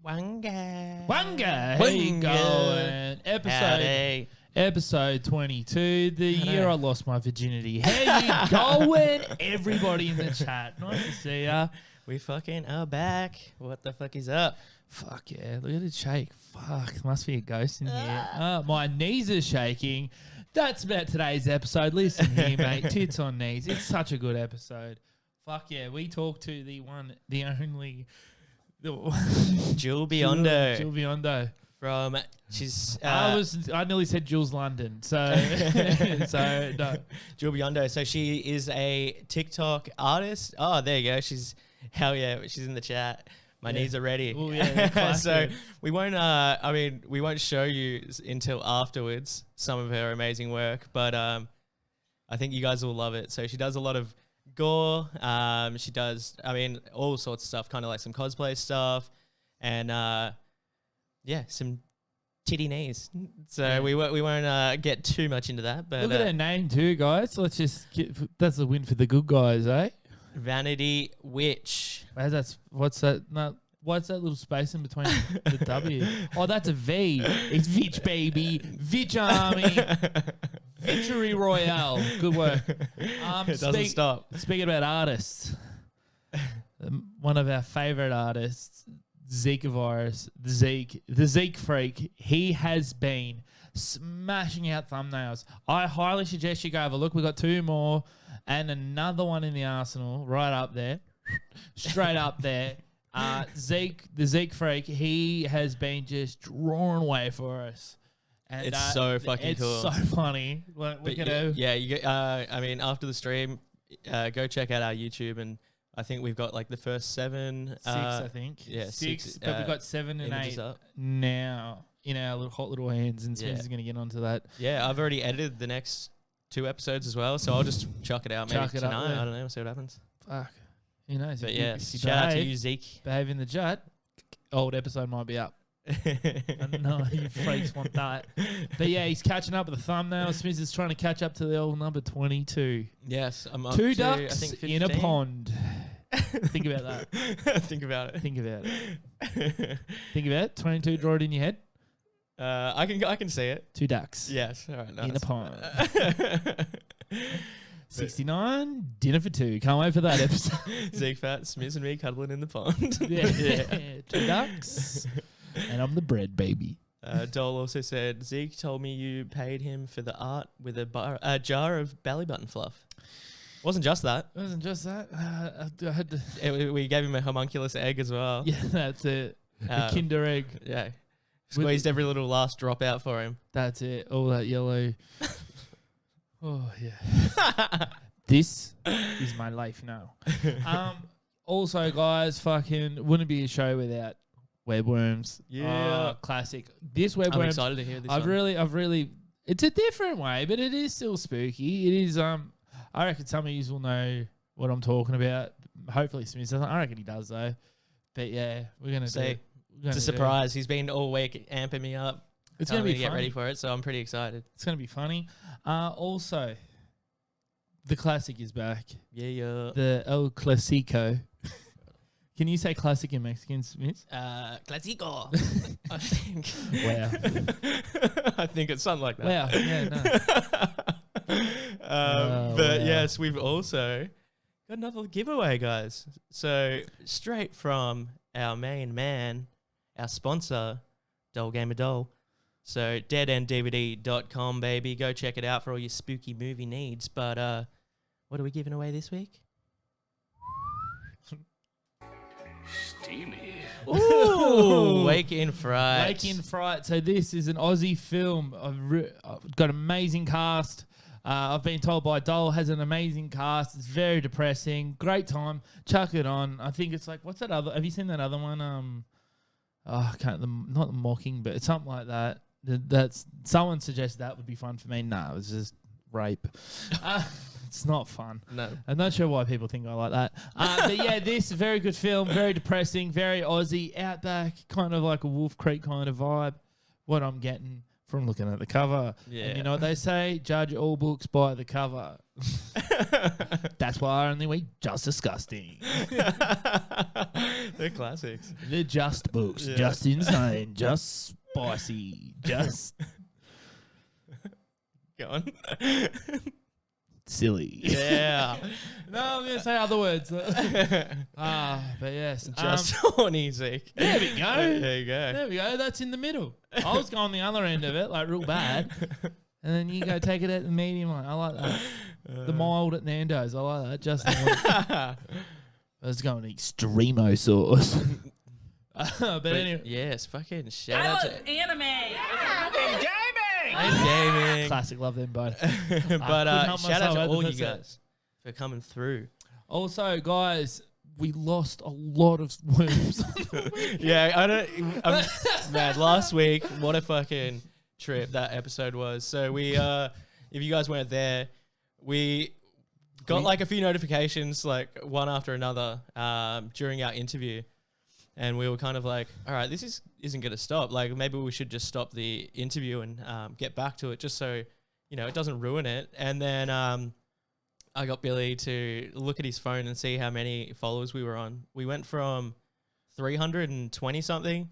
Wanga, how you going? Episode 22, the year I lost my virginity. How you going, everybody in the chat? Nice to see ya. We fucking are back. What the fuck is up? Fuck yeah, look at it shake. Fuck, must be a ghost in here. My knees are shaking. That's about today's episode. Listen here, mate. Tits on knees. It's such a good episode. Fuck yeah, we talked to the one, the only... Jill Biondo. Jill Biondo. From she's I nearly said Jules London, so no. Jill Biondo. So she is a TikTok artist. Oh, there you go. She's in the chat. My knees are ready. Ooh, yeah, so we won't. We won't show you until afterwards some of her amazing work. But I think you guys will love it. So she does a lot of gore. She does. All sorts of stuff. Kind of like some cosplay stuff, and some titty knees. So we won't get too much into that. But look at her name too, guys. Let's just that's a win for the good guys, eh? Vanity Witch. What's that? No, what's that little space in between the W? Oh, that's a V. It's Vitch, baby. Vitch Army. Victory Royale. Good work. It doesn't stop. Speaking about artists, one of our favourite artists, Zika Virus, the Zeke Freak, he has been smashing out thumbnails. I highly suggest you go have a look. We've got two more and another one in the arsenal right up there, straight up there. The Zeke Freak, he has been just drawing away for us. And it's so fucking cool. It's so funny. After the stream, go check out our YouTube, and I think we've got like the first 7. 6, I think. Yeah, 6. But we've got 7 and 8 now in our hot little hands, and Spence is going to get onto that. Yeah, I've already edited the next 2 episodes as well, so I'll just chuck it out maybe tonight. I don't know. We'll see what happens. Fuck. Who knows? But shout out to you, Zeke. Behave in the chat. Old episode might be up. I know you freaks want that. But yeah, he's catching up with the thumbnail. Smith is trying to catch up to the old number 22. Yes, I'm up 2 to, ducks I think 15. in a pond. Think about that. Think about it. Think about it. Think about it. 22, draw it in your head. I can see it. 2 ducks. Yes. All right. Nice. In a pond. 69, dinner for 2. Can't wait for that episode. Zeke Fat, Smith and me cuddling in the pond. Yeah. 2 ducks. And I'm the bread baby. Dole also said, Zeke told me you paid him for the art with a jar of belly button fluff. Wasn't just that. It wasn't just that. I had to. We gave him a homunculus egg as well. Yeah, that's it. A Kinder egg. Yeah. Squeezed every little last drop out for him. That's it. All that yellow. Oh, yeah. This is my life now. Also, guys, fucking wouldn't be a show without Webworms. Yeah. Classic. This Webworms. I'm excited to hear this I've really, it's a different way, but it is still spooky. It is, I reckon some of you will know what I'm talking about. Hopefully Smith doesn't. I reckon he does though. But yeah, we're going to see. It's a surprise. He's been all week amping me up. It's going to be get ready for it, so I'm pretty excited. It's going to be funny. Also, the classic is back. Yeah. The El Clasico. Can you say classic in Mexican, Smith? Clasico. I think. Wow. I think it's something like that. Wow. Yeah, no. But yes, we've also got another giveaway, guys. So straight from our main man, our sponsor, Doll Gamer Doll. So deadenddvd.com, baby. Go check it out for all your spooky movie needs. But what are we giving away this week? Steamy. Ooh, Wake in Fright. Wake in Fright. So this is an Aussie film. I've got an amazing cast. I've been told by Dole has an amazing cast. It's very depressing. Great time. Chuck it on. I think it's like, what's that other? Have you seen that other one? Not the Mocking, but it's something like that. That's someone suggested that would be fun for me. No, it was just rape. It's not fun. No. I'm not sure why people think I like that. But yeah, this is a very good film, very depressing, very Aussie, outback, kind of like a Wolf Creek kind of vibe. What I'm getting from looking at the cover. Yeah. And you know what they say? Judge all books by the cover. That's why only we just disgusting. They're classics. They're just books, Yeah. just insane, just spicy, just Go on. silly. Yeah. No, I'm going to say other words. But yes. Just horny, Zeke. there we go. There you go. There we go. That's in the middle. I was going the other end of it, like real bad. And then you go take it at the medium. Like, I like that. The mild at Nando's. I like that. Just let's go an extremo sauce. But anyway. Yes, fucking shout out to anime. and gaming. Classic. Love them both. But help shout out myself to at the all you first guys for coming through. Also, guys, we lost a lot of worms. Yeah, man, last week, what a fucking trip that episode was. So we, if you guys weren't there, we got like a few notifications, like one after another, during our interview. And we were kind of like, all right, this isn't going to stop. Like, maybe we should just stop the interview and get back to it just so, you know, it doesn't ruin it. And then I got Billy to look at his phone and see how many followers we were on. We went from 320 something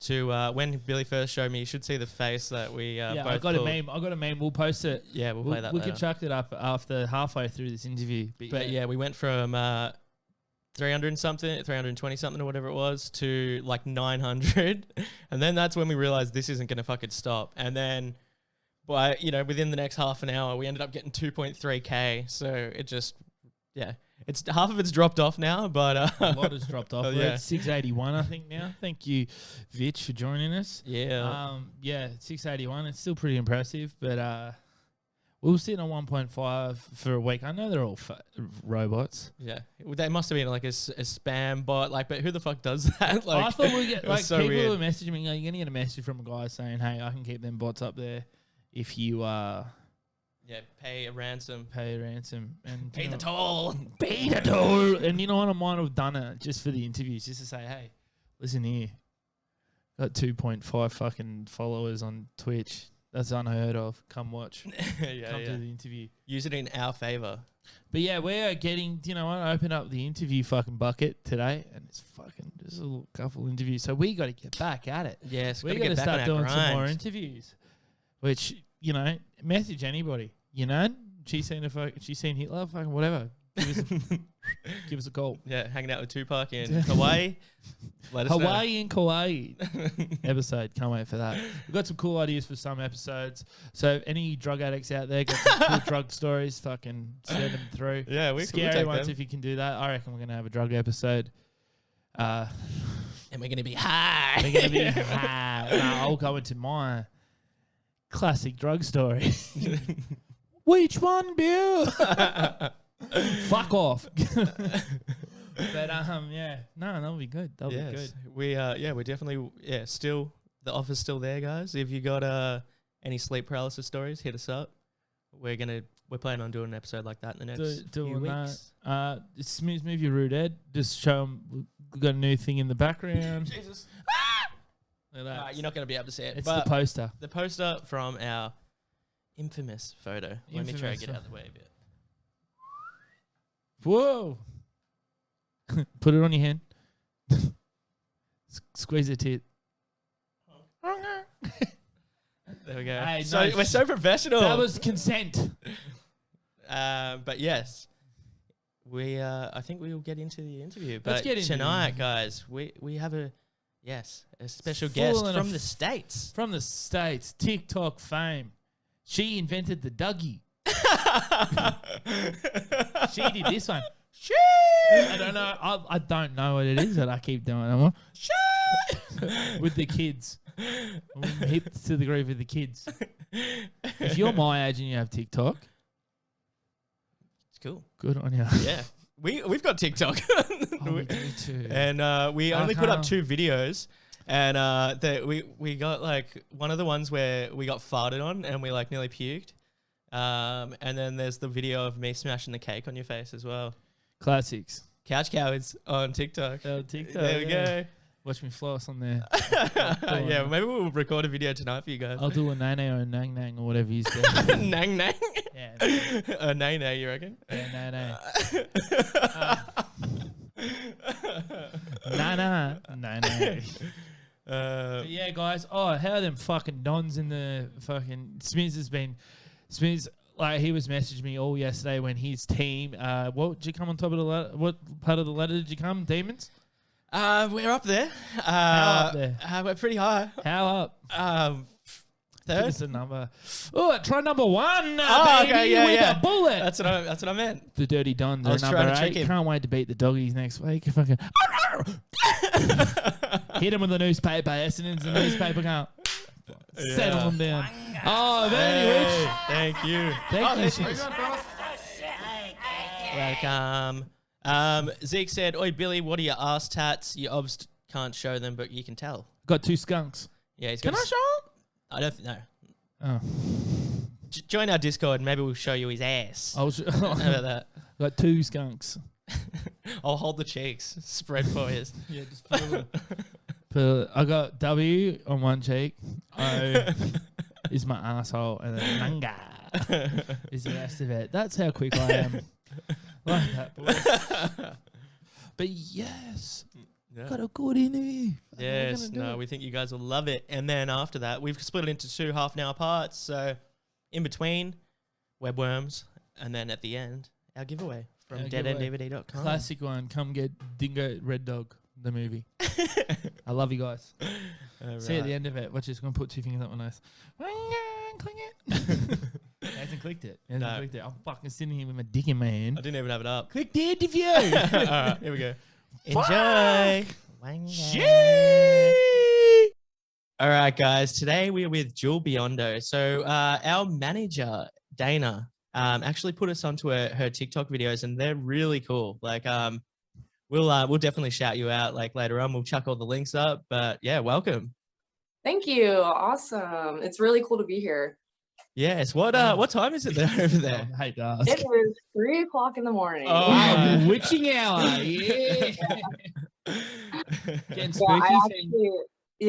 to when Billy first showed me. You should see the face that we yeah, both I got pulled. a meme. I got a meme. We'll post it. Yeah, we'll play that We later. can chuck it up after halfway through this interview. But yeah, we went from 300 something, 320 something or whatever it was to like 900. And then that's when we realized this isn't going to fucking stop. And then by, you know, within the next half an hour, we ended up getting 2.3K. So it just, yeah, it's half of it's dropped off now, but a lot has dropped off. Oh, We're yeah. at 681, I think now. Thank you, Vitch, for joining us. yeah. Yeah, 681. It's still pretty impressive, but we were sitting on 1.5 for a week. I know they're all robots. Yeah. They must have been like a spam bot, like, but who the fuck does that? Like, I thought we'd get it was like so people weird. who were messaging me. You're gonna get a message from a guy saying, "Hey, I can keep them bots up there if you yeah, pay a ransom. pay a ransom and Pay you the know, toll. pay the toll." And you know what? I might have done it just for the interviews, just to say, "Hey, listen here, got 2.5 fucking followers on Twitch. That's unheard of. Come watch. yeah, Come yeah. to the interview." Use it in our favor. But yeah, we are getting, you know what, I opened up the interview fucking bucket today and it's fucking just a little couple interviews. So we got to get back at it. Yes, We got to start doing some more interviews, which, you know, message anybody, you know, she's seen Hitler, fucking whatever. Give us a call. Yeah, hanging out with Tupac in Hawaii. Let us know. Hawaii and Kauai episode. Can't wait for that. We've got some cool ideas for some episodes. So if any drug addicts out there got some cool drug stories, fucking send them through. Yeah, we'll Scary take ones them. if you can do that. I reckon we're going to have a drug episode. And we're going to be high. We're going to be I'll go into my classic drug story. Which one, Bill? Fuck off. But yeah, no, that'll be good. That'll be good. We're definitely still the offer's still there, guys. If you got any sleep paralysis stories, hit us up. We're planning on doing an episode like that in the next few weeks. Smooth Move Your Rude Ed. Just show them we've got a new thing in the background. Jesus, Look at that. you're not going to be able to see it. It's but the poster. the poster from our infamous photo. Let me try and Infamous get out of the way a bit. Whoa. Put it on your hand. Squeeze the tit. There we go. Hey, so no, we're so professional. That was consent. But yes, I think we will get into the interview. Let's But get into the tonight, interview. guys, we have a special Full guest and from a the States. From the States, TikTok fame. She invented the Dougie. She did this one. I don't know. I don't know what it is that I keep doing. I'm like, with the kids. I'm hip to the groove with the kids. If you're my age and you have TikTok, It's cool. good on you. Yeah. We've got TikTok. Oh, we do too. And we only put up Uh-huh. 2 videos. And we got like one of the ones where we got farted on and we like nearly puked. And then there's the video of me smashing the cake on your face as well. Classics. Couch Cowards on TikTok. TikTok. There we yeah. go. Watch me floss on there. Yeah, maybe we'll record a video tonight for you guys. I'll do a nane or a nang nang or whatever you say. Nang nang. Yeah. A nay nay, you reckon? Yeah, no. But yeah, guys. Oh, how are them fucking dons in the fucking Smiz, like he was messaging me all yesterday when his team. What did you come on top of the ladder? What part of the ladder did you come? Demons? We're up there. How up there? We're pretty high. How up? Give Third. us a number. Oh, try number one. Oh, baby, okay, yeah, with yeah. a bullet. That's what I meant. The Dirty Dons I are was number trying to trick 8. him. Can't wait to beat the doggies next week. Fucking hit him with the newspaper. Essendon's the newspaper can't settle them down. Oh, very rich. Thank you. Thank you. Sis. Welcome. Zeke said, "Oi, Billy, what are your ass tats? You obviously can't show them, but you can tell." Got 2 skunks. Yeah, he's got. Can I show I don't know. him? Oh. Join our Discord. Maybe we'll show you his ass. I How about that? got 2 skunks. I'll hold the cheeks. Spread for you. Yeah, just I got W on one cheek. O is my asshole, and then manga is the rest of it. That's how quick I am. Like that, boy. But yes, Yeah. got a good interview. Yes, no, we think you guys will love it. And then after that, we've split it into 2 half-an-hour parts. So in between, webworms, and then at the end, our giveaway from Our giveaway. deadenddvd.com. Classic one. Come get Dingo Red Dog, the movie. I love you guys. See you at the end of it. Watch this. I'm going to put 2 fingers up my nose. Click it. He hasn't clicked it. He hasn't clicked it. I'm fucking sitting here with my dick in my hand. I didn't even have it up. Click the interview. All right, here we go. Enjoy. All right, guys. Today we're with Jewel Biondo. So our manager, Dana, actually put us onto her TikTok videos, and they're really cool. Like, we'll definitely shout you out like later on. We'll chuck all the links up. But yeah, welcome. Thank you. Awesome. It's really cool to be here. Yes. What time is it there over there? I hate to ask. It is 3 o'clock in the morning. Oh, Wow, witching hour. Yeah. Getting spooky.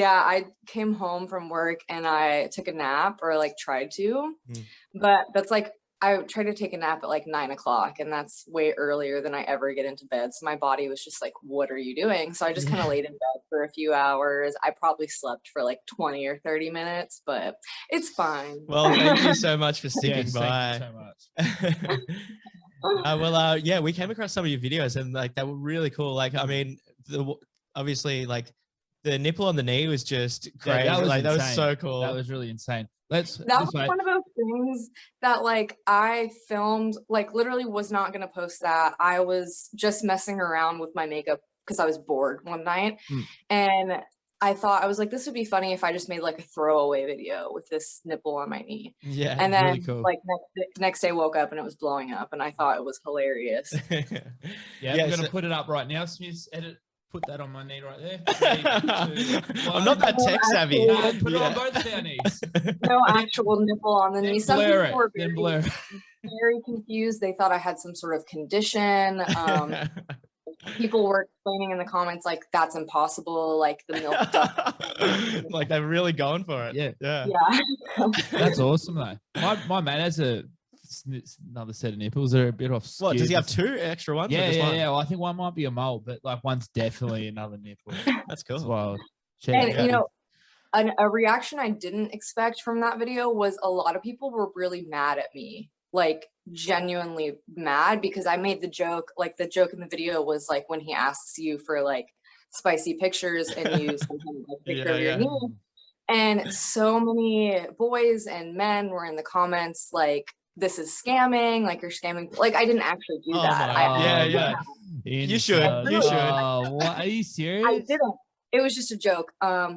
I came home from work and I took a nap, or like tried to, Mm. but that's like, I tried to take a nap at like 9 o'clock, and that's way earlier than I ever get into bed. So my body was just like, what are you doing? So I just kind of laid in bed for a few hours. I probably slept for like 20 or 30 minutes, but it's fine. Well, thank you so much for sticking Yes, by. thank you so much. Yeah, we came across some of your videos, and like they were really cool. Like, I mean, obviously, like the nipple on the knee was just crazy. that was that was insane. so cool. That was really insane. That was one of those things that like I filmed, like literally was not going to post that. I was just messing around with my makeup because I was bored one night. And I thought, I was like, this would be funny if I just made like a throwaway video with this nipple on my knee. Yeah. And then really cool. like next day woke up and it was blowing up, and I thought it was hilarious. Yeah, I'm gonna put it up right now. Smith, edit. Put that on my knee right there. 3, 2, 1. I'm not that tech savvy. No, put it Yeah. on both our knees. No actual nipple on the knee. Some Blur people were it. Then blur. very confused. They thought I had some sort of condition. People were explaining in the comments like that's impossible, like the milk duct. Like they're really going for it. Yeah. Yeah. Yeah. That's awesome though. My man has another set of nipples that are a bit off. What, does he have skew. 2 extra ones? or Yeah, just yeah, one? yeah. Well, I think one might be a mole, but like one's definitely another nipple. That's cool. As well. And you know, a reaction I didn't expect from that video was a lot of people were really mad at me, like genuinely mad, because I made the joke, like the joke in the video was like when he asks you for like spicy pictures and you send him a picture of your knee. And so many boys and men were in the comments like, this is scamming, like you're scamming. Like I didn't actually do that. Yeah. You should. You should. Oh, what? Are you serious? I didn't. It was just a joke.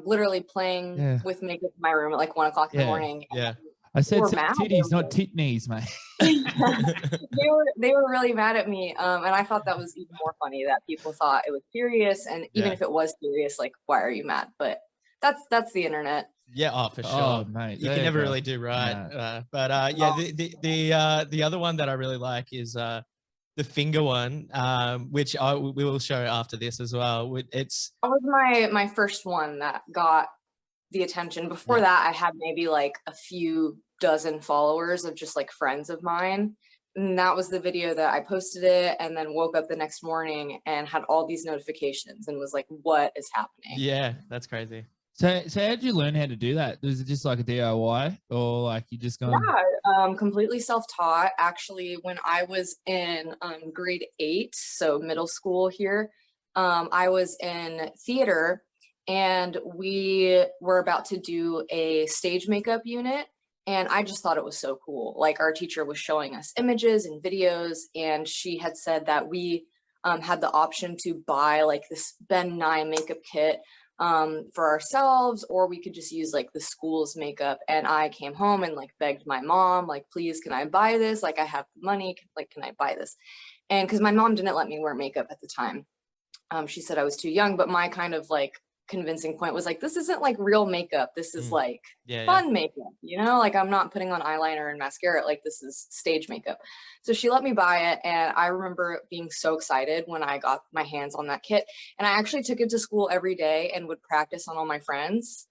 Literally playing with makeup in my room at like 1 o'clock in the morning. Yeah. I said were mad. titties, not tit knees, mate. They were really mad at me. And I thought that was even more funny that people thought it was serious. And even if it was serious, like, why are you mad? But that's the internet. Yeah, oh, for sure. Oh, mate. You can never really do right. No. But yeah, the other one that I really like is the finger one, which we will show after this as well. It's That was my first one that got the attention. Before Yeah. that, I had maybe like a few dozen followers of just like friends of mine. And that was the video that I posted it and then woke up the next morning and had all these notifications and was like, what is happening? yeah, that's crazy. So how did you learn how to do that? Was it just like a DIY, or like you just going? Yeah, completely self-taught. Actually, when I was in grade 8, so middle school here, I was in theater and we were about to do a stage makeup unit. And I just thought it was so cool. Like our teacher was showing us images and videos, and she had said that we had the option to buy like this Ben Nye makeup kit for ourselves, or we could just use like the school's makeup. And I came home and like begged my mom, like, please, can I buy this? Like I have the money, like, can I buy this? And because my mom didn't let me wear makeup at the time. She said I was too young, but my kind of like convincing point was like, this isn't like real makeup. This is like fun makeup, you know, like I'm not putting on eyeliner and mascara, like this is stage makeup. So she let me buy it. And I remember being so excited when I got my hands on that kit. And I actually took it to school every day and would practice on all my friends.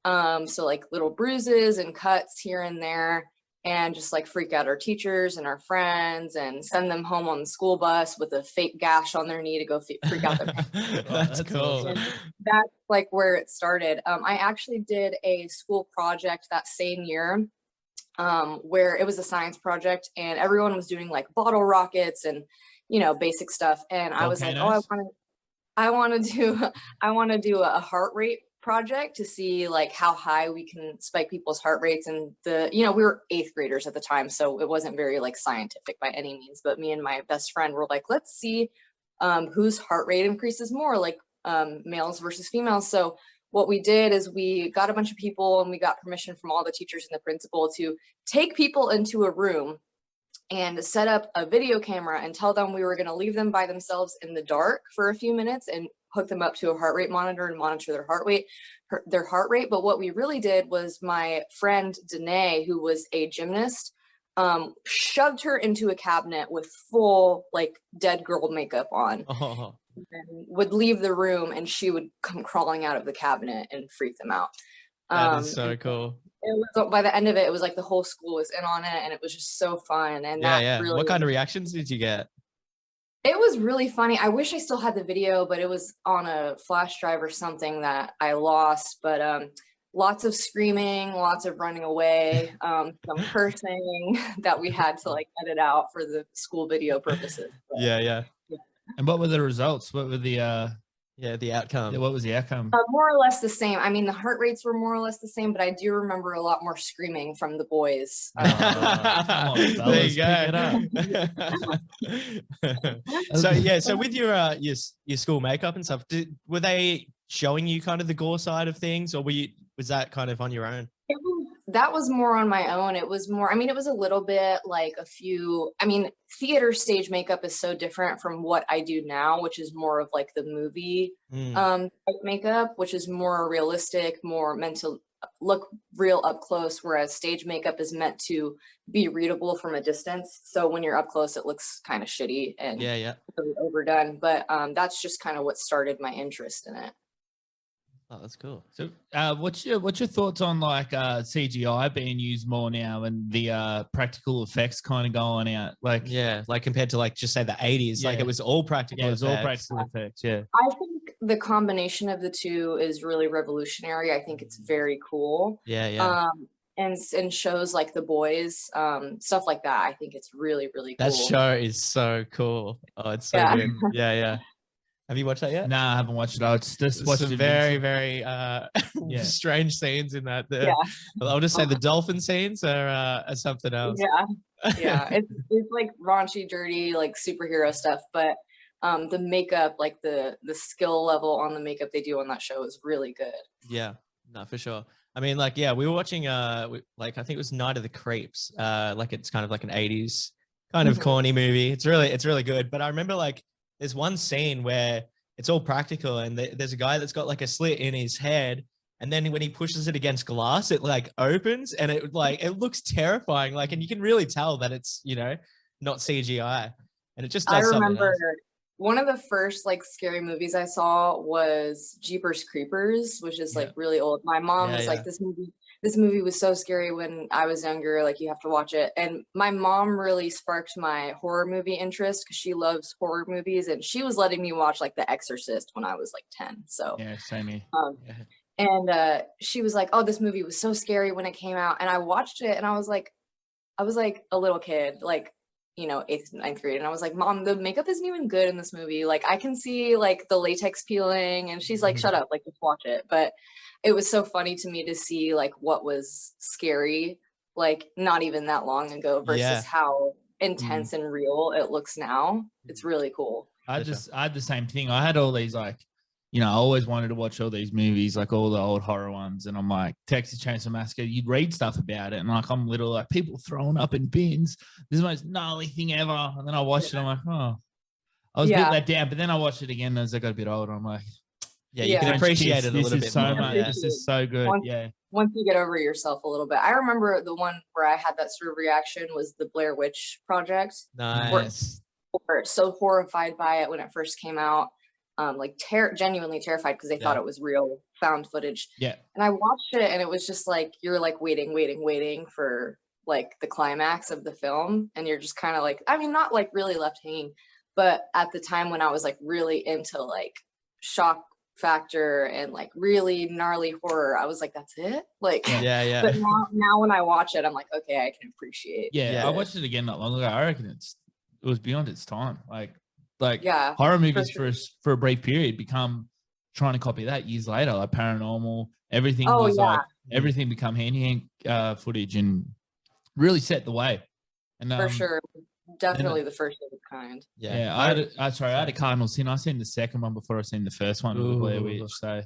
So like little bruises and cuts here and there, and just like freak out our teachers and our friends and send them home on the school bus with a fake gash on their knee to go freak out their parents. That's cool. awesome. That's like where it started. I actually did a school project that same year where it was a science project and everyone was doing like bottle rockets and, you know, basic stuff. And I was like, oh, I want to do a heart rate project to see like how high we can spike people's heart rates. And we were 8th graders at the time, so it wasn't very like scientific by any means, but me and my best friend were like, let's see whose heart rate increases more, like males versus females. So what we did is we got a bunch of people and we got permission from all the teachers and the principal to take people into a room and set up a video camera and tell them we were going to leave them by themselves in the dark for a few minutes and hook them up to a heart rate monitor and monitor their heart rate. But what we really did was my friend Danae, who was a gymnast, shoved her into a cabinet with full like dead girl makeup on, and would leave the room and she would come crawling out of the cabinet and freak them out. That is so cool. It was, by the end of it, it was like the whole school was in on it and it was just so fun. And really, what kind of reactions did you get? It was really funny. I wish I still had the video, but it was on a flash drive or something that I lost. But lots of screaming, lots of running away, some cursing that we had to like edit out for the school video purposes. But, Yeah. And what were the results? What were the the outcome. what was the outcome? more or less the same. I mean, the heart rates were more or less the same, but I do remember a lot more screaming from the boys. Come on, There fellas, you go. So with your school makeup and stuff, were they showing you kind of the gore side of things, or was that kind of on your own? That was more on my own. It was more, I mean, it was a little bit like theater stage makeup is so different from what I do now, which is more of like the movie type makeup, which is more realistic, more meant to look real up close, whereas stage makeup is meant to be readable from a distance. So when you're up close, it looks kind of shitty and really overdone. But that's just kind of what started my interest in it. Oh, that's cool. So, what's your thoughts on like CGI being used more now and the practical effects kind of going out? Like, like compared to like just say the 80s, like it was all practical. Yeah, it was all practical effects. Yeah, I think the combination of the two is really revolutionary. I think it's very cool. And shows like The Boys, stuff like that. I think it's really, really cool. That show is so cool. Oh, it's so good. Yeah. Have you watched that yet? No, I haven't watched it. I just watched some very, very strange scenes in that. I'll just say the dolphin scenes are something else. Yeah. It's like raunchy, dirty, like superhero stuff. But the makeup, like the skill level on the makeup they do on that show is really good. Yeah, no, for sure. I mean, like, we were watching, I think it was Night of the Creeps. Like it's kind of like an 80s kind of corny movie. It's really good. But I remember like, there's one scene where it's all practical and there's a guy that's got like a slit in his head. And then when he pushes it against glass, it like opens and it looks terrifying. Like, and you can really tell that it's, not CGI. and it just I does something remember else. one of the first like scary movies I saw was Jeepers Creepers, which is like Yeah. really old. My mom Yeah, was yeah. like, this movie was so scary when I was younger, like you have to watch it. And my mom really sparked my horror movie interest because she loves horror movies, and she was letting me watch like The Exorcist when I was like 10. So Yeah, same here. um Yeah. and she was like, oh, this movie was so scary when it came out. And I watched it and I was like a little kid, like, you know, eighth, ninth grade. And I was like, Mom, the makeup isn't even good in this movie. Like, I can see like the latex peeling. And she's like, shut up, like, just watch it. But it was so funny to me to see like what was scary, like, not even that long ago versus Yeah. how intense and real it looks now. It's really cool. I For sure. had the same thing. I had all these like, you know, I always wanted to watch all these movies, like all the old horror ones. And I'm like, Texas Chainsaw Massacre, you'd read stuff about it. And like, I'm little, like people throwing up in bins. This is the most gnarly thing ever. And then I watched it. I'm like, oh, I was a bit Yeah. let down. But then I watched it again as I got a bit older. I'm like, Yeah, you can Yeah. appreciate it a this little is bit so more. much. Yeah. This is so good. Once- Yeah. Once you get over yourself a little bit. I remember the one where I had that sort of reaction was the Blair Witch Project. Nice. Were so horrified by it when it first came out, like genuinely terrified because they thought Yeah. it was real found footage. Yeah. And I watched it and it was just like you're like waiting for like the climax of the film, and you're just kind of like, I mean, not like really left hanging, but at the time when I was like really into like shock factor and like really gnarly horror, I was like, that's it, like. Yeah, yeah. But now when I watch it, I'm like, okay, I can appreciate. Yeah. Yeah. I watched it again not long ago. I reckon it was beyond its time. Like Yeah, horror movies sure. for a brief period become trying to copy that years later, like Paranormal, everything Oh, was yeah. like everything become hand footage and really set the way. And For sure, definitely the first of its kind. Yeah, I had a cardinal sin. I seen the second one before I seen the first one of the Blair Ooh. Witch. So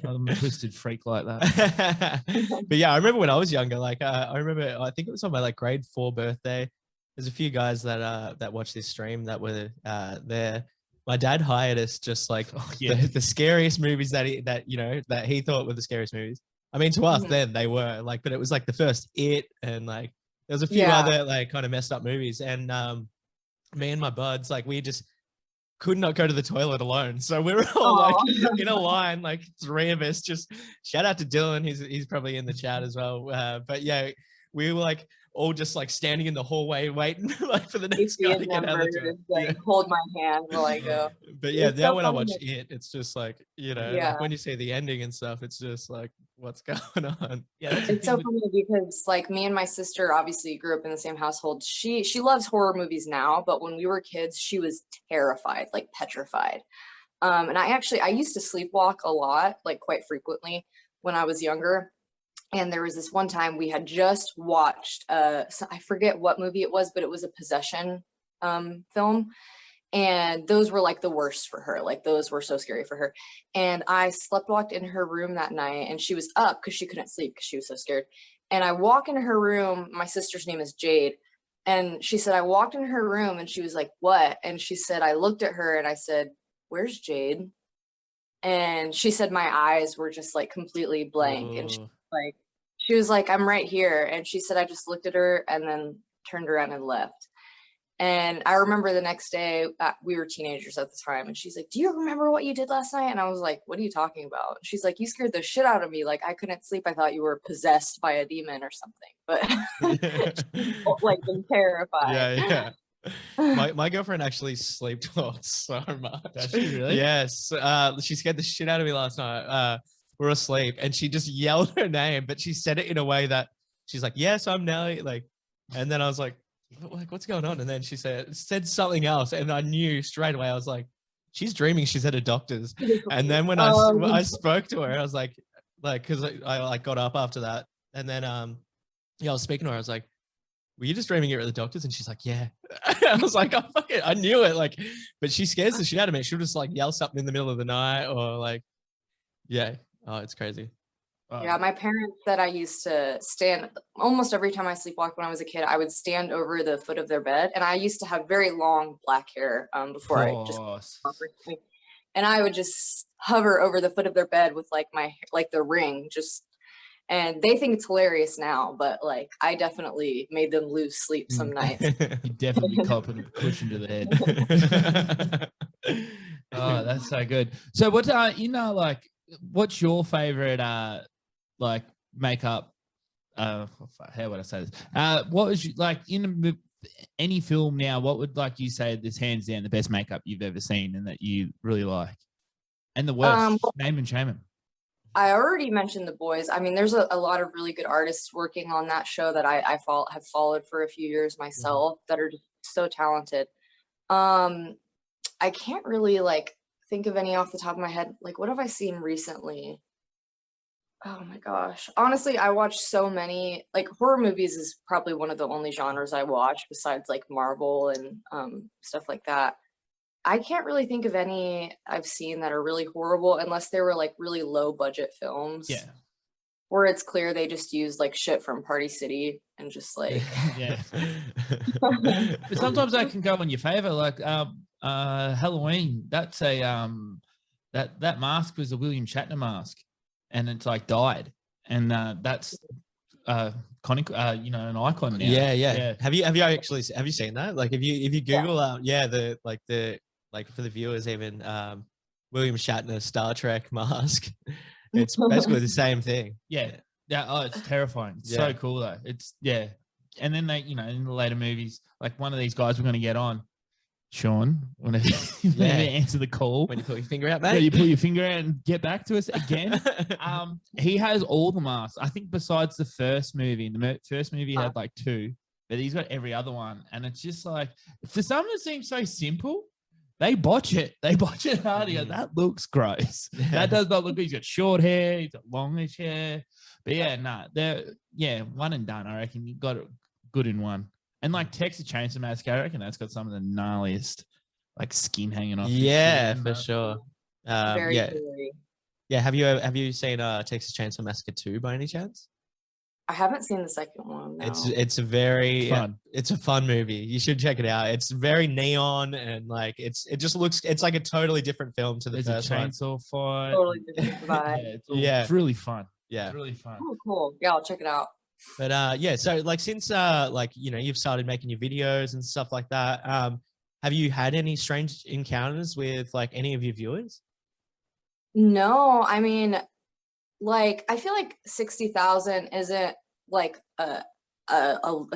I'm a twisted freak like that. But yeah, I remember when I was younger, like I remember, I think it was on my like grade 4 birthday. There's a few guys that watched this stream that were there. My dad hired us just like the scariest movies that he thought were the scariest movies. I mean, to us then they were like, but it was like the first It, and like there was a few other like kind of messed up movies. And me and my buds, like we just could not go to the toilet alone. So we were all like in a line, like 3 of us. Just shout out to Dylan. He's probably in the chat as well. But yeah, we were like all just like standing in the hallway waiting like for the next guy to get out of the toilet. Like, hold my hand while I go. But yeah, It's now so when I funny watch it, it's just like, Yeah. like when you see the ending and stuff, it's just like, what's going on? Yeah, that's the It's so thing funny because like me and my sister obviously grew up in the same household. She loves horror movies now, but when we were kids, she was terrified, like petrified. And I used to sleepwalk a lot, like quite frequently when I was younger. And there was this one time we had just watched I forget what movie it was, but it was a possession film. And those were like the worst for her. Like those were so scary for her. And I walked in her room that night, and she was up because she couldn't sleep because she was so scared. And I walk into her room. My sister's name is Jade. And she said, I walked into her room and she was like, what? And she said, I looked at her and I said, where's Jade? And she said, my eyes were just like completely blank. And she was like, I'm right here. And she said, I just looked at her and then turned around and left. And I remember the next day, we were teenagers at the time, and she's like, do you remember what you did last night? And I was like, what are you talking about? She's like, you scared the shit out of me. Like, I couldn't sleep. I thought you were possessed by a demon or something. But like, been terrified. Yeah. My girlfriend actually sleepwalked so much. Does she really? Yes. She scared the shit out of me last night. We were asleep and she just yelled her name, but she said it in a way that she's like, yes, I'm Nelly. Like, and then I was like, what's going on? And then she said something else, and I knew straight away. I was like, she's dreaming. She's at a doctor's. And then when I spoke to her, I was like, because I like got up after that, and then I was speaking to her. I was like, were you just dreaming you're at the doctor's? And she's like, yeah. I was like, I knew it. Like, but she scares the shit out of me. She'll just like yell something in the middle of the night, or like, yeah. Oh, it's crazy. Yeah, my parents said I used to stand almost every time I sleepwalked when I was a kid. I would stand over the foot of their bed, and I used to have very long black hair before I just, and I would just hover over the foot of their bed with like the ring, just, And they think it's hilarious now, but like I definitely made them lose sleep some nights. You definitely copping a cushion to the head. Oh, that's so good. So what like what's your favorite like makeup how would I say this? What was like in any film now, what would like you say this hands down the best makeup you've ever seen and that you really like? And the worst, name and shame them. I already mentioned The Boys. I mean, there's a lot of really good artists working on that show that I have followed for a few years myself that are just so talented. I can't really like think of any off the top of my head. Like, what have I seen recently? Oh my gosh. Honestly, I watch so many, like horror movies is probably one of the only genres I watch besides like Marvel and stuff like that. I can't really think of any I've seen that are really horrible unless they were like really low budget films. Yeah. Where it's clear they just used like shit from Party City and just like yeah. But sometimes that can go in your favor. Like Halloween, that's a that mask was a William Shatner mask, and it's like died, and that's iconic, an icon now. Yeah. Have you seen that? Like if you Google the for the viewers even William Shatner Star Trek mask, it's basically the same thing. Yeah. Oh, it's terrifying. It's so cool though. It's and then they, in the later movies, like one of these guys we're going to get on, Sean, whenever you answer the call. When you put your finger out, mate. Yeah, you put your finger out and get back to us again. He has all the masks. I think besides the first movie. The first movie had like 2, but he's got every other one. And it's just like, for something that seems so simple, they botch it. They botch it hard. That looks gross. That does not look good. He's got short hair. He's got longish hair. But they're one and done. I reckon you got it good in one. And like Texas Chainsaw Massacre, I reckon that's got some of the gnarliest like skin hanging off. Yeah, for sure. very Yeah. Have you seen Texas Chainsaw Massacre 2 by any chance? I haven't seen the second one. No. It's a very fun. It's a fun movie. You should check it out. It's very neon and like it just looks. It's like a totally different film to the first one. Chainsaw fight. Totally different vibe. It's really fun. Yeah, it's really fun. Oh, cool. Yeah, I'll check it out. But so like since you've started making your videos and stuff like that, have you had any strange encounters with like any of your viewers? No, I mean, like I feel like 60,000 isn't like a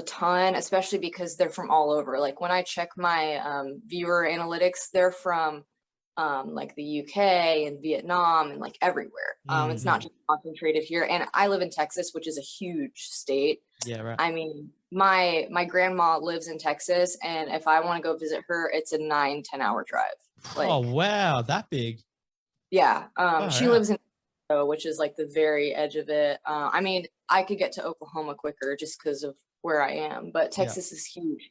ton, especially because they're from all over. Like when I check my viewer analytics, they're from like the UK and Vietnam and like everywhere. It's not just concentrated here. And I live in Texas, which is a huge state. Yeah, right. I mean, my grandma lives in Texas, and if I want to go visit her, it's a 9-10 hour drive. Like, oh wow, that big. Yeah. She lives in Idaho, which is like the very edge of it. I mean, I could get to Oklahoma quicker just because of where I am, but Texas is huge.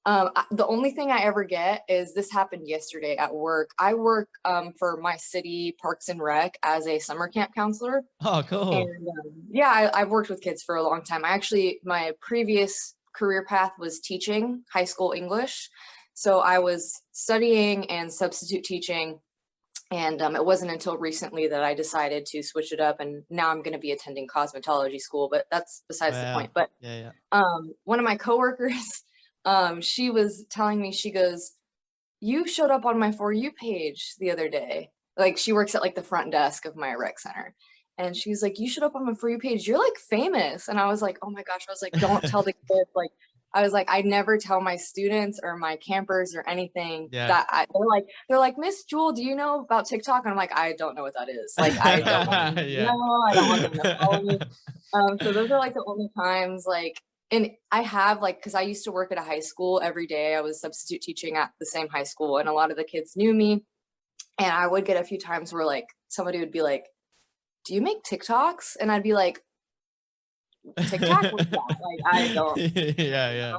The only thing I ever get is this happened yesterday at work. I work for my city Parks and Rec as a summer camp counselor. Oh, cool. And I've worked with kids for a long time. My previous career path was teaching high school English. So I was studying and substitute teaching. And it wasn't until recently that I decided to switch it up. And now I'm going to be attending cosmetology school, but that's besides the point. But one of my coworkers, she was telling me, she goes, "You showed up on my For You page the other day." Like she works at like the front desk of my rec center. And she's like, "You showed up on my For You page. You're like famous." And I was like, oh my gosh. I was like, don't tell the kids. Like, I was like, I never tell my students or my campers or anything that they're like, "Miss Jewel, do you know about TikTok?" And I'm like, I don't know what that is. Like, I don't want to know. I don't want them to follow me. So those are like the only times like, and I have like, cause I used to work at a high school every day. I was substitute teaching at the same high school, and a lot of the kids knew me. And I would get a few times where like somebody would be like, "Do you make TikToks?" And I'd be like, "TikTok? What's that?" Like, I don't. Yeah.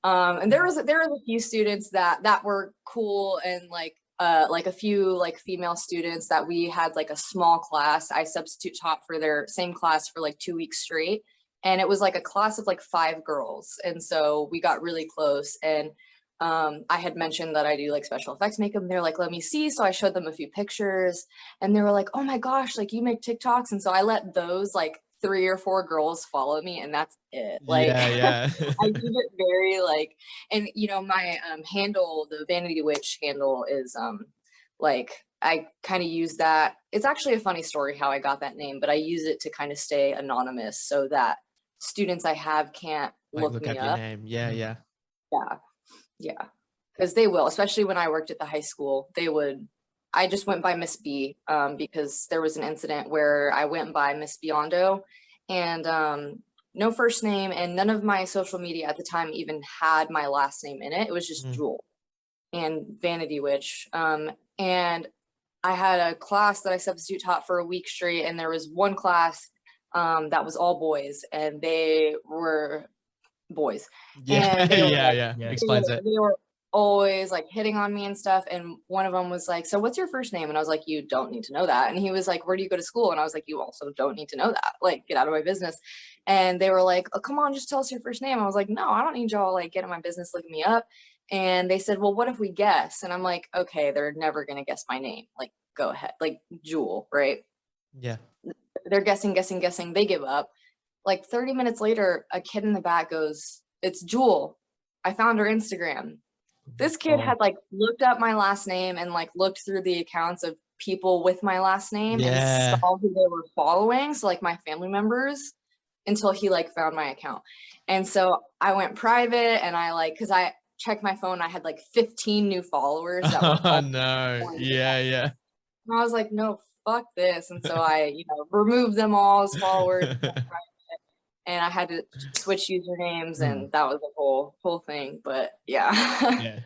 And there was a few students that were cool, and like a few like female students that we had like a small class. I substitute taught for their same class for like 2 weeks straight. And it was like a class of like 5 girls. And so we got really close. And I had mentioned that I do like special effects makeup. And they're like, "Let me see." So I showed them a few pictures, and they were like, "Oh my gosh, like you make TikToks." And so I let those like 3 or 4 girls follow me, and that's it. Like, yeah. I keep it very like, and you know, my handle, the Vanity Witch handle is like, I kind of use that. It's actually a funny story how I got that name, but I use it to kind of stay anonymous so that students I have can't Like, look look me up your up. name. Yeah, yeah. Yeah, yeah, because they will, especially when I worked at the high school, they would. I just went by Miss B because there was an incident where I went by Miss Biondo, and no first name, and none of my social media at the time even had my last name in it. It was just Jewel and Vanity Witch. And I had a class that I substitute taught for a week straight, and there was one class that was all boys, and they were boys. Yeah, And they were like, Yeah. Explains it. they were always like hitting on me and stuff. And one of them was like, "So what's your first name?" And I was like, "You don't need to know that." And he was like, "Where do you go to school?" And I was like, "You also don't need to know that. Like, get out of my business." And they were like, "Oh, come on, just tell us your first name." I was like, "No, I don't need y'all like get in my business, looking me up." And they said, "Well, what if we guess?" And I'm like, "Okay, they're never gonna guess my name. Like, go ahead. Like Jewel, right?" Yeah. They're guessing. They give up. Like 30 minutes later, a kid in the back goes, "It's Jewel. I found her Instagram." This kid had like looked up my last name and like looked through the accounts of people with my last name Yeah. and saw who they were following. So like my family members, until he like found my account. And so I went private, and I like, cause I checked my phone, I had like 15 new followers that were Oh all no. Yeah, yeah. and I was like, "No, fuck this." And so I, you know, removed them all as followers, and I had to switch usernames, and that was the whole thing. But yeah. Yeah.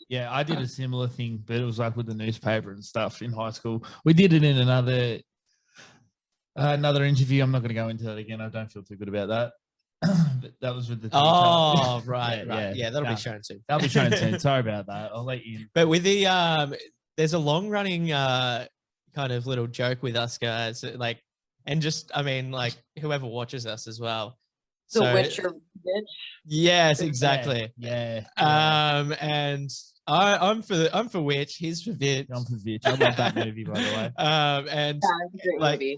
Yeah, I did a similar thing, but it was like with the newspaper and stuff in high school. We did it in another interview. I'm not going to go into that again. I don't feel too good about that. But that was with the teacher. Oh, right, right. Yeah, that'll be No, shown soon. that'll be shown soon. Sorry about that. I'll let you. But with the there's a long running kind of little joke with us guys, like, and just I mean, like whoever watches us as well. The So witch or bitch. yes, exactly. Yeah. And I'm for witch. He's for Vitch. I'm for Vitch. I love that movie, by the way. And Yeah, it's a great like, movie.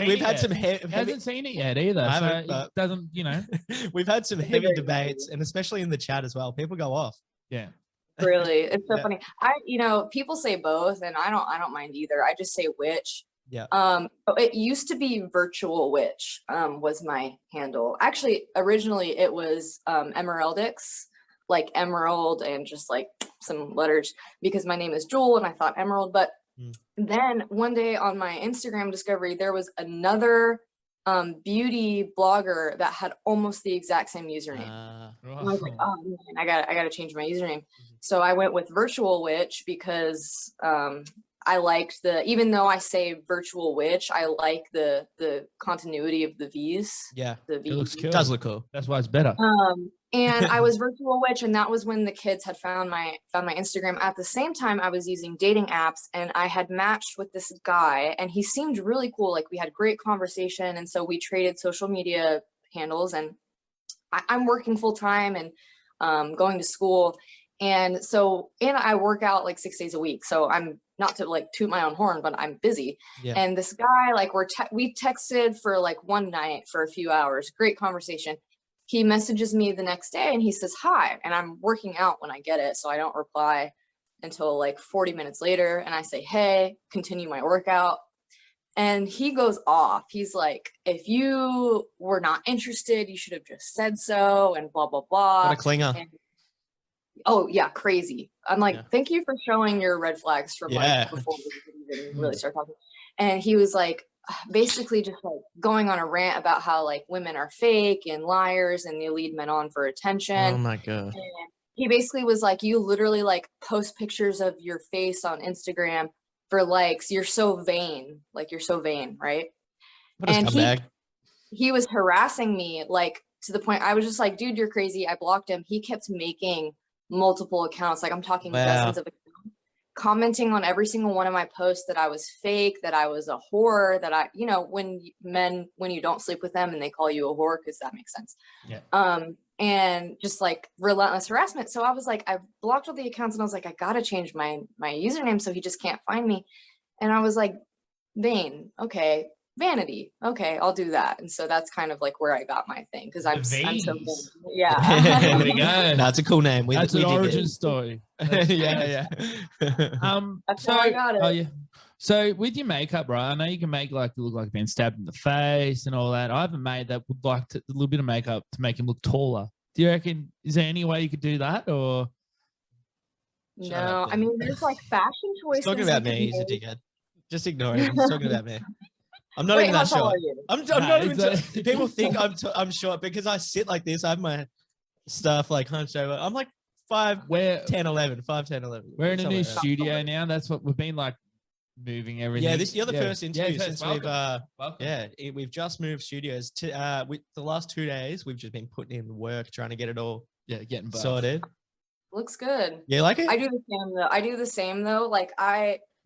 we've had some hasn't seen it yet either. I So haven't, it but- doesn't, you know. We've had some It's a heavy great debates, movie. and especially in the chat as well. People go off. Yeah. Really, it's so Yeah. funny. You know, people say both, and I don't mind either. I just say witch. Yeah. But it used to be Virtual Witch. Was my handle. Actually, originally it was Emeraldix, like emerald and just like some letters, because my name is Jewel and I thought emerald. But then one day on my Instagram discovery, there was another beauty blogger that had almost the exact same username. And I was like, "Oh man, I gotta change my username." So I went with Virtual Witch because I liked even though I say Virtual Witch, I like the continuity of the V's. Yeah. The It V. looks cool. Does look cool. That's why it's better. And I was Virtual Witch, and that was when the kids had found my Instagram. At the same time, I was using dating apps, and I had matched with this guy, and he seemed really cool. Like, we had great conversation, and so we traded social media handles. And I'm working full time and going to school, and I work out like 6 days a week. So I'm not to like toot my own horn, but I'm busy. Yeah. And this guy, like, we texted for like one night for a few hours, great conversation. He messages me the next day and he says, "Hi." And I'm working out when I get it, so I don't reply until like 40 minutes later. And I say, "Hey," continue my workout. And he goes off. He's like, "If you were not interested, you should have just said so," and blah, blah, blah. What a clinger. And, oh, yeah, crazy. I'm like, Yeah. "Thank you for showing your red flags from Yeah. like before we even really start talking." And he was like, basically just like going on a rant about how like women are fake and liars and they lead men on for attention. Oh my god. And he basically was like, "You literally like post pictures of your face on Instagram for likes. You're so vain. Like, you're so vain, right?" What a And scumbag. he was harassing me, like, to the point I was just like, "Dude, you're crazy." I blocked him. He kept making multiple accounts. Like, I'm talking Wow. dozens of accounts, commenting on every single one of my posts that I was fake, that I was a whore, that I, you know, when you don't sleep with them and they call you a whore, because that makes sense. Yeah. And just like relentless harassment. So I was like, I blocked all the accounts, and I was like, I gotta change my username so he just can't find me. And I was like, "Vain, okay, vanity. Okay, I'll do that. And so that's kind of like where I got my thing because I'm so V's. yeah. There we go. That's a cool name. That's we an dig it. origin story. That's yeah. That's how I got it. Oh yeah. So with your makeup, right? I know you can make like look like being stabbed in the face and all that. I haven't made that. Would like a little bit of makeup to make him look taller. Do you reckon? Is there any way you could do that, or? Shut No, up, I then. mean there's like fashion choices. He's talking about you me. can He's a make. dickhead. Just ignore him. He's talking about me. I'm not Wait, even how that tall short. are you? I'm Nah, not even. it's People think I'm short because I sit like this. I have my stuff like hunched over. I'm like 5'10", 11. 5'10", 11. We're in a somewhere new there. studio now. That's what we've been like moving everything. Yeah, you're the first interview since welcome. we've just moved studios. To the last 2 days, we've just been putting in work trying to get it all getting buff. sorted. Looks good. You like it? I do the same though. Like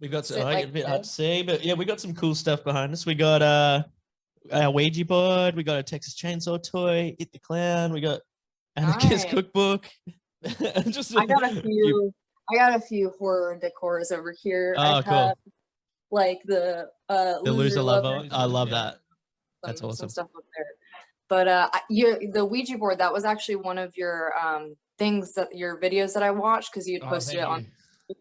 We've got sit some, like a bit hard to this. see, but yeah, we got some cool stuff behind us. We got our Ouija board. We got a Texas Chainsaw toy. Hit the Clown. We got Anarchist Nice. cookbook. Just I got a few horror decors over here. Oh, I cool. have like the Loser Lover. and I love Yeah. that. That's some awesome. stuff up there. But the Ouija board, that was actually one of your things that your videos that I watched because you had Oh, posted it thank on. you.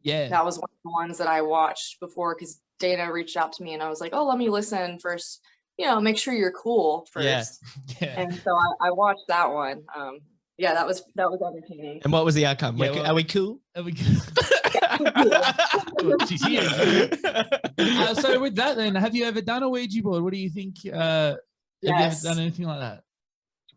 Yeah. That was one of the ones that I watched before because Dana reached out to me and I was like, oh, let me listen first. Make sure you're cool first. Yeah. Yeah. And so I watched that one. Yeah, that was entertaining. And what was the outcome? Yeah, Are we cool? There we go. Well, she's here. So with that, then, have you ever done a Ouija board? What do you think? Have you ever Yes. done anything like that?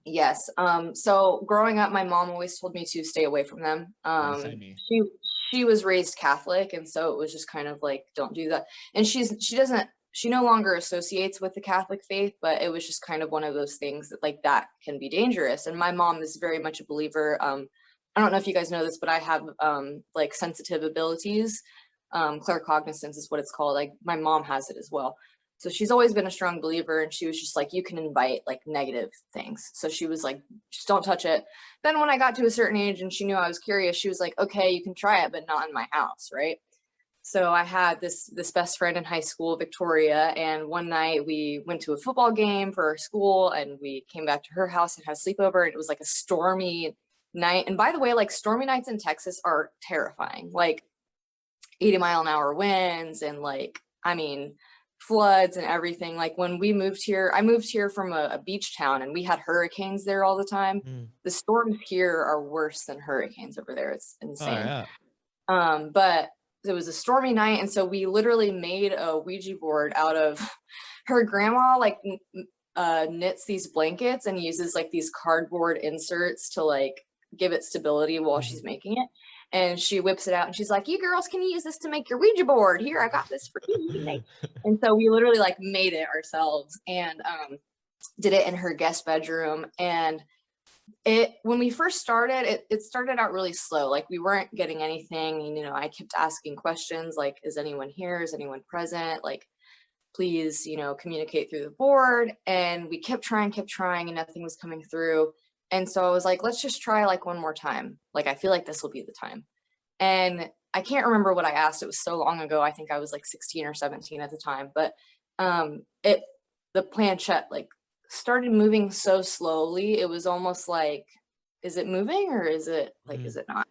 Yes. So growing up, my mom always told me to stay away from them. Same here. She was raised Catholic, and so it was just kind of like, don't do that. And she no longer associates with the Catholic faith, but it was just kind of one of those things that like that can be dangerous. And my mom is very much a believer. I don't know if you guys know this, but I have like sensitive abilities. Claircognizance is what it's called. Like my mom has it as well. So she's always been a strong believer, and she was just like, you can invite like negative things. So she was like, just don't touch it. Then when I got to a certain age and she knew I was curious, she was like, okay, you can try it, but not in my house, right? So I had this best friend in high school, Victoria, and one night we went to a football game for our school, and we came back to her house and had a sleepover, and it was like a stormy night. And by the way, like stormy nights in Texas are terrifying, like 80-mile-an-hour winds and like, I mean, floods and everything. Like when we moved here, I moved here from a beach town and we had hurricanes there all the time. The storms here are worse than hurricanes over there. It's insane. But it was a stormy night, and so we literally made a Ouija board out of her grandma like knits these blankets and uses like these cardboard inserts to like give it stability while she's making it. And she whips it out and she's like, you girls can use this to make your Ouija board. Here, I got this for you. And so we literally like made it ourselves and did it in her guest bedroom. And when we first started, it started out really slow. Like we weren't getting anything. I kept asking questions like, is anyone here? Is anyone present? Like, please, communicate through the board. And we kept trying and nothing was coming through. And so I was like, let's just try like one more time. Like, I feel like this will be the time. And I can't remember what I asked. It was so long ago. I think I was like 16 or 17 at the time. But the planchette like started moving so slowly. It was almost like, is it moving or is it like, is it not?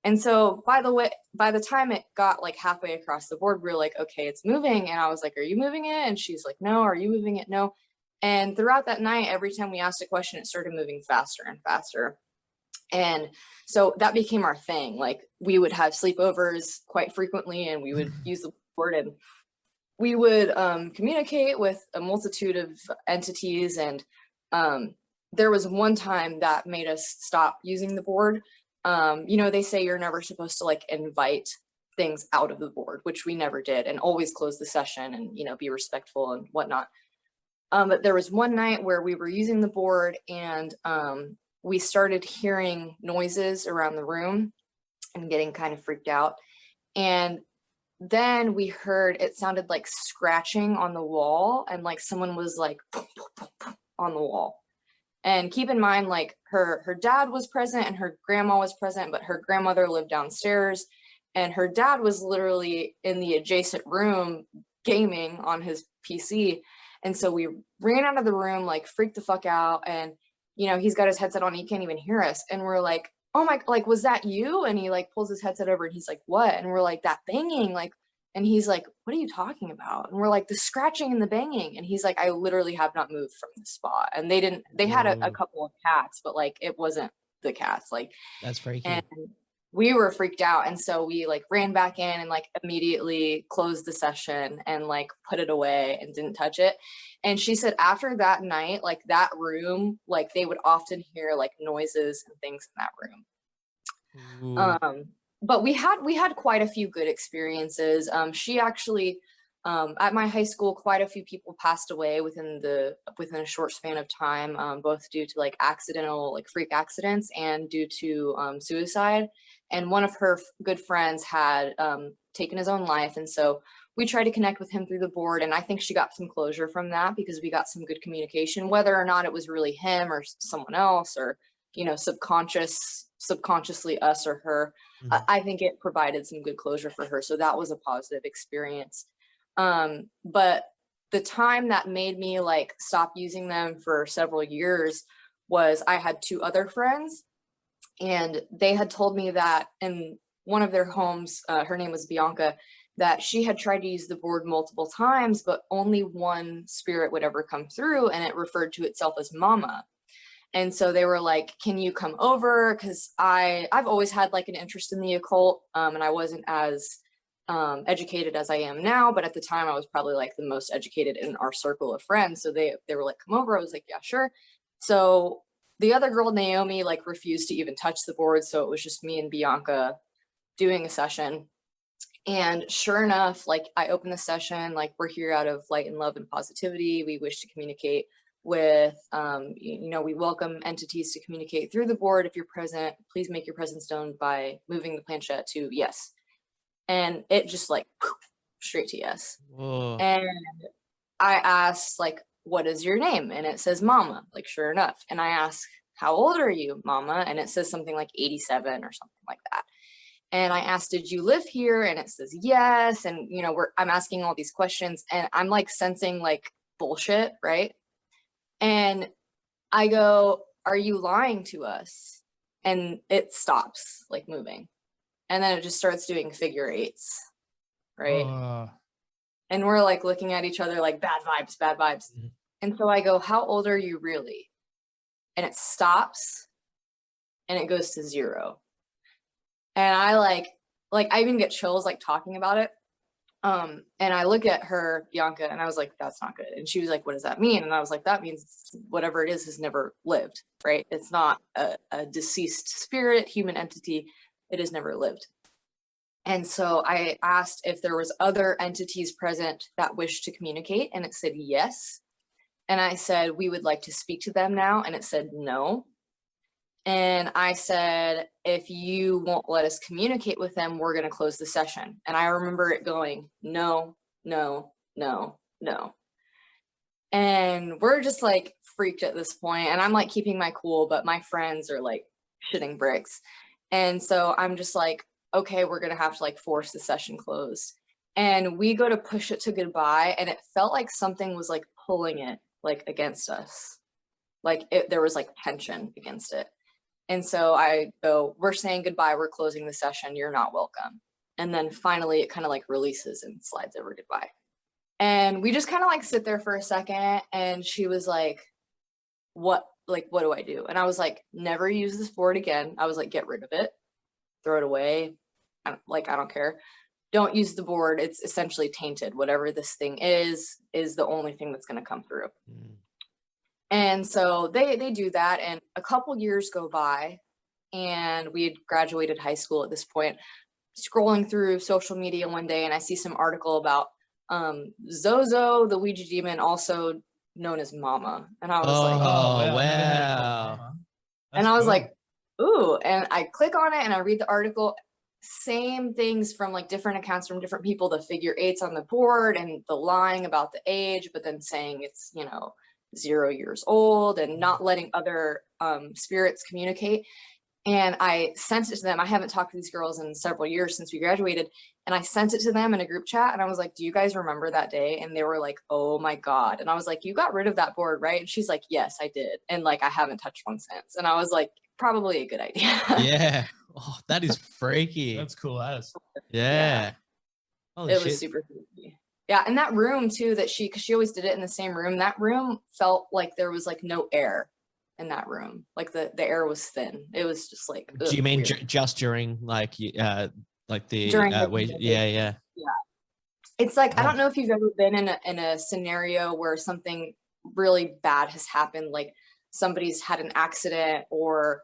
And so by the time it got like halfway across the board, we were like, okay, it's moving. And I was like, are you moving it? And she's like, no. Are you moving it? No. And throughout that night, every time we asked a question, it started moving faster and faster. And so that became our thing. Like we would have sleepovers quite frequently and we would use the board and we would communicate with a multitude of entities. And there was one time that made us stop using the board. They say you're never supposed to like invite things out of the board, which we never did, and always close the session and, be respectful and whatnot. But there was one night where we were using the board and we started hearing noises around the room and getting kind of freaked out. And then we heard, it sounded like scratching on the wall and like someone was like on the wall. And keep in mind, like her dad was present and her grandma was present, but her grandmother lived downstairs and her dad was literally in the adjacent room gaming on his PC. And so we ran out of the room, like freaked the fuck out. And, he's got his headset on, he can't even hear us. And we're like, oh my, like, was that you? And he like pulls his headset over and he's like, what? And we're like, that banging, like, and he's like, what are you talking about? And we're like, the scratching and the banging. And he's like, I literally have not moved from the spot. And they had a couple of cats, but like, it wasn't the cats. Like, That's freaky. and we were freaked out. And so we like ran back in and like immediately closed the session and like put it away and didn't touch it. And she said after that night, like that room, like they would often hear like noises and things in that room. But we had quite a few good experiences. She actually, at my high school, quite a few people passed away within a short span of time, both due to like accidental, like freak accidents and due to suicide. And one of her good friends had taken his own life. And so we tried to connect with him through the board. And I think she got some closure from that because we got some good communication, whether or not it was really him or someone else or, subconsciously us or her. I think it provided some good closure for her. So that was a positive experience. But the time that made me like stop using them for several years was I had two other friends. And they had told me that in one of their homes, her name was Bianca, that she had tried to use the board multiple times, but only one spirit would ever come through, and it referred to itself as Mama. And so they were like, can you come over? Because I've always had like an interest in the occult, and I wasn't as educated as I am now, but at the time I was probably like the most educated in our circle of friends. So they were like, come over. I was like, yeah, sure. So the other girl, Naomi, like refused to even touch the board. So it was just me and Bianca doing a session. And sure enough, like I opened the session, like we're here out of light and love and positivity. We wish to communicate with, we welcome entities to communicate through the board. If you're present, please make your presence known by moving the planchette to yes. And it just like straight to yes. Whoa. And I asked like, what is your name? And it says Mama, like sure enough. And I ask, how old are you, Mama? And it says something like 87 or something like that. And I asked, did you live here? And it says yes. And I'm asking all these questions and I'm like sensing like bullshit, right? And I go, are you lying to us? And it stops like moving. And then it just starts doing figure eights, right? And we're like looking at each other like bad vibes. Mm-hmm. And so I go, how old are you really? And it stops and it goes to 0. And I like I even get chills like talking about it. And I look at her, Bianca, and I was like, that's not good. And she was like, what does that mean? And I was like, that means whatever it is has never lived, right? It's not a deceased spirit, human entity. It has never lived. And so I asked if there was other entities present that wished to communicate, and it said yes. And I said, we would like to speak to them now, and it said no. And I said, if you won't let us communicate with them, we're going to close the session. And I remember it going, no, no, no, no. And we're just like freaked at this point, and I'm like keeping my cool, but my friends are like shitting bricks. And so I'm just like, okay, we're going to have to like force the session closed. And we go to push it to goodbye, and it felt like something was like pulling it like against us. Like there was like tension against it. And so I go, we're saying goodbye, we're closing the session, you're not welcome. And then finally it kind of like releases and slides over goodbye. And we just kind of like sit there for a second, and she was like, what do I do? And I was like, never use this board again. I was like, get rid of it, throw it away. I don't care. Don't use the board. It's essentially tainted. Whatever this thing is the only thing that's going to come through. And so they do that. And a couple years go by, and we had graduated high school at this point. Scrolling through social media one day, and I see some article about Zozo, the Ouija demon, also known as Mama. And I was like, oh, wow. And I was like, ooh. And I click on it and I read the article. Same things from like different accounts from different people, the figure eights on the board and the lying about the age, but then saying it's, 0 years old and not letting other spirits communicate. And I sent it to them. I haven't talked to these girls in several years since we graduated. And I sent it to them in a group chat. And I was like, do you guys remember that day? And they were like, oh my God. And I was like, you got rid of that board, right? And she's like, yes, I did. And like, I haven't touched one since. And I was like, probably a good idea. Yeah. Oh, that is freaky. That's cool as. Yeah. Holy It shit. was super creepy. Yeah. And that room too, because she always did it in the same room. That room felt like there was like no air in that room. Like the air was thin. It was just like, Do you mean weird. just during like the During the yeah. It's like, I Oh. don't know if you've ever been in a scenario where something really bad has happened, like somebody's had an accident or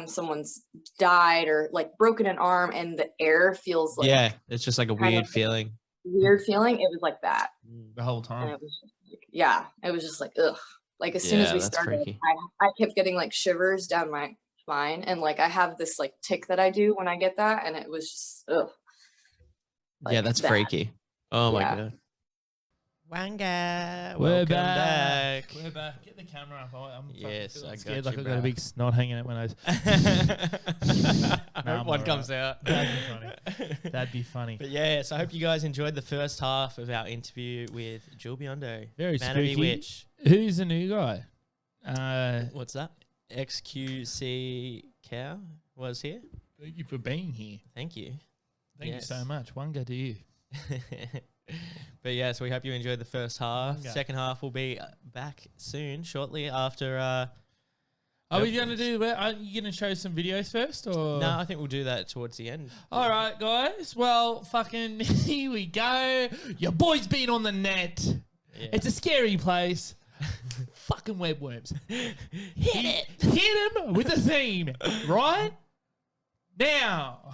someone's died or like broken an arm, and the air feels like Yeah, it's just like a kind weird of feeling. weird feeling. It was like that. The whole And time. it was just like, yeah, it was just like, ugh. Like as soon as Yeah, we that's started, freaky. I kept getting like shivers down my spine, and like I have this like tick that I do when I get that, and it was just ugh. Yeah, Like that's that. freaky. Oh my Yeah. god. Wanga, We're welcome back. back. We're back. Get the camera up. I'm fucking Yes, feeling I scared, got like you, I've got a bro. big snot hanging out my nose. I Nah, hope I'm one alright. comes out. That'd be funny. That'd be funny. But yeah, so I hope you guys enjoyed the first half of our interview with Jill Biondo. Very Vanity spooky. Witch. Who's the new guy? What's that? XQC Cow was here. Thank you for being here. Thank you. Thank Yes. you so much. One go to you. But yeah, so we hope you enjoyed the first half. Okay. Second half will be back soon, shortly after. Are we Yep. going to do? Are you going to show some videos first, or No, I think we'll do that towards the end. All right, guys. Well, fucking here we go. Your boy's been on the net. Yeah. It's a scary place. Fucking webworms. Hit him with the theme, right? Now.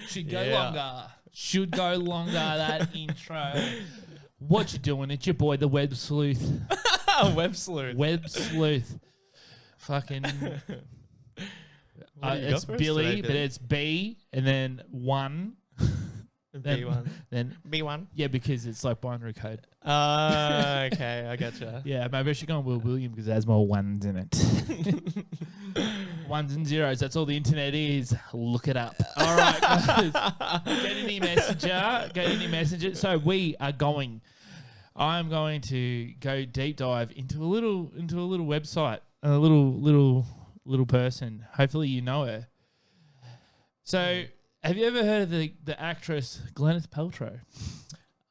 Should go Yeah. longer. Should go longer, that intro. What you doing? It's your boy, the Web Sleuth. Web sleuth. Web Sleuth. Fucking. What do you got It's for us Billy, today, but Billy? it's B and then 1. B1. Then, B1. yeah, because it's like binary code. Okay, I gotcha. Yeah, maybe I should go on Will William because it has more ones in it. Ones and zeros. That's all the internet is. Look it up. All right, guys. Get any messenger. Get any messenger. So we are going. I'm going to go deep dive into a little website. A little person. Hopefully you know her. So have you ever heard of the actress Gwyneth Paltrow?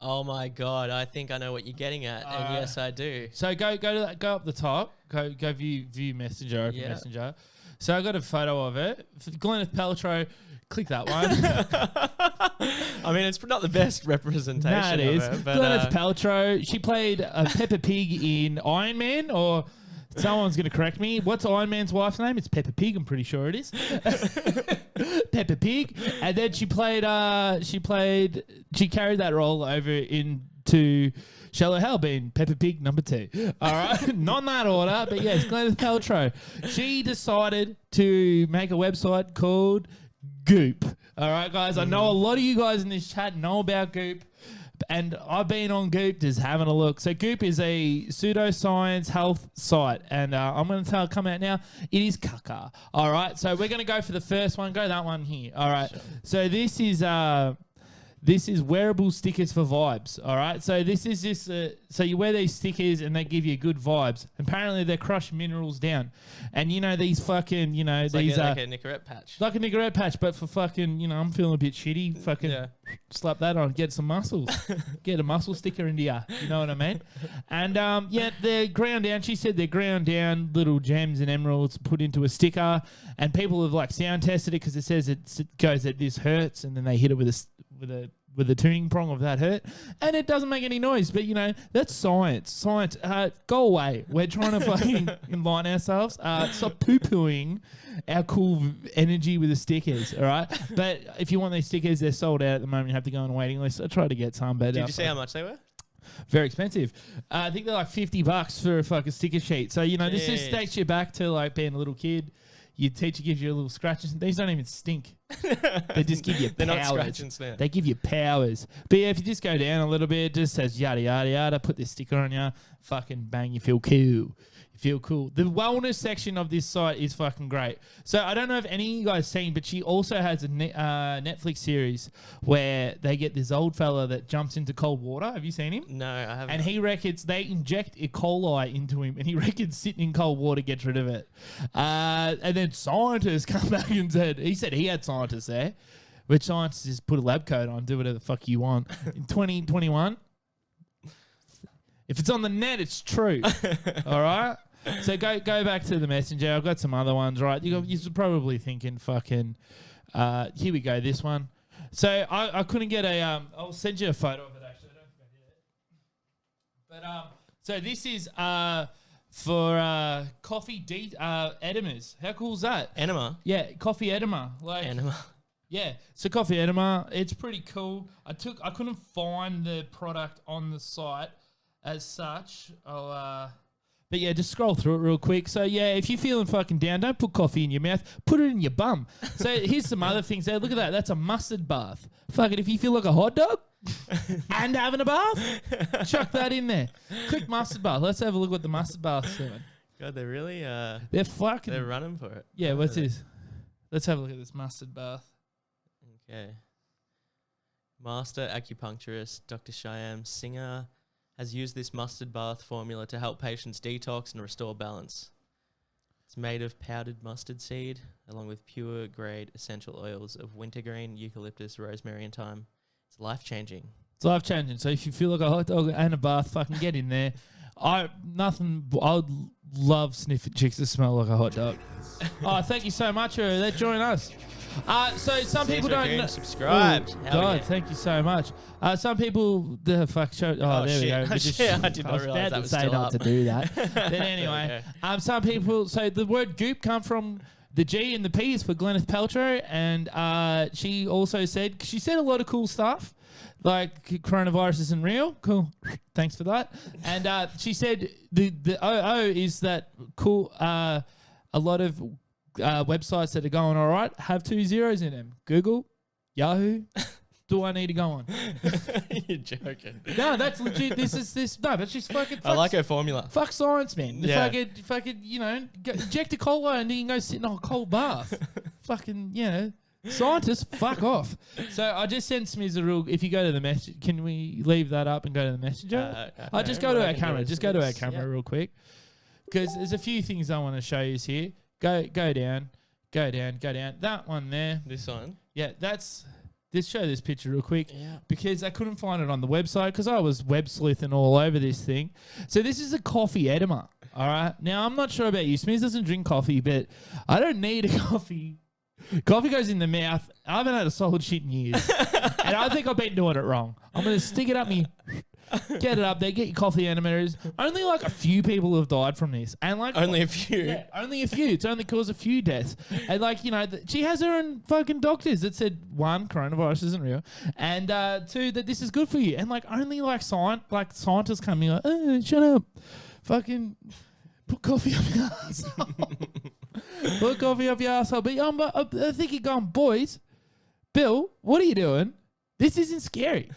Oh my god, I think I know what you're getting at, and yes, I do. So go to that, go up the top, go view Messenger, open Yeah. Messenger. So I got a photo of it. Gwyneth Paltrow, click that one. I mean, it's not the best representation. Nah, it is. of it, but, Gwyneth Paltrow. She played Peppa Pig in Iron Man, or someone's going to correct me. What's Iron Man's wife's name? It's Peppa Pig. I'm pretty sure it is. Peppa Pig. And then she carried that role over into Shallow Hell, being Peppa Pig number 2. All right. Not in that order, but yes, Gwyneth Paltrow. She decided to make a website called Goop. All right, guys. I know a lot of you guys in this chat know about Goop. And I've been on Goop just having a look. So Goop is a pseudoscience health site. And I'm going to come out now. It is caca. All right. So we're going to go for the first one. Go that one here. All right. Sure. So this is wearable stickers for vibes. All right. So this is just so you wear these stickers and they give you good vibes. Apparently they crush minerals down. And you know these fucking it's these like a Nicorette patch. like a Nicorette patch, but for fucking I'm feeling a bit shitty. Fucking Yeah. slap that on, get some muscles, get a muscle sticker into ya. You know what I mean? And yeah, they're ground down. She said they're ground down little gems and emeralds put into a sticker, and people have like sound tested it because it says it goes that this hurts, and then they hit it with a tuning prong of that hurt, and it doesn't make any noise. But that's science. Science, go away. We're trying to fucking enlighten ourselves. Stop poo-pooing our cool energy with the stickers, all right? But if you want these stickers, they're sold out at the moment. You have to go on a waiting list. I tried to get some, but Did you see how much they were? very expensive. I think they're like $50 for a fucking sticker sheet. So this just Jeez. takes you back to like being a little kid. your teacher gives you a little scratches. These don't even stink. They just give you They're not powers. scratching now. They give you powers. But yeah, if you just go down a little bit, it just says yada, yada, yada. Put this sticker on you. Fucking bang, you feel cool. You feel cool. The wellness section of this site is fucking great. So I don't know if any of you guys seen, but she also has a Netflix series where they get this old fella that jumps into cold water. Have you seen him? No, I haven't. And he reckons they inject E. coli into him, and he reckons sitting in cold water gets rid of it. And then scientists come back and said he had scientists there, which scientists just put a lab coat on, do whatever the fuck you want. In 2021, if it's on the net, it's true. All right. So go back to the messenger. I've got some other ones, right? You're probably thinking, fucking. Here we go. This one. So I couldn't get a. I'll send you a photo of it. Actually, I don't think I did it. But so this is for coffee enemas. How cool is that? Enema. Yeah, coffee enema. Like Enema. yeah, so coffee enema. It's pretty cool. I couldn't find the product on the site as such. But yeah, just scroll through it real quick. So yeah, if you're feeling fucking down, don't put coffee in your mouth. Put it in your bum. So here's some other things there. Look at that. That's a mustard bath. Fuck it. If you feel like a hot dog and having a bath, chuck that in there. Quick mustard bath. Let's have a look what the mustard bath's doing. God, they're really They're fucking. they're running for it. Yeah, what's this? Let's have a look at this mustard bath. Okay. Master acupuncturist Dr. Shyam Singer has used this mustard bath formula to help patients detox and restore balance. It's made of powdered mustard seed, along with pure grade essential oils of wintergreen, eucalyptus, rosemary, and thyme. It's life-changing. It's life changing. So if you feel like a hot dog and a bath, fucking get in there. I would love sniffing chicks that smell like a hot dog. Oh, thank you so much. They're joining us. So some people don't know. Subscribe. Oh, God, thank you so much. Some people the fuck show. Oh, there shit. we go. Shit, I did not realise that was say still not up. to do that. But anyway, some people. So the word goop come from the G and the P is for Gwyneth Paltrow, and she also said a lot of cool stuff. Like coronavirus isn't real. Cool. Thanks for that. And she said the OO is that cool. A lot of websites that are going all right have 2 zeros in them. Google, Yahoo. Do I need to go on? You're joking. No, that's legit. No, that's just fucking. I like her formula. Fuck science, man. Yeah. Fucking, inject a cola and then you can go sit in a cold bath. Fucking, scientists, fuck off. So I just sent Smiz a real. If you go to the message, can we leave that up and go to the messenger? I'll just go to our camera. Just go to our camera real quick, because there's a few things I want to show you here. Go down. That one there. This one. Yeah, Just show this picture real quick. Yeah. Because I couldn't find it on the website because I was web sleuthing all over this thing. So this is a coffee enema. All right. Now, I'm not sure about you. Smith doesn't drink coffee, but I don't need a coffee. Coffee goes in the mouth. I haven't had a solid shit in years. And I think I've been doing it wrong. I'm going to stick it up me. Get it up there. Get your coffee enemas. Only like a few people have died from this. And like Only a few. Yeah, only a few. It's only caused a few deaths. And like, she has her own fucking doctors that said, 1, coronavirus isn't real, and 2, that this is good for you. And like only like scientists come in like, oh, shut up. Fucking put coffee up your asshole. Put coffee up your asshole. But I think you're going, boys, Bill, what are you doing? This isn't scary.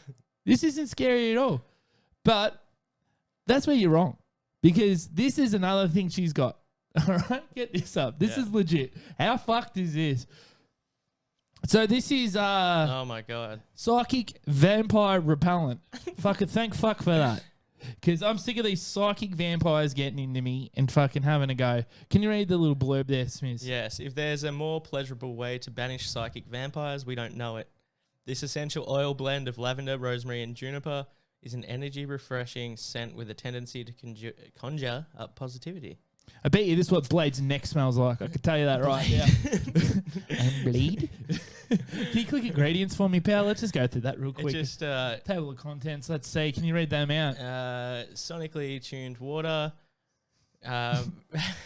This isn't scary at all. But that's where you're wrong. Because this is another thing she's got. All right? Get this up. This is legit. How fucked is this? So this is Oh my God. psychic vampire repellent. Thank fuck for that. Because I'm sick of these psychic vampires getting into me and fucking having a go. Can you read the little blurb there, Smith? Yes, if there's a more pleasurable way to banish psychic vampires, we don't know it. This essential oil blend of lavender, rosemary, and juniper is an energy-refreshing scent with a tendency to conjure up positivity. I bet you this is what Blade's neck smells like. I can tell you that right now. And bleed. Can you click ingredients for me, pal? Let's just go through that real It quick. just Table of contents. Let's see. Can you read them out? sonically tuned water,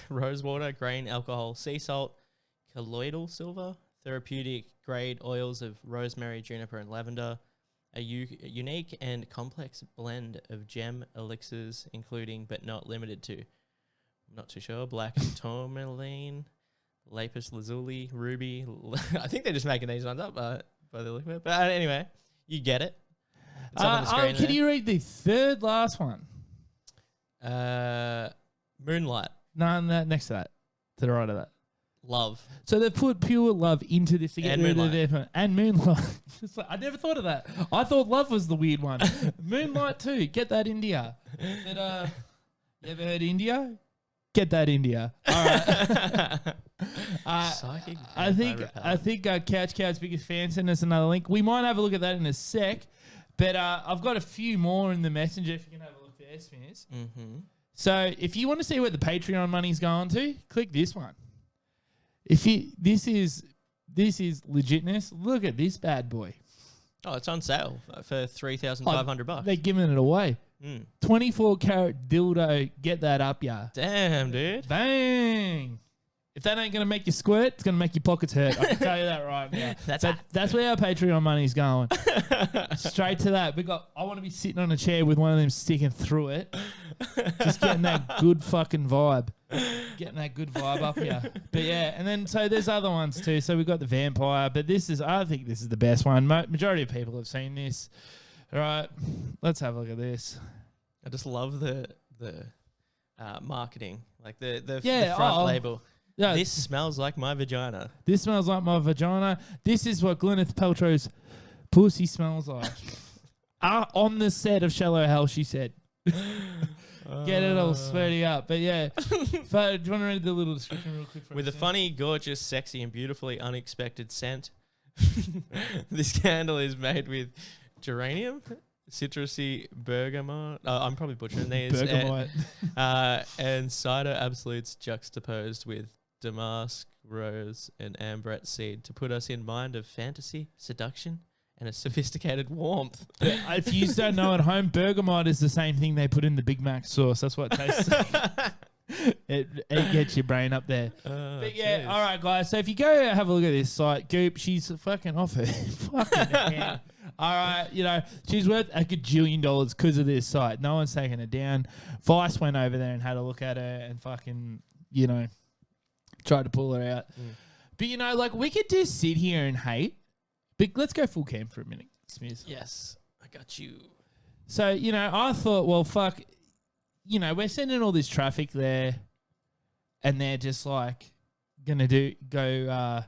rose water, grain alcohol, sea salt, colloidal silver, therapeutic grade oils of rosemary, juniper, and lavender, a unique and complex blend of gem elixirs, including but not limited to, I'm not too sure, black tourmaline, lapis lazuli, ruby. I think they're just making these ones up by the look of it. But anyway, you get it. It's up on the screen can you read the third last one? Moonlight. No, next to that. To the right of that. Love. So they've put pure love into this to get And rid of Moonlight. their and Moonlight. It's like, I never thought of that. I thought love was the weird one. Moonlight too. Get that India. But, you ever heard India? Get that India. All right. Psychic I think repellent. Couch Cow's biggest fan sent us another link. We might have a look at that in a sec. But I've got a few more in the messenger if you can have a look there, Smiths. Mm-hmm. So if you want to see where the Patreon money's going to, click this one. This is legitness. Look at this bad boy. Oh, it's on sale for $3,500. They're giving it away. 24 karat dildo. Get that up, yeah. Damn, dude. Bang. If that ain't gonna make you squirt, it's gonna make your pockets hurt. I can tell you that right now. That's where our Patreon money's going. Straight to that. I want to be sitting on a chair with one of them sticking through it, just getting that good fucking vibe, up here. But yeah, and then so there's other ones too. So we've got the vampire, but I think this is the best one. Majority of people have seen this. All right, let's have a look at this. I just love the marketing, like the Yeah, front label. Yeah, This smells like my vagina. This smells like my vagina. This is what Gwyneth Paltrow's pussy smells like. On the set of Shallow Hell, she said. Get it all sweaty up. But yeah, do you want to read the little description real quick? With a funny, gorgeous, sexy, and beautifully unexpected scent. This candle is made with geranium, citrusy bergamot. I'm probably butchering these. Bergamot. And cider absolutes juxtaposed with damask rose and ambrette seed to put us in mind of fantasy, seduction, and a sophisticated warmth. If you don't know at home, bergamot is the same thing they put in the Big Mac sauce. That's what it tastes like. It gets your brain up there. But yeah, all right, guys. So if you go have a look at this site, Goop, she's fucking off her fucking head. All right, she's worth $1 gajillion because of this site. No one's taking her down. Vice went over there and had a look at her and fucking, tried to pull her out. But, we could just sit here and hate. But let's go full cam for a minute, Smith. Yes, I got you. So, I thought, well, fuck, we're sending all this traffic there and they're just like going to go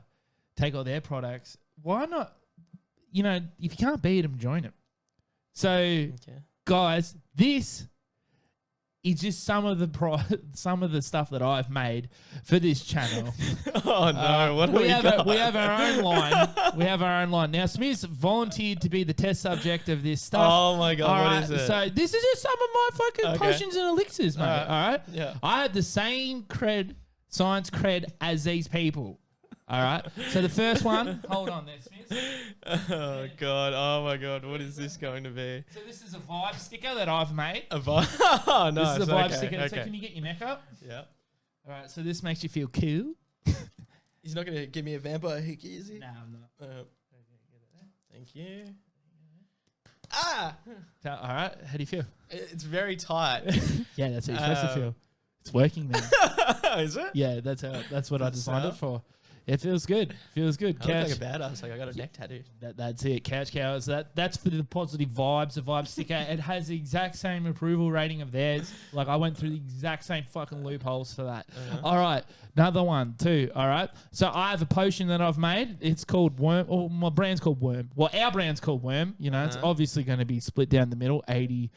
take all their products. Why not? If you can't beat them, join them. So, guys, this is just some of the stuff that I've made for this channel. Oh no! What do we got? We have our own line. We have our own line. Now, Smith's volunteered to be the test subject of this stuff. Oh my god! All what right, is it? So this is just some of my fucking potions and elixirs, mate. All right. Yeah. I had the same science cred as these people. All right. So the first one, hold on there, Smith. Oh god! Oh my god! What is this going to be? So this is a vibe sticker that I've made. A vibe? Oh, nice. This is a vibe okay, sticker. Okay. So can you get your neck up? Yeah. All right. So this makes you feel cool. He's not going to give me a vampire hickey, is he? No, I'm not. Thank you. Ah! So, all right. How do you feel? It's very tight. Yeah, that's how you're supposed to feel. It's working then. Is it? Yeah, that's what I designed it for. It feels good. Feels good. I look like a badass. Like I got a neck tattoo. That's it. Couch Cows. That's for the positive vibes. The vibe sticker. It has the exact same approval rating of theirs. Like I went through the exact same fucking loopholes for that. All right, another one too. All right. So I have a potion that I've made. It's called Worm. Or my brand's called Worm. Well, our brand's called Worm. It's obviously going to be split down the middle. 80.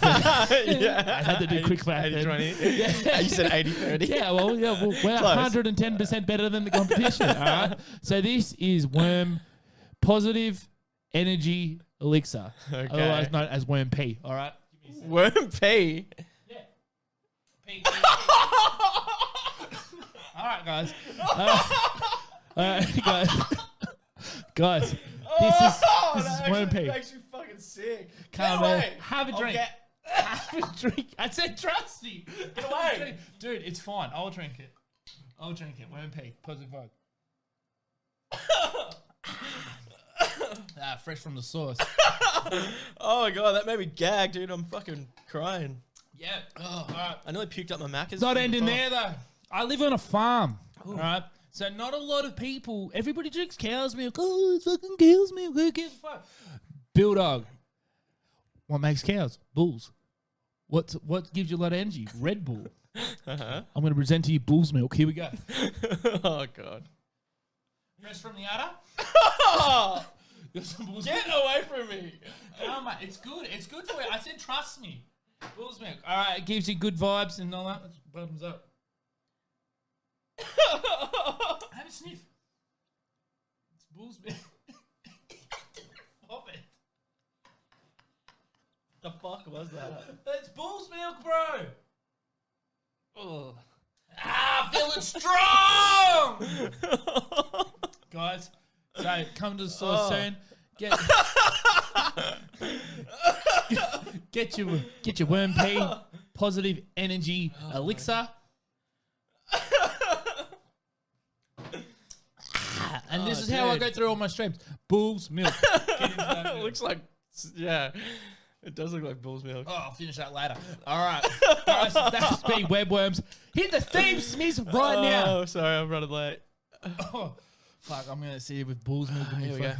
Yeah. I had to do quick math. 80-20. Yeah. You said 80-30. Yeah, well, we're 110% better than the competition. All right. So this is Worm Positive Energy Elixir, otherwise known as Worm P. All right. Worm P. Yeah. P. All right, guys. All right, guys. This is Worm P. Makes you fucking sick. Come Get on, away. have a drink. Have a drink. I said trust me. Get away. Dude, it's fine. I'll drink it. Worm P. Positive vibe. Fresh from the source. Oh my god, that made me gag, dude. I'm fucking crying. Yeah. Oh, all right. I nearly puked up my Macca's. It's not ending there, though. I live on a farm. All right. So not a lot of people. Everybody drinks cow's milk. Oh, it's fucking cow's milk. Who gives a fuck? Bill Dog. What makes cows? Bulls. What gives you a lot of energy? Red Bull. Uh-huh. I'm going to present to you bull's milk. Here we go. Oh God. Fresh from the udder. Get away from me. No, mate, it's good. It's good for you. I said trust me. Bull's milk. All right, it gives you good vibes and all that. Bottoms up. Have a sniff. It's bull's milk. Pop it. The fuck was that? It's bull's milk, bro. Oh. Feeling strong, guys. So come to the store soon. Get your worm pee positive energy elixir. And this is how I go through all my streams. Bull's milk. Get into that milk. It looks like, yeah, it does look like bull's milk. Oh, I'll finish that later. All right, guys, that's been Webworms. Hit the theme, Smiz, right now. Oh, sorry, I'm running late. Oh, fuck, I'm going to see you with bull's milk. Here we go.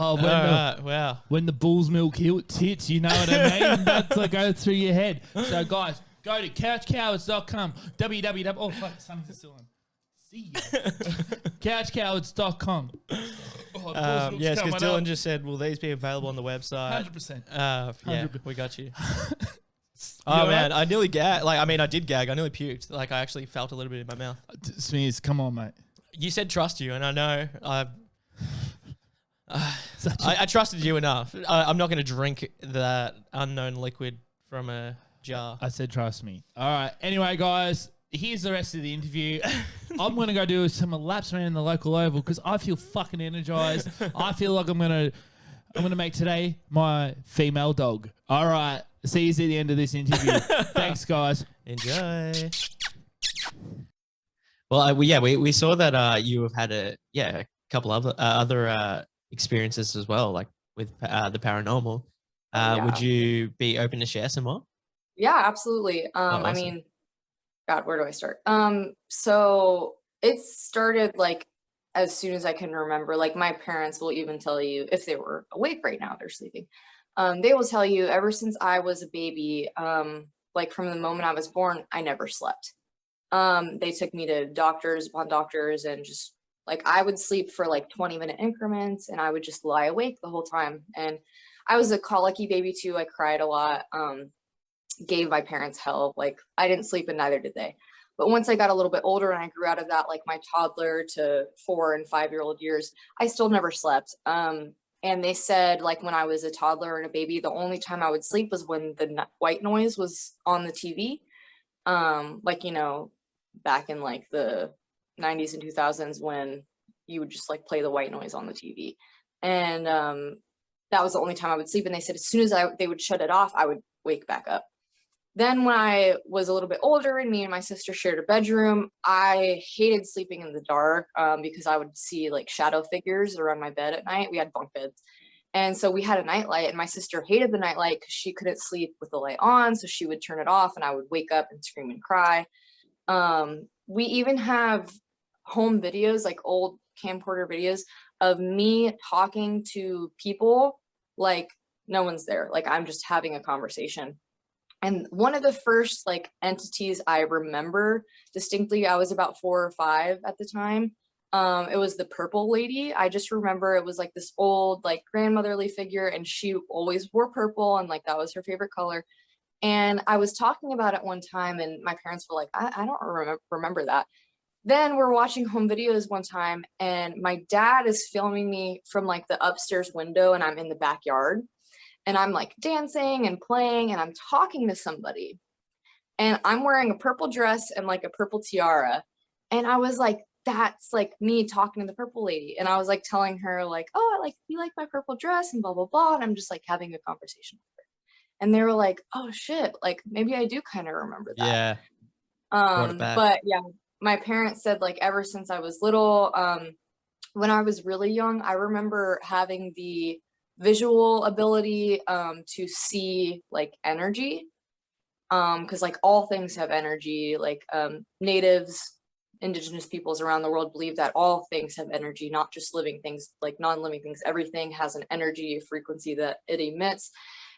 Oh, Wow. when the bull's milk hits, you know what I mean? That's like go through your head. So, guys, go to couchcowards.com. www. Oh, fuck, something's still on. See ya. Couchcowards.com. Oh, Yes, because Dylan just said, will these be available on the website? 100%. Yeah, 100%. we got you. Oh, man, I nearly gagged. Like, I mean, I did gag. I nearly puked. Like, I actually felt a little bit in my mouth. Smears, come on, mate. You said trust you, and I know I trusted you enough. I'm not going to drink that unknown liquid from a jar. I said trust me. All right. Anyway, guys, here's the rest of the interview. I'm going to go do some laps around the local oval because I feel fucking energized. I feel like I'm going to make today my female dog. All right. See you at the end of this interview. Thanks, guys. Enjoy. Well, we saw that you have had a couple of other experiences as well, like with the paranormal. Would you be open to share some more? Yeah, absolutely. Awesome. I mean, God, where do I start? So it started like as soon as I can remember. Like my parents will even tell you if they were awake right now, they're sleeping. They will tell you ever since I was a baby, like from the moment I was born, I never slept. They took me to doctors upon doctors and just like I would sleep for like 20-minute increments and I would just lie awake the whole time. And I was a colicky baby too. I cried a lot. Gave my parents hell. Like I didn't sleep and neither did they. But once I got a little bit older and I grew out of that, like my toddler to 4 and 5-year-old years, I still never slept. And they said like when I was a toddler and a baby, the only time I would sleep was when the white noise was on the TV. Like, you know, back in like the 90s and 2000s when you would just like play the white noise on the TV. And that was the only time I would sleep. And they said as soon as they would shut it off, I would wake back up. Then when I was a little bit older and me and my sister shared a bedroom, I hated sleeping in the dark because I would see like shadow figures around my bed at night. We had bunk beds. And so we had a nightlight and my sister hated the nightlight because she couldn't sleep with the light on. So she would turn it off and I would wake up and scream and cry. We even have home videos, like old camcorder videos of me talking to people like no one's there. Like I'm just having a conversation. And one of the first like entities I remember distinctly, I was about 4 or 5 at the time. It was the purple lady. I just remember it was like this old like grandmotherly figure and she always wore purple and like that was her favorite color. And I was talking about it one time and my parents were like, I don't remember that. Then we're watching home videos one time and my dad is filming me from like the upstairs window and I'm in the backyard. And I'm like dancing and playing and I'm talking to somebody and I'm wearing a purple dress and like a purple tiara. And I was like, that's like me talking to the purple lady. And I was like telling her like, oh, like you like my purple dress and blah, blah, blah. And I'm just like having a conversation with her. And they were like, oh shit, like maybe I do kind of remember that. Yeah. But yeah, my parents said like ever since I was little, when I was really young, I remember having the visual ability to see like energy, because like all things have energy. Like natives, indigenous peoples around the world believe that all things have energy, not just living things, like non-living things. Everything has an energy, a frequency that it emits.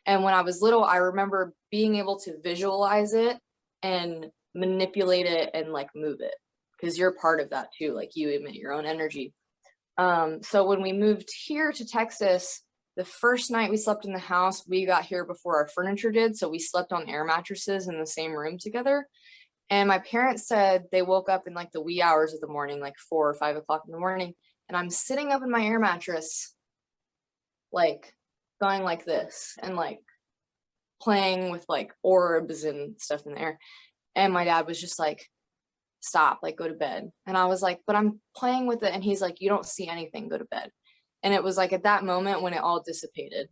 And when I was little, I remember being able to visualize it and manipulate it and like move it, because you're part of that too. Like you emit your own energy. So when we moved here to Texas, the first night we slept in the house, we got here before our furniture did. So we slept on air mattresses in the same room together. And my parents said they woke up in like the wee hours of the morning, like 4 or 5 o'clock in the morning. And I'm sitting up in my air mattress, like going like this and like playing with like orbs and stuff in the air. And my dad was just like, stop, like go to bed. And I was like, but I'm playing with it. And he's like, you don't see anything, go to bed. And it was like at that moment when it all dissipated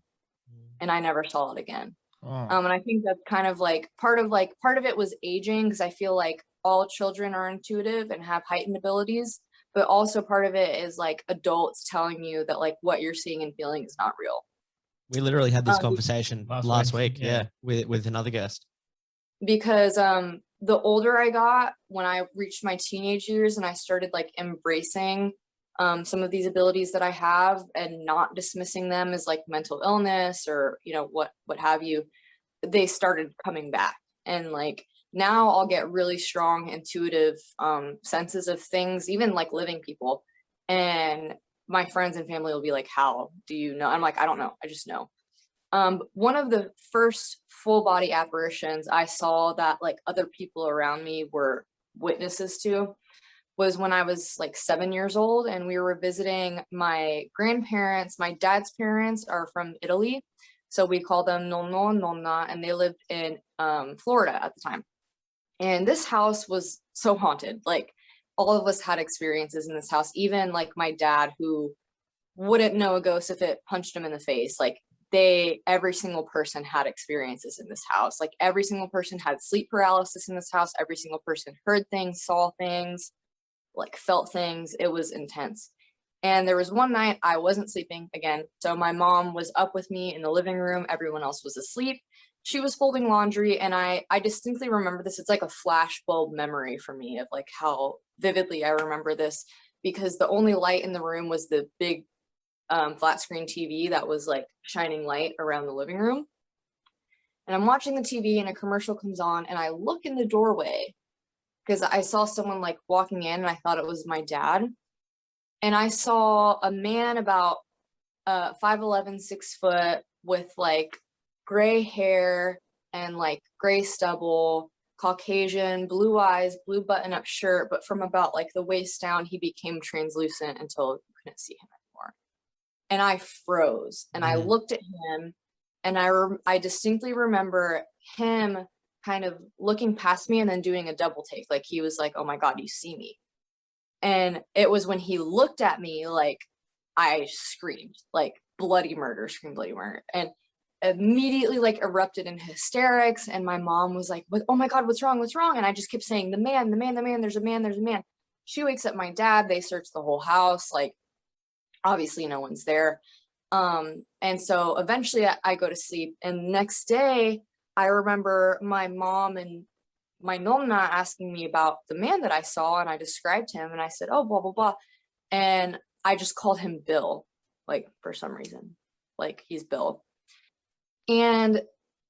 and I never saw it again. Oh. And I think that's kind of like part of it was aging, because I feel like all children are intuitive and have heightened abilities, but also part of it is like adults telling you that like what you're seeing and feeling is not real. We literally had this conversation last week, yeah, with another guest. Because the older I got, when I reached my teenage years and I started like embracing some of these abilities that I have and not dismissing them as like mental illness or, you know, what have you, they started coming back. And like now I'll get really strong intuitive senses of things, even like living people. And my friends and family will be like, how do you know? I'm like, I don't know. I just know. One of the first full body apparitions I saw that like other people around me were witnesses to was when I was like 7 years old, and we were visiting my grandparents. My dad's parents are from Italy, so we call them nonno and nonna, and they lived in Florida at the time. And this house was so haunted. Like all of us had experiences in this house, even like my dad, who wouldn't know a ghost if it punched him in the face. Like every single person had experiences in this house. Like every single person had sleep paralysis in this house. Every single person heard things, saw things, like felt things. It was intense. And there was one night I wasn't sleeping again. So my mom was up with me in the living room. Everyone else was asleep. She was folding laundry, and I distinctly remember this. It's like a flashbulb memory for me of like how vividly I remember this, because the only light in the room was the big flat screen TV that was like shining light around the living room. And I'm watching the TV and a commercial comes on, and I look in the doorway because I saw someone like walking in, and I thought it was my dad. And I saw a man about 5'11", 6 foot, with like gray hair and like gray stubble, Caucasian, blue eyes, blue button-up shirt, but from about like the waist down, he became translucent until you couldn't see him anymore. And I froze, and I looked at him, and I distinctly remember him kind of looking past me and then doing a double take. Like he was like, oh my God, you see me. And it was when he looked at me, like I screamed, like bloody murder, screamed bloody murder, and immediately like erupted in hysterics. And my mom was like, oh my God, what's wrong? What's wrong? And I just kept saying, the man, the man, the man, there's a man, there's a man. She wakes up my dad. They search the whole house. Like obviously no one's there. And so eventually I go to sleep, and the next day I remember my mom and my nonna asking me about the man that I saw, and I described him, and I said, oh, blah, blah, blah. And I just called him Bill, like for some reason, like he's Bill. And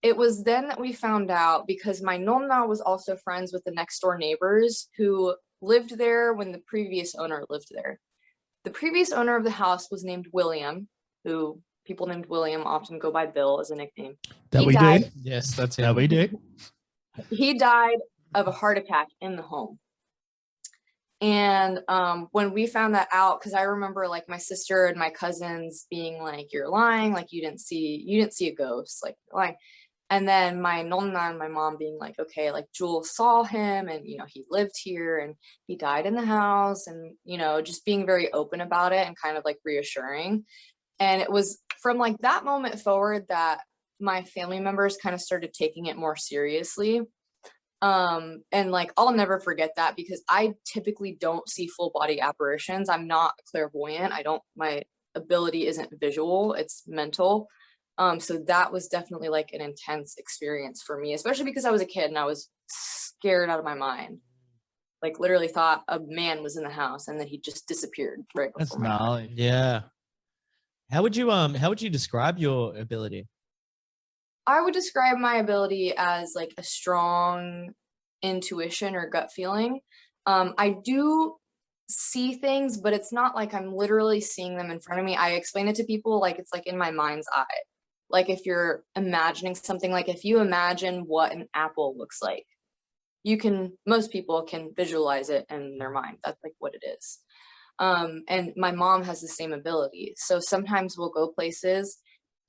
it was then that we found out, because my nonna was also friends with the next door neighbors who lived there when the previous owner lived there. The previous owner of the house was named William, who people named William often go by Bill as a nickname. That He we died. do. Yes, that's it. That we do. He died of a heart attack in the home. And when we found that out, because I remember like my sister and my cousins being like, you're lying, like you didn't see a ghost, like you're lying. And then my nonna and my mom being like, okay, like Jules saw him, and you know he lived here and he died in the house, and you know just being very open about it and kind of like reassuring. And it was from like that moment forward that my family members kind of started taking it more seriously. And like I'll never forget that because I typically don't see full body apparitions. I'm not clairvoyant. I don't my ability isn't visual, it's mental. So that was definitely like an intense experience for me, especially because I was a kid and I was scared out of my mind. Like literally thought a man was in the house and then he just disappeared right That's before my eyes. gnarly. Yeah. How would you describe your ability? I would describe my ability as like a strong intuition or gut feeling. I do see things, but it's not like I'm literally seeing them in front of me. I explain it to people like it's like in my mind's eye. Like if you're imagining something, like if you imagine what an apple looks like, most people can visualize it in their mind. That's like what it is. And my mom has the same ability. So sometimes we'll go places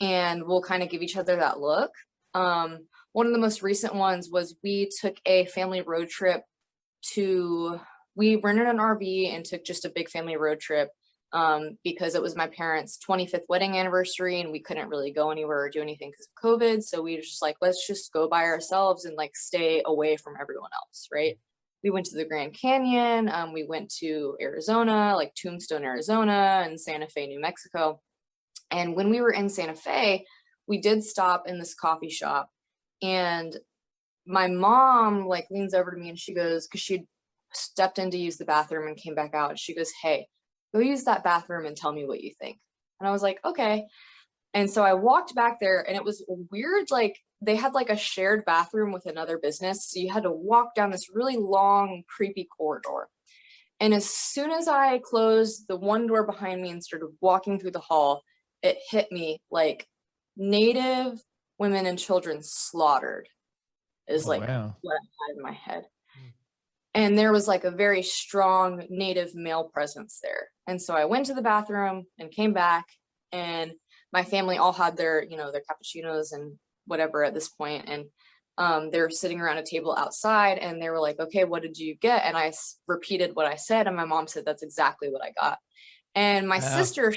and we'll kind of give each other that look. One of the most recent ones was we took a family road trip we rented an RV and took just a big family road trip because it was my parents' 25th wedding anniversary and we couldn't really go anywhere or do anything because of COVID. So we were just like, let's just go by ourselves and like stay away from everyone else, right? We went to the Grand Canyon. We went to Arizona, like Tombstone, Arizona, and Santa Fe, New Mexico. And when we were in Santa Fe, we did stop in this coffee shop. And my mom like leans over to me and she goes, because she'd stepped in to use the bathroom and came back out. She goes, hey, go use that bathroom and tell me what you think. And I was like, okay. And so I walked back there and it was weird. Like they had like a shared bathroom with another business. So you had to walk down this really long, creepy corridor. And as soon as I closed the one door behind me and started walking through the hall, it hit me like Native women and children slaughtered is Oh, like wow. what I had in my head. And there was like a very strong Native male presence there. And so I went to the bathroom and came back, and my family all had their, their cappuccinos and whatever at this point. And they were sitting around a table outside and they were like, okay, what did you get? And I repeated what I said. And my mom said, that's exactly what I got. And my sister,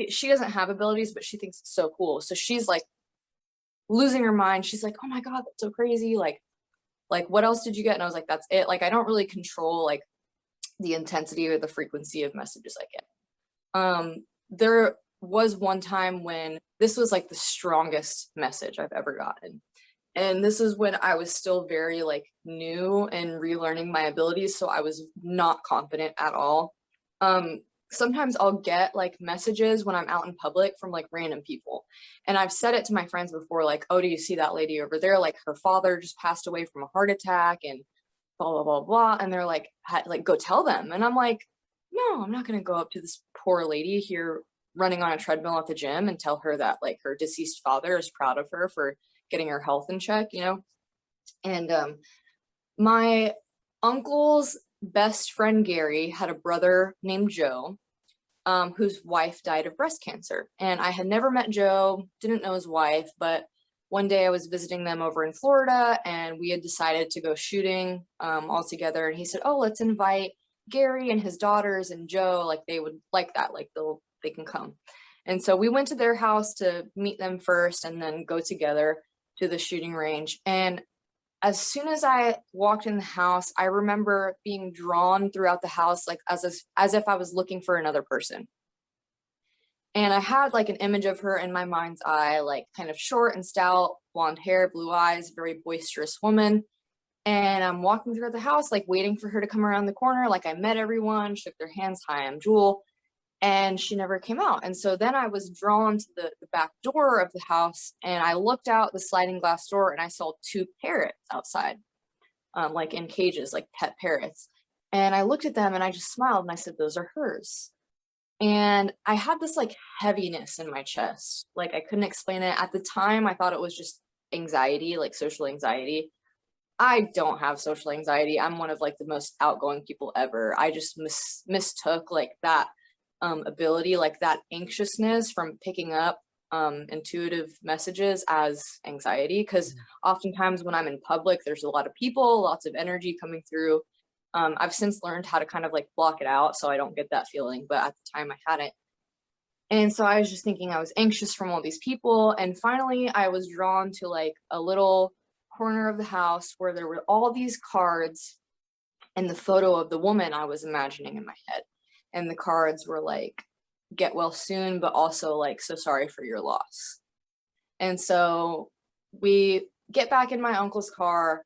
she doesn't have abilities, but she thinks it's so cool. So she's like losing her mind. She's like, oh my God, that's so crazy. Like, what else did you get? And I was like, that's it. Like, I don't really control like the intensity or the frequency of messages I get. There was one time when this was like the strongest message I've ever gotten. And this is when I was still very like new and relearning my abilities. So I was not confident at all. Sometimes I'll get like messages when I'm out in public from like random people. And I've said it to my friends before, like, oh, do you see that lady over there? Like her father just passed away from a heart attack and blah, blah, blah, blah. And they're like, go tell them. And I'm like, no, I'm not going to go up to this poor lady here running on a treadmill at the gym and tell her that like her deceased father is proud of her for getting her health in check, And my uncle's best friend Gary had a brother named Joe, whose wife died of breast cancer. And I had never met Joe, didn't know his wife, but one day I was visiting them over in Florida and we had decided to go shooting all together. And he said, oh, let's invite Gary and his daughters and Joe, like they would like that, like they can come. And so we went to their house to meet them first and then go together to the shooting range. And as soon as I walked in the house, I remember being drawn throughout the house, like as if I was looking for another person. And I had like an image of her in my mind's eye, like kind of short and stout, blonde hair, blue eyes, very boisterous woman. And I'm walking throughout the house, like waiting for her to come around the corner. Like I met everyone, shook their hands, hi, I'm Jewel. And she never came out. And so then I was drawn to the back door of the house and I looked out the sliding glass door and I saw two parrots outside, like in cages, like pet parrots. And I looked at them and I just smiled and I said, those are hers. And I had this like heaviness in my chest. Like I couldn't explain it. At the time, I thought it was just anxiety, like social anxiety. I don't have social anxiety. I'm one of like the most outgoing people ever. I just mistook like that ability, like that anxiousness from picking up intuitive messages as anxiety. Because oftentimes when I'm in public, there's a lot of people, lots of energy coming through. I've since learned how to kind of like block it out so I don't get that feeling, but at the time I hadn't. And so I was just thinking I was anxious from all these people. And finally I was drawn to like a little corner of the house where there were all these cards and the photo of the woman I was imagining in my head. And the cards were like, get well soon, but also like, so sorry for your loss. And so we get back in my uncle's car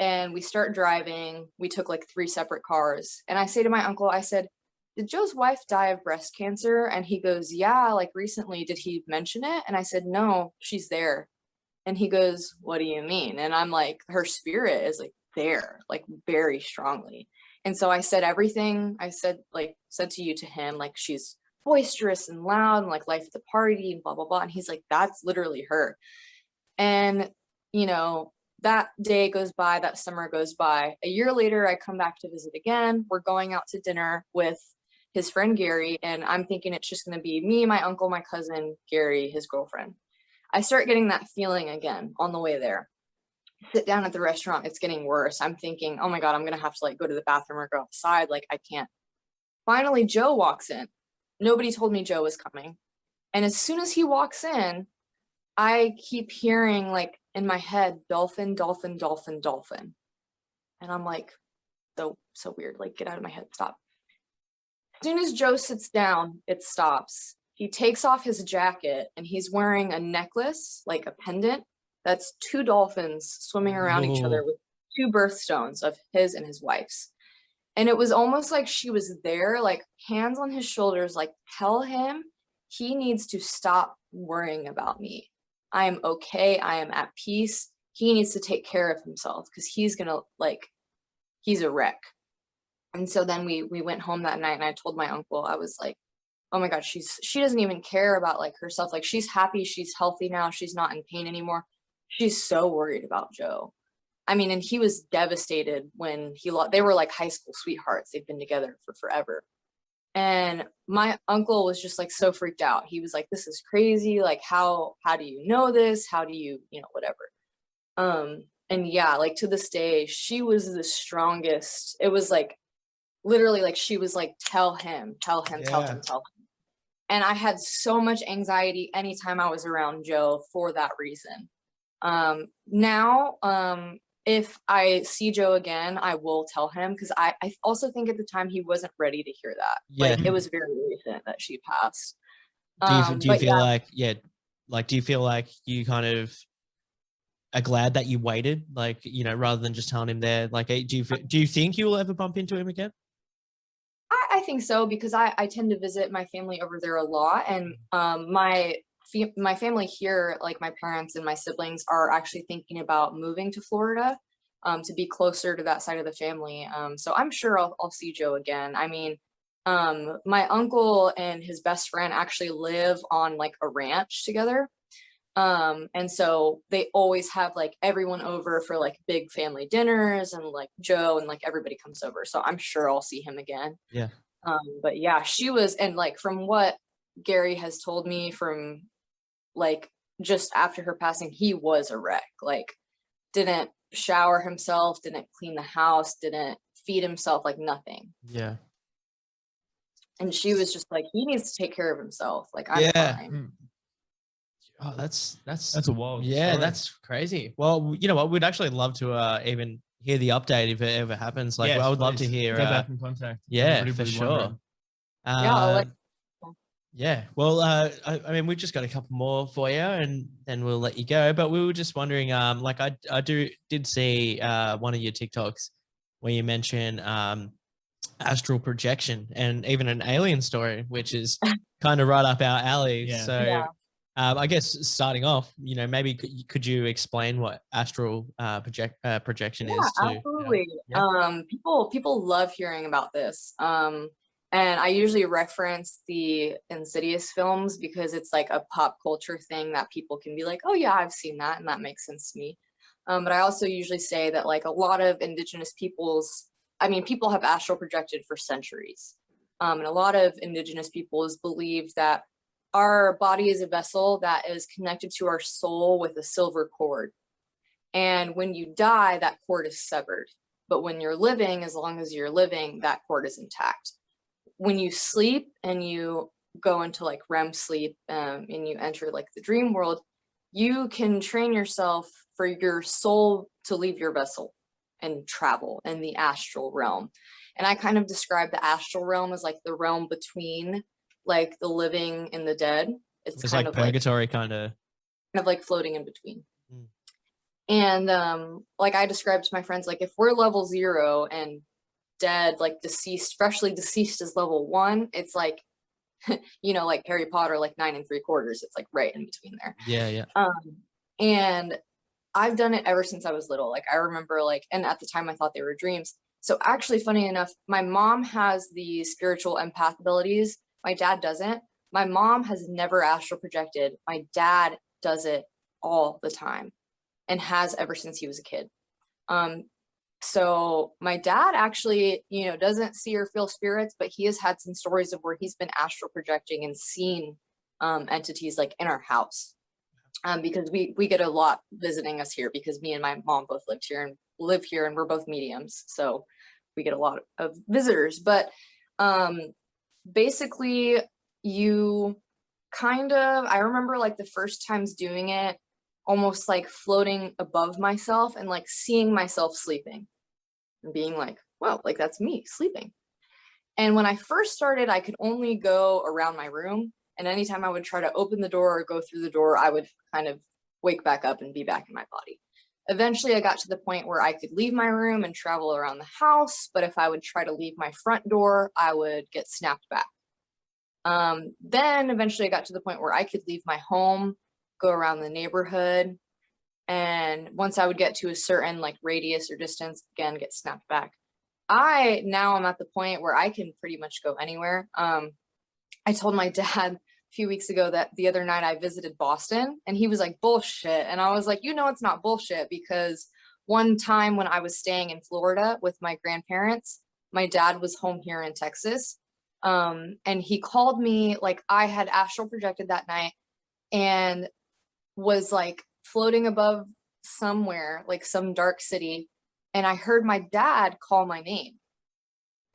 and we start driving. We took like 3 separate cars. And I say to my uncle, I said, did Joe's wife die of breast cancer? And he goes, yeah, like recently. Did he mention it? And I said, no, she's there. And he goes, what do you mean? And I'm like, her spirit is like there, like very strongly. And so I said everything I said to you to him, like she's boisterous and loud and like life at the party and blah, blah, blah. And he's like, that's literally her. And, you know, that day goes by, that summer goes by. A year later, I come back to visit again. We're going out to dinner with his friend Gary. And I'm thinking it's just going to be me, my uncle, my cousin, Gary, his girlfriend. I start getting that feeling again on the way there. Sit down at the restaurant, it's getting worse. I'm thinking, oh my God, I'm going to have to like go to the bathroom or go outside. Like I can't. Finally, Joe walks in. Nobody told me Joe was coming. And as soon as he walks in, I keep hearing like in my head, dolphin, dolphin, dolphin, dolphin. And I'm like, so weird. Like, get out of my head. Stop. As soon as Joe sits down, it stops. He takes off his jacket and he's wearing a necklace, like a pendant, that's 2 dolphins swimming around each other with 2 birthstones of his and his wife's. And it was almost like she was there, like hands on his shoulders, like, tell him he needs to stop worrying about me. I am okay. I am at peace. He needs to take care of himself because he's gonna he's a wreck. And so then we went home that night and I told my uncle, I was like, oh my God, she doesn't even care about like herself. Like she's happy. She's healthy now. She's not in pain anymore. She's so worried about Joe. I mean, and he was devastated when they were like high school sweethearts. They've been together for forever. And my uncle was just like so freaked out. He was like, this is crazy. Like, how do you know this? How do you, whatever. And yeah, like to this day, she was the strongest. It was like, literally like, she was like, tell him. And I had so much anxiety anytime I was around Joe for that reason. Now, if I see Joe again, I will tell him because I also think at the time he wasn't ready to hear that. Yeah. Like it was very recent that she passed. Do you feel do you feel like you kind of are glad that you waited, like, rather than just telling him there? Like, do you think you will ever bump into him again? I think so because I tend to visit my family over there a lot, and my family here, like my parents and my siblings, are actually thinking about moving to Florida to be closer to that side of the family. So I'm sure I'll see Joe again. I mean, my uncle and his best friend actually live on like a ranch together. And so they always have like everyone over for like big family dinners, and like Joe and like everybody comes over. So I'm sure I'll see him again. Yeah. But yeah, she was, and like from what Gary has told me, from like just after her passing, he was a wreck. Like didn't shower himself, didn't clean the house, didn't feed himself, like nothing. Yeah. And she was just like, he needs to take care of himself. Like I'm fine. Oh, that's a wild yeah, story. that's crazy. Well, you know what? We'd actually love to even hear the update if it ever happens. Like, Yes, I would love to please. hear. Get back in contact. Yeah, Everybody for would be sure. wondering. Yeah, Yeah. Well, I mean, we just got a couple more for you, and then we'll let you go. But we were just wondering, like, I did see one of your TikToks where you mention astral projection and even an alien story, which is kind of right up our alley. Yeah. So. Yeah. I guess starting off, maybe could you explain what astral projection is too? Absolutely. Yeah. People love hearing about this. And I usually reference the Insidious films because it's like a pop culture thing that people can be like, oh yeah, I've seen that, and that makes sense to me. But I also usually say that like a lot of indigenous people have astral projected for centuries. And a lot of indigenous peoples believe that our body is a vessel that is connected to our soul with a silver cord. And when you die, that cord is severed. But when you're living, as long as you're living, that cord is intact. When you sleep and you go into like REM sleep and you enter like the dream world, you can train yourself for your soul to leave your vessel and travel in the astral realm. And I kind of describe the astral realm as like the realm between like the living and the dead. It's It's kind like of like purgatory kind of. floating in between. Mm. And like I described to my friends, like if we're level 0 and dead, like deceased, freshly deceased is level 1, it's like, you know, like Harry Potter, like 9 3/4. It's like right in between there. Yeah. And I've done it ever since I was little. Like I remember like, and at the time I thought they were dreams. So actually, funny enough, my mom has the spiritual empath abilities. My dad doesn't. My mom has never astral projected. My dad does it all the time and has ever since he was a kid. So my dad actually, you know, doesn't see or feel spirits, but he has had some stories of where he's been astral projecting and seen entities like in our house. Because we get a lot visiting us here because me and my mom both live here and we're both mediums. So we get a lot of visitors, but basically you kind of, I remember like the first times doing it, almost like floating above myself and like seeing myself sleeping and being like, wow, like that's me sleeping. And when I first started, I could only go around my room. And anytime I would try to open the door or go through the door, I would kind of wake back up and be back in my body. Eventually, I got to the point where I could leave my room and travel around the house. But if I would try to leave my front door, I would get snapped back. Then eventually I got to the point where I could leave my home, go around the neighborhood. And once I would get to a certain like radius or distance, again, get snapped back. Now I'm at the point where I can pretty much go anywhere. I told my dad a few weeks ago that the other night I visited Boston and he was like, bullshit. And I was like, you know, it's not bullshit, because one time when I was staying in Florida with my grandparents, my dad was home here in Texas. And he called me, like I had astral projected that night and was like floating above somewhere, like some dark city. And I heard my dad call my name.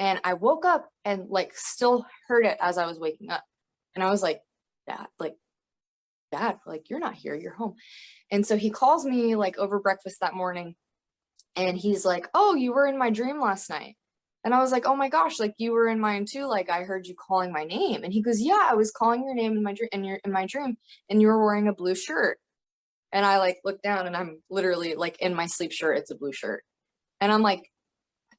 And I woke up and like still heard it as I was waking up. And I was like, Dad, like you're not here, you're home. And so he calls me like over breakfast that morning and he's like, oh, you were in my dream last night. And I was like, oh my gosh, like you were in mine too. Like I heard you calling my name. And he goes, yeah, I was calling your name in my dream, in my dream, and you were wearing a blue shirt. And I like look down and I'm literally like in my sleep shirt, it's a blue shirt. And I'm like,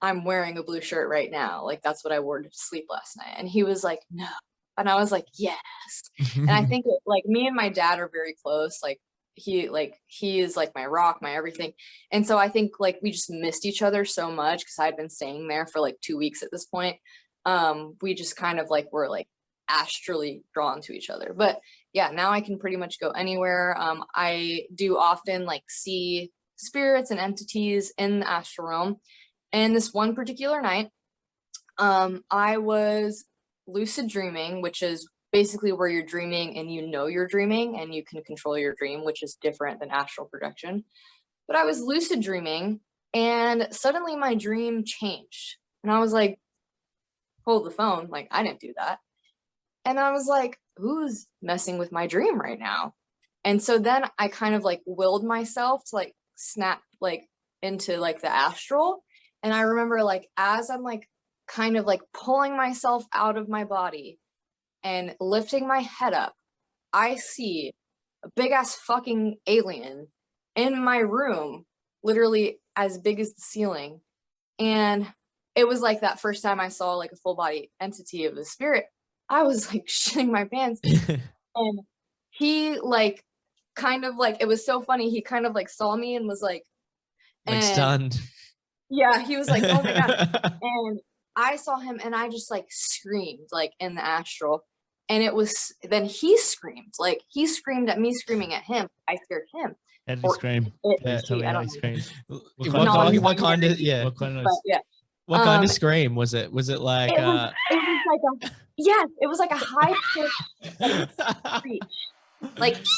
I'm wearing a blue shirt right now. Like that's what I wore to sleep last night. And he was like, no. And I was like, yes. And I think like me and my dad are very close. Like he is like my rock, my everything. And so I think like we just missed each other so much because I'd been staying there for like 2 weeks at this point. We just kind of like were like astrally drawn to each other. But yeah, now I can pretty much go anywhere. I do often like see spirits and entities in the astral realm. And this one particular night, I was lucid dreaming, which is basically where you're dreaming and you know you're dreaming and you can control your dream, which is different than astral projection. But I was lucid dreaming and suddenly my dream changed. And I was like, hold the phone. Like, I didn't do that. And I was like, who's messing with my dream right now? And so then I kind of like willed myself to like snap like into like the astral. And I remember like as I'm like kind of like pulling myself out of my body and lifting my head up, I see a big ass fucking alien in my room, literally as big as the ceiling. And it was like that first time I saw like a full body entity of a spirit. I was like shitting my pants. And he like kind of like, it was so funny. He kind of like saw me and was like Stunned. Yeah, he was like, oh my God. And I saw him and I just like screamed like in the astral. And it was, then he screamed, like he screamed at me, screaming at him. I scared him. How did he scream? Please tell me how he screamed. What kind of yeah? What kind of But yeah. What kind of scream was it? Was it like? It was like a, yes, it was like a high pitched like, screech,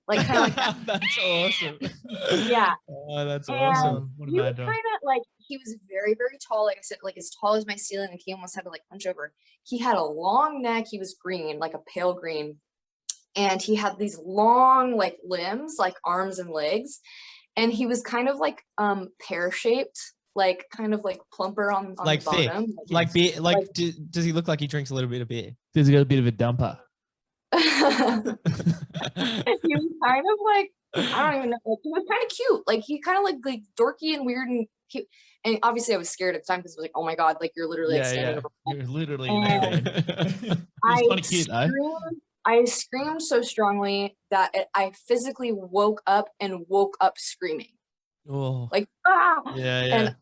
like kind of like that. That's awesome. Yeah. Oh, that's And awesome. What a he was mad dog. kind of like, he was very, very tall. Like I said, like as tall as my ceiling. Like he almost had to like punch over. He had a long neck. He was green, like a pale green. And he had these long like limbs, like arms and legs. and he was kind of like pear-shaped, like kind of like plumper on Like the thick, bottom. like beer. Like, Like- does he look like he drinks a little bit of beer? There's got a bit of a dumper. He was kind of like, I don't even know. Like, he was kind of cute. Like he kind of like dorky and weird and cute. And obviously I was scared at the time because I was like, oh my God, like you're literally like, standing over my You're literally And- naked. I It's funny cute though. I screamed so strongly that I physically woke up screaming. Oh, Like, ah! yeah, And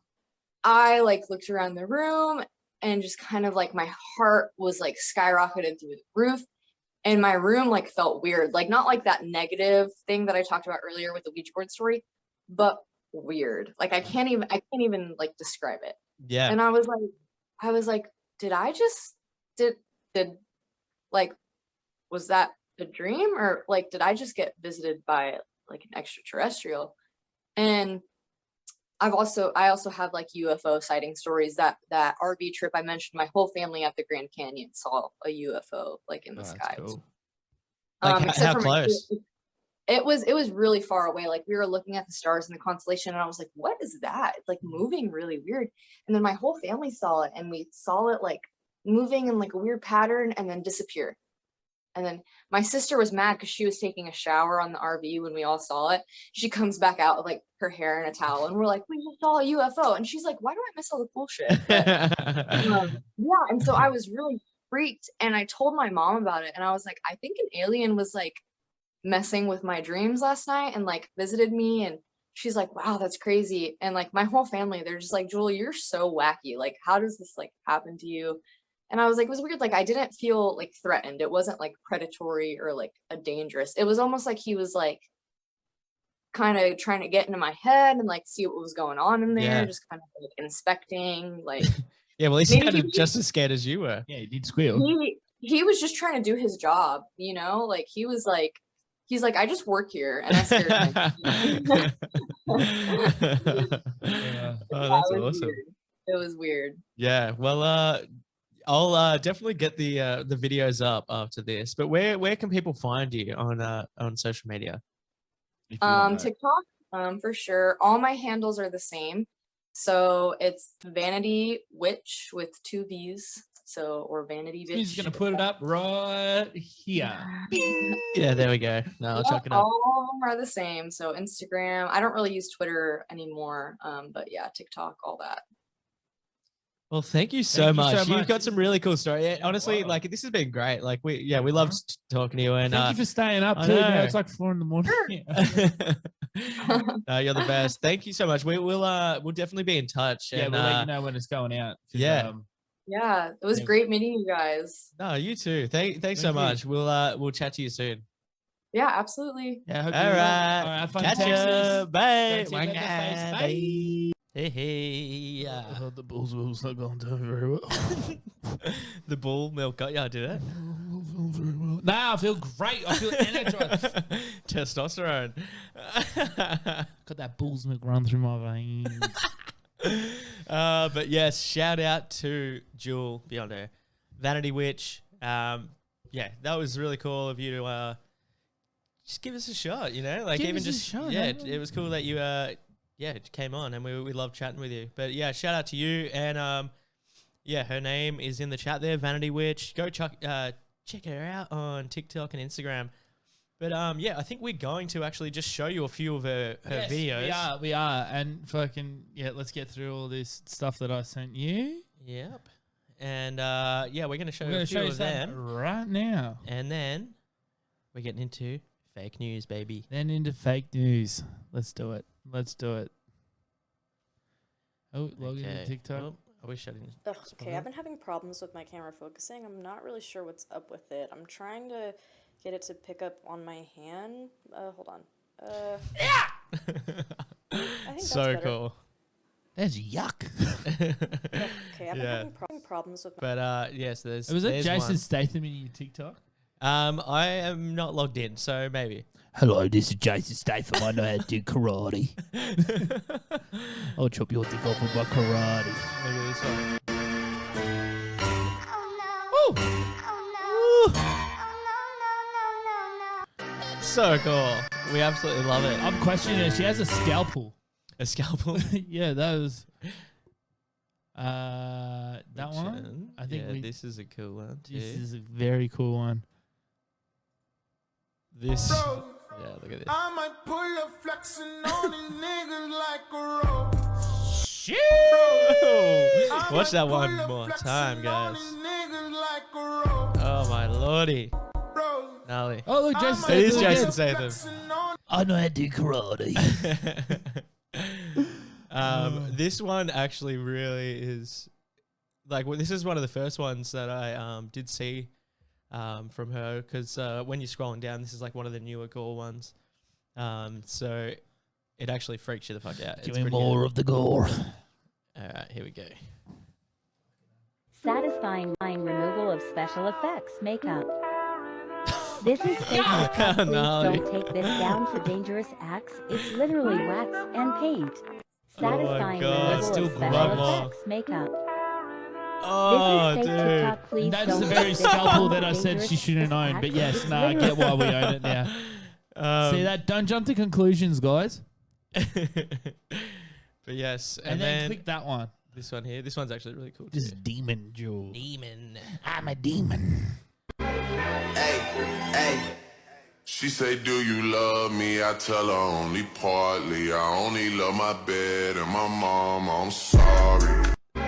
I like looked around the room and just kind of like my heart was like skyrocketed through the roof. And my room like felt weird. Like not like that negative thing that I talked about earlier with the Ouija board story, but weird. Like I can't even like describe it. yeah. And I was like, did I just did like was that a dream, or like did I just get visited by like an extraterrestrial? And I also have like UFO sighting stories. That RV trip I mentioned, my whole family at the Grand Canyon saw a UFO like in the Oh, that's sky. cool. Like, Except how for my close? kids. It was really far away. Like we were looking at the stars in the constellation, and I was like, "What is that? It's like moving really weird." And then my whole family saw it, and we saw it like moving in like a weird pattern, and then disappear. And then my sister was mad because she was taking a shower on the RV when we all saw it. She comes back out with like her hair in a towel, and we're like, "We just saw a UFO," and she's like, "Why do I miss all the cool shit?" But, yeah, and so I was really freaked, and I told my mom about it, and I was like, "I think an alien was like messing with my dreams last night and like visited me." And she's like, "Wow, that's crazy." And like my whole family, they're just like, "Jewel, you're so wacky. Like, how does this like happen to you?" And I was like, it was weird. Like I didn't feel like threatened. It wasn't like predatory or like a dangerous. It was almost like he was like kind of trying to get into my head and like see what was going on in there, Yeah. just kind of like inspecting. Like Yeah, well, at least he Maybe he sounded was just as scared as you were. Yeah, you did squeal. he was just trying to do his job, you know? Like he's like, I just work here, and I scared him. Yeah. Oh, Yeah, that's it was awesome. weird. It was weird. Yeah, well, I'll definitely get the videos up after this. But where can people find you on social media? If you want that. TikTok, for sure. All my handles are the same. So it's Vanity Witch with 2 V's. So, or Vanity Bitch. He's gonna put it up right here. Yeah, there we go. No, I'll Yeah, chuck it up. all of them are the same. So Instagram. I don't really use Twitter anymore. But yeah, TikTok, all that. Well, thank you so Thank you so much. You've much. got some really cool stories. Yeah, honestly, Wow. like this has been great. Like we loved talking to you. And Thank you for staying up I too. know. Now it's like 4 a.m. no, you're the best. Thank you so much. We'll definitely be in touch. Yeah, and, we'll let you know when it's going out. 'Cause, yeah. Yeah, it was Yeah. great meeting you guys. No, you too. Thanks Thank so you. much. We'll chat to you soon. Yeah, absolutely. Yeah, I hope All you well. right. All right, have fun in Catch Texas. ya. Bye. Don't see you in the face. Bye. Hey, hey. I heard the Bulls was not going down very well. The bull milk got you. I did it. Nah, I feel great. I feel energized. Testosterone. Got that bull's milk run through my veins. But yes, shout out to Jewel Biondo, Vanity Witch. Yeah, that was really cool of you to just give us a shot. You know, like Give even us a just shot, yeah, man. it was cool that you came on and we love chatting with you. But yeah, shout out to you and yeah, her name is in the chat there, Vanity Witch. Go check her out on TikTok and Instagram. But yeah, I think we're going to actually just show you a few of her Yes, videos. We are. And fucking, yeah, let's get through all this stuff that I sent you. Yep. And yeah, we're going to show I'm you a going to few show you of something them. right now. And then we're getting into fake news, baby. Then into fake news. Let's do it. Oh, log into TikTok. Oh, are we shutting? Ugh, this okay, one I've up? been having problems with my camera focusing. I'm not really sure what's up with it. I'm trying to get it to pick up on my hand. Hold on. I think that's So better. cool. There's yuck. Ugh, okay, I've been Yeah. having problems with But yes, there's. Was it there's Jason one. Statham in your TikTok? I am not logged in, so maybe. Hello, this is Jason Statham. I know how to do karate. I'll chop your dick off with my karate. Look at this one. So cool. We absolutely love it. I'm questioning her. She has a scalpel. A scalpel. Yeah, those. That one. I think yeah, this is a cool one too. this is a very cool one. This. Yeah, look at this. I might pull up flexing on these niggas like a rope. Shit! Watch that one more time, guys. Oh my lordy. Gnarly. Oh look, Jason It Statham. is Jason again. Statham. I know how to do karate. This one actually really is like, well, this is one of the first ones that I did see from her, because when you're scrolling down, this is like one of the newer gore ones. So it actually freaks you the fuck out. Give me more of the gore. All right, here we go. Satisfying removal of special effects makeup. This is fake makeup. Please Gnarly. don't take this down for dangerous acts. It's literally wax and paint. Satisfying God. That's removal still of special one more. effects makeup. Oh, This is fake dude. TikTok. Please That's don't the take very this down scalpel for that I said dangerous she shouldn't own. But acts. yes, It's I get why we literally- own it now. See that? Don't jump to conclusions, guys. But yes, And then click that one. this one here. This one's actually really cool. Just too. demon jewel. Demon. I'm a demon. Hey. She say, do you love me? I tell her only partly. I only love my bed and my mom. I'm sorry.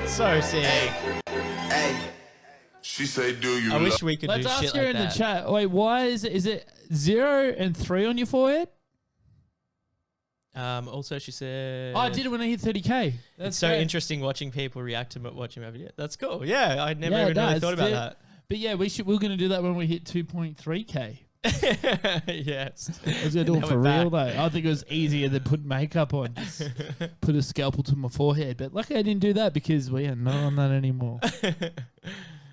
So sick. Hey. She say, do you I love wish we could Let's do ask shit her like in the that. chat. Wait, why is it 0 and 3 on your forehead? Also, she said. Oh, I did it when I hit 30K. That's It's so great. interesting watching people react to watching my video. That's cool. Yeah, I never Yeah, even no, really it's thought about the- But yeah, we're gonna do that when we hit 2.3K. that. Yes. I was gonna do it Now for we're real back. though. I think it was easier than putting makeup on. Just put a scalpel to my forehead. But luckily I didn't do that because we are not on that anymore.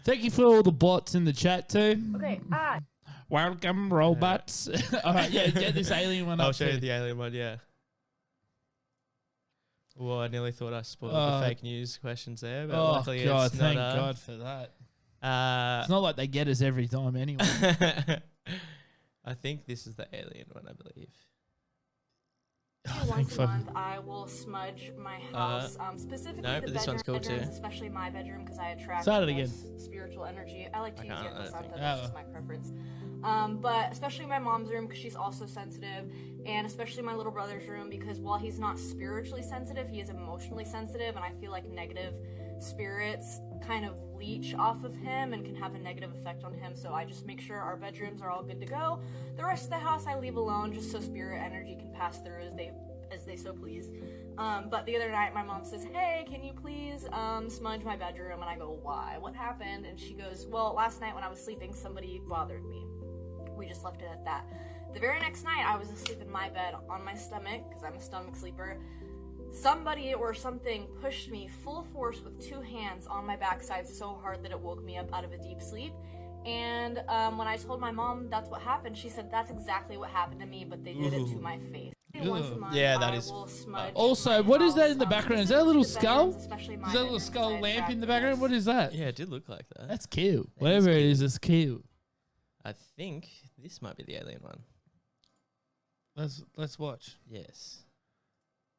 Thank you for all the bots in the chat too. Okay, Welcome, robots. All right, yeah, get this alien one I'll up show you too. the alien one. Yeah. Well, I nearly thought I spoiled Oh. the fake news questions there, but Oh luckily God, it's thank not. God for that. Uh, It's not like they get us every time anyway. I think this is the alien one, I believe. thank once a fuck- month, I will smudge my house, specifically no, the but this one's cool bedrooms, too. especially my bedroom, because I attract Start it the again. most spiritual energy. I like to use can't, I Yoko don't Santa, think. that's Oh. just my preference. But especially my mom's room, because she's also sensitive, and especially my little brother's room, because while he's not spiritually sensitive, he is emotionally sensitive, and I feel like negative spirits kind of leech off of him and can have a negative effect on him. So I just make sure our bedrooms are all good to go. The rest of the house I leave alone, just so spirit energy can pass through as they so please. But the other night my mom says, hey, can you please smudge my bedroom? And I go, why? What happened? And she goes, well, last night when I was sleeping, somebody bothered me. We just left it at that. The very next night I was asleep in my bed on my stomach, because I'm a stomach sleeper. Somebody or something pushed me full force with 2 hands on my backside so hard that it woke me up out of a deep sleep. And when I told my mom that's what happened, she said that's exactly what happened to me, but they did it to my face. Once a month, Yeah, that I is will smudge Also, my what is that house, in the background? Is that a little specifically the skull? bedrooms, especially my Is that a little bedrooms, skull I lamp attract in the the background? most- What is that? Yeah, it did look like that. That's cute. is Whatever it cute. is, it's cute. I think this might be the alien one. Let's watch. Yes.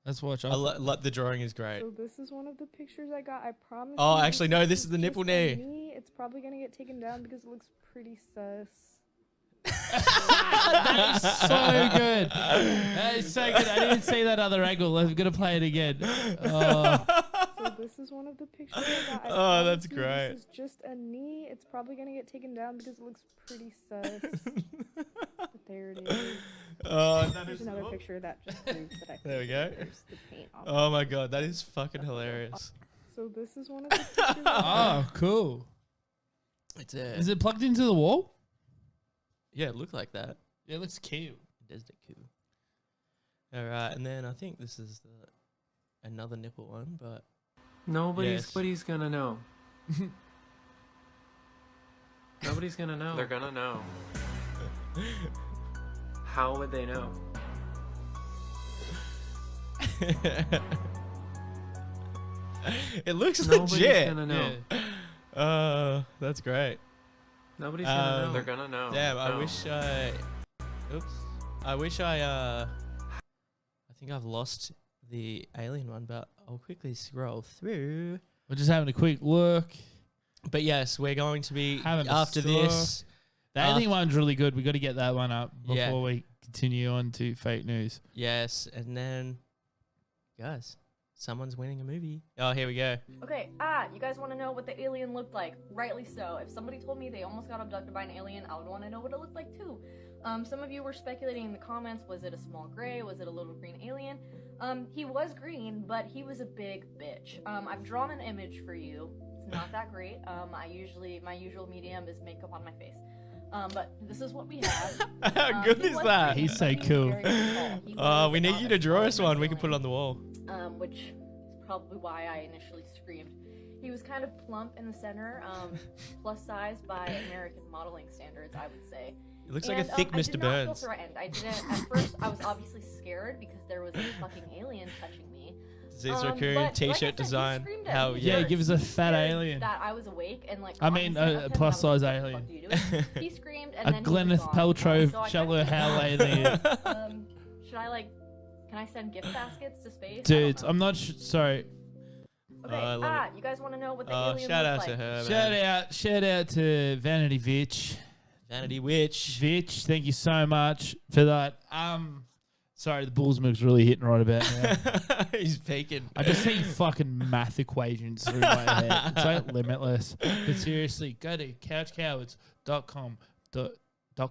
Let's watch. The drawing is great. So this is one of the pictures I got. I promise. Oh, you actually, no, this is the just nipple a knee. knee. It's probably gonna get taken down because it looks pretty sus. That is so good. That is so good. I didn't see that other angle. I'm gonna play it again. Oh, So this is one of the pictures I got. I Oh, that's promise you great. This is just a knee. It's probably gonna get taken down because it looks pretty sus. But there it is. Oh, that There's is. another picture that just proves that I. There we think go. There's the paint off. Oh my god, that is fucking hilarious. So this is one of the pictures. I oh, cool. It's Is it plugged into the wall? Yeah, it looked like that. Yeah, it looks cute. It does look cool. All right, and then I think this is another nipple one, but Nobody's Yes. gonna know. Nobody's gonna know. They're gonna know. How would they know? it looks Nobody's legit. gonna know. That's great. Nobody's gonna know. Um, They're gonna know. Damn, I No. wish I. Oops. I wish I think I've lost the alien one, but I'll quickly scroll through. We're just having a quick look. But yes, we're going to be Having a after store. this. The alien one's really good. We got to get that one up before Yeah. we continue on to fake news. Yes, and then, guys, someone's winning a movie. Oh, here we go. Okay, you guys want to know what the alien looked like? Rightly so. If somebody told me they almost got abducted by an alien, I would want to know what it looked like too. Some of you were speculating in the comments, was it a small gray? Was it a little green alien? He was green, but he was a big bitch. I've drawn an image for you. It's not that great. My usual medium is makeup on my face. But this is what we have. How good he is was that? green, He's but so he was cool. very tall. He Oh, was we need not you a to draw small us one. We can put it alien. on the wall. Which is probably why I initially screamed. He was kind of plump in the center, plus size by American modeling standards, I would say. It looks like a And, thick I Mr. did not feel Burns. threatened. I didn't. At first, I was obviously scared because there was a fucking alien touching me. Ziz But, Raccoon like I t-shirt said, he design. screamed at Hell me Yeah, yeah. first. give us a He was fat scared alien. That I was awake and like. I mean, obviously a up to him, plus I was size like, alien. "What the fuck are you doing?" He screamed and A then he was Gwyneth gone. Paltrow So I shallow kinda- hell alien. Should I like? Can I send gift baskets to space? I don't Dudes, know. I'm not sorry. Okay, I love you guys want to know what the Oh, alien shout out looked to like? her, Shout man. out to Vanity Vitch. Vanity Witch. Vitch, thank you so much for that. Sorry, the bull's milk's really hitting right about now. He's peeking. I just see fucking math equations through my head. It's like limitless. But seriously, go to couchcowards.com.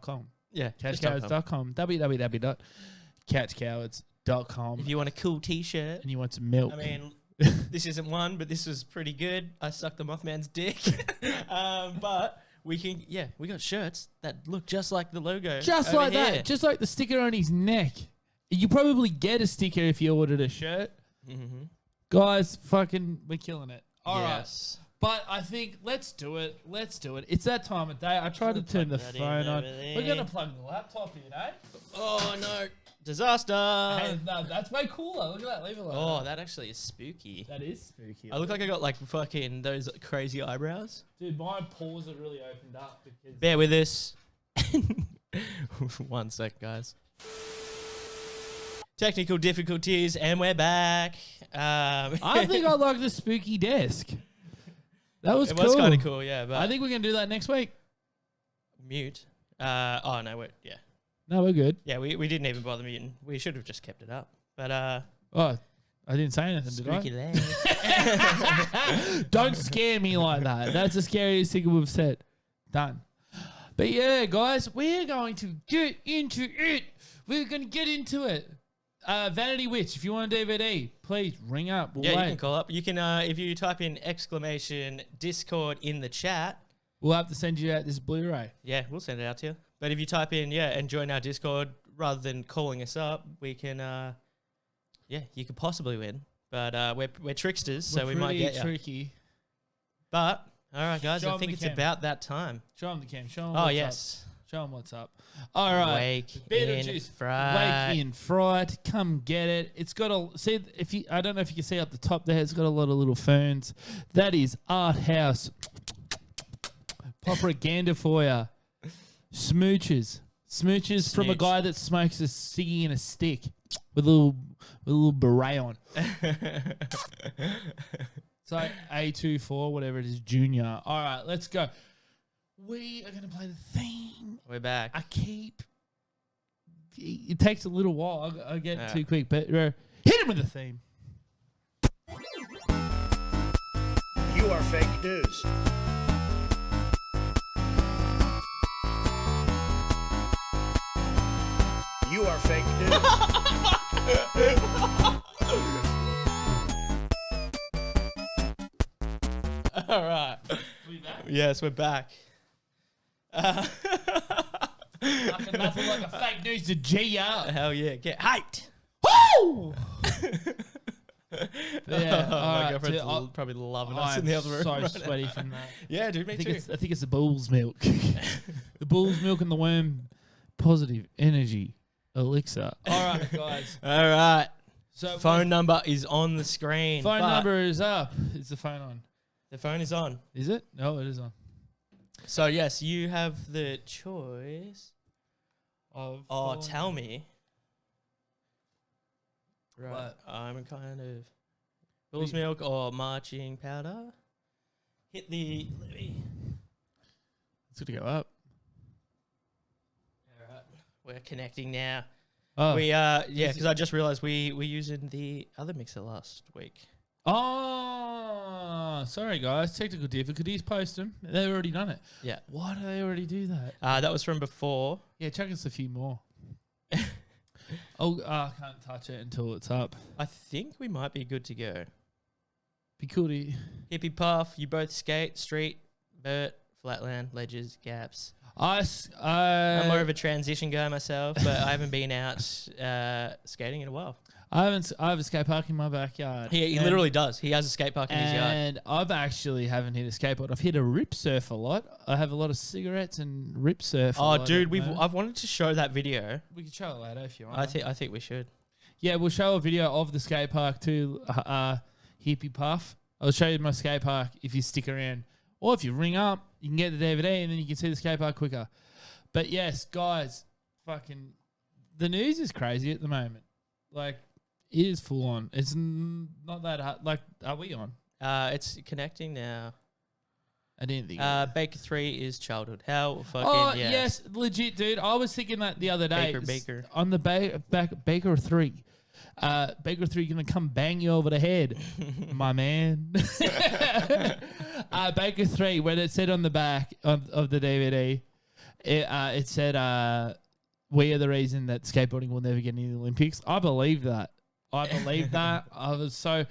.com. Yeah, just .com. Couchcowards.com. www.couchcowards.com. If you want a cool t-shirt. And you want some milk. I mean, this isn't one, but this was pretty good. I sucked the Mothman's dick. But we can, we got shirts that look just like the logo. Just over like here. that. Just like the sticker on his neck. You probably get a sticker if you ordered a shirt. Mm-hmm. Guys, fucking, we're killing it. All right. Yes. But I think let's do it. Let's do it. It's that time of day. I tried to turn the plug that in phone on. over there. We're gonna plug the laptop in, eh? Oh no! Disaster! Hey, no, that's way cooler. Look at that. Leave it like Oh, that. that actually is spooky. That is spooky. I look like I got like fucking those crazy eyebrows. Dude, my pores have really opened up because Bear with us. 1 sec, guys. Technical difficulties, and we're back. I think I like the spooky desk. That was it cool. was kind of cool, yeah. But I think we're gonna do that next week. mute. Oh no, No, we're good. yeah, we didn't even bother muting. We should have just kept it up. But Oh, I didn't say anything, spooky did land. I? Don't scare me like that. That's the scariest thing we've said. Done. But yeah, guys, we're going to get into it. We're going to get into it. Vanity Witch, if you want a DVD, please ring up. We'll Yeah, wait. you can call up. You can if you type in exclamation Discord in the chat. We'll have to send you out this Blu-ray. Yeah, we'll send it out to you. But if you type in and join our Discord rather than calling us up, we can you could possibly win. But we're tricksters, so we might get you. tricky. But all right, guys, Show I 'em think the it's cam. about that time. Show them the cam. Show them Oh what's yes, up. Show them what's up. All right. Wake in Beetlejuice. Fright. Wake in Fright. Come get it. It's got a see if you. I don't know if you can see up the top there. It's got a lot of little ferns. That is Art House. Propaganda for you. Smooches. Smooches from a Smooch. guy that smokes a ciggy and a stick with a little beret on. It's like A24, whatever it is, junior. All right, let's go. We are going to play the theme. We're back. I keep. It takes a little while. I get Yeah. too quick, but hit him with the theme. You are fake news. You are fake news. All right. Yes, we're back. Nothing like a fake news to G up. Hell yeah, get hyped. Woo! Yeah, all my right, girlfriend's dude, probably loving us I'm in the other room. so right now. sweaty from that. Yeah, dude, me I think too. it's the bull's milk. The bull's milk and the worm positive energy elixir. All right, guys. All right. So Phone number is on the screen. phone but number is up. Is the phone on? The phone is on. Is it? No, it is on. So yes, you have the choice Of Oh, falling? tell me. Right. What? I'm kind of bull's milk or marching powder. Hit the. Let me. It's gonna go up. All right. We're connecting now. Oh, We because I just realized we were using the other mixer last week. oh, sorry guys, technical difficulties. Post them. They've already done it. Yeah. Why do they already do that? That was from before. Yeah, chuck us a few more. I can't touch it until it's up. I think we might be good to go. Be cool to. Hippie Puff, you both skate, street, Bert, flatland, ledges, gaps. I'm more of a transition guy myself, but I haven't been out skating in a while. I have a skate park in my backyard. He And- literally does. He has a skate park in his yard. And I've actually haven't hit a skateboard. I've hit a rip surf a lot. I have a lot of cigarettes and rip surf. a Oh, lot dude, at the moment. I've wanted to show that video. We can show it later if you want. I think we should. Yeah, we'll show a video of the skate park too. Hippie Puff. I'll show you my skate park if you stick around, or if you ring up, you can get the DVD and then you can see the skate park quicker. But yes, guys, fucking, the news is crazy at the moment. Like, it is full on. It's not that hard. Like, are we on? It's connecting now. I didn't think. Baker 3 is childhood. How fucking Oh yes. yes, legit, dude. I was thinking that the other day. Baker. On the Baker 3. Baker 3 gonna come bang you over the head, my man. Baker 3, when it said on the back of the DVD, it said, "We are the reason that skateboarding will never get into the Olympics." I believe that. I was so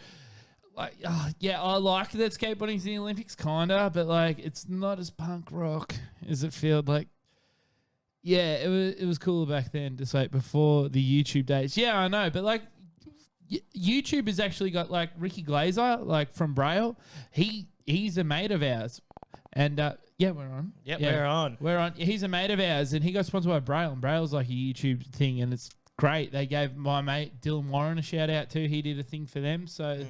like, yeah, I like that skateboarding's in the Olympics, kinda, but like, it's not as punk rock as it feels like. Yeah, it was cooler back then, just like before the YouTube days. Yeah, I know, but like YouTube has actually got like Ricky Glazer, like from Braille. He's a mate of ours, and yeah, we're on. Yep, Yeah, we're on. We're on. He's a mate of ours, and he got sponsored by Braille, and Braille's like a YouTube thing, and it's great. They gave my mate Dylan Warren a shout out too. He did a thing for them, so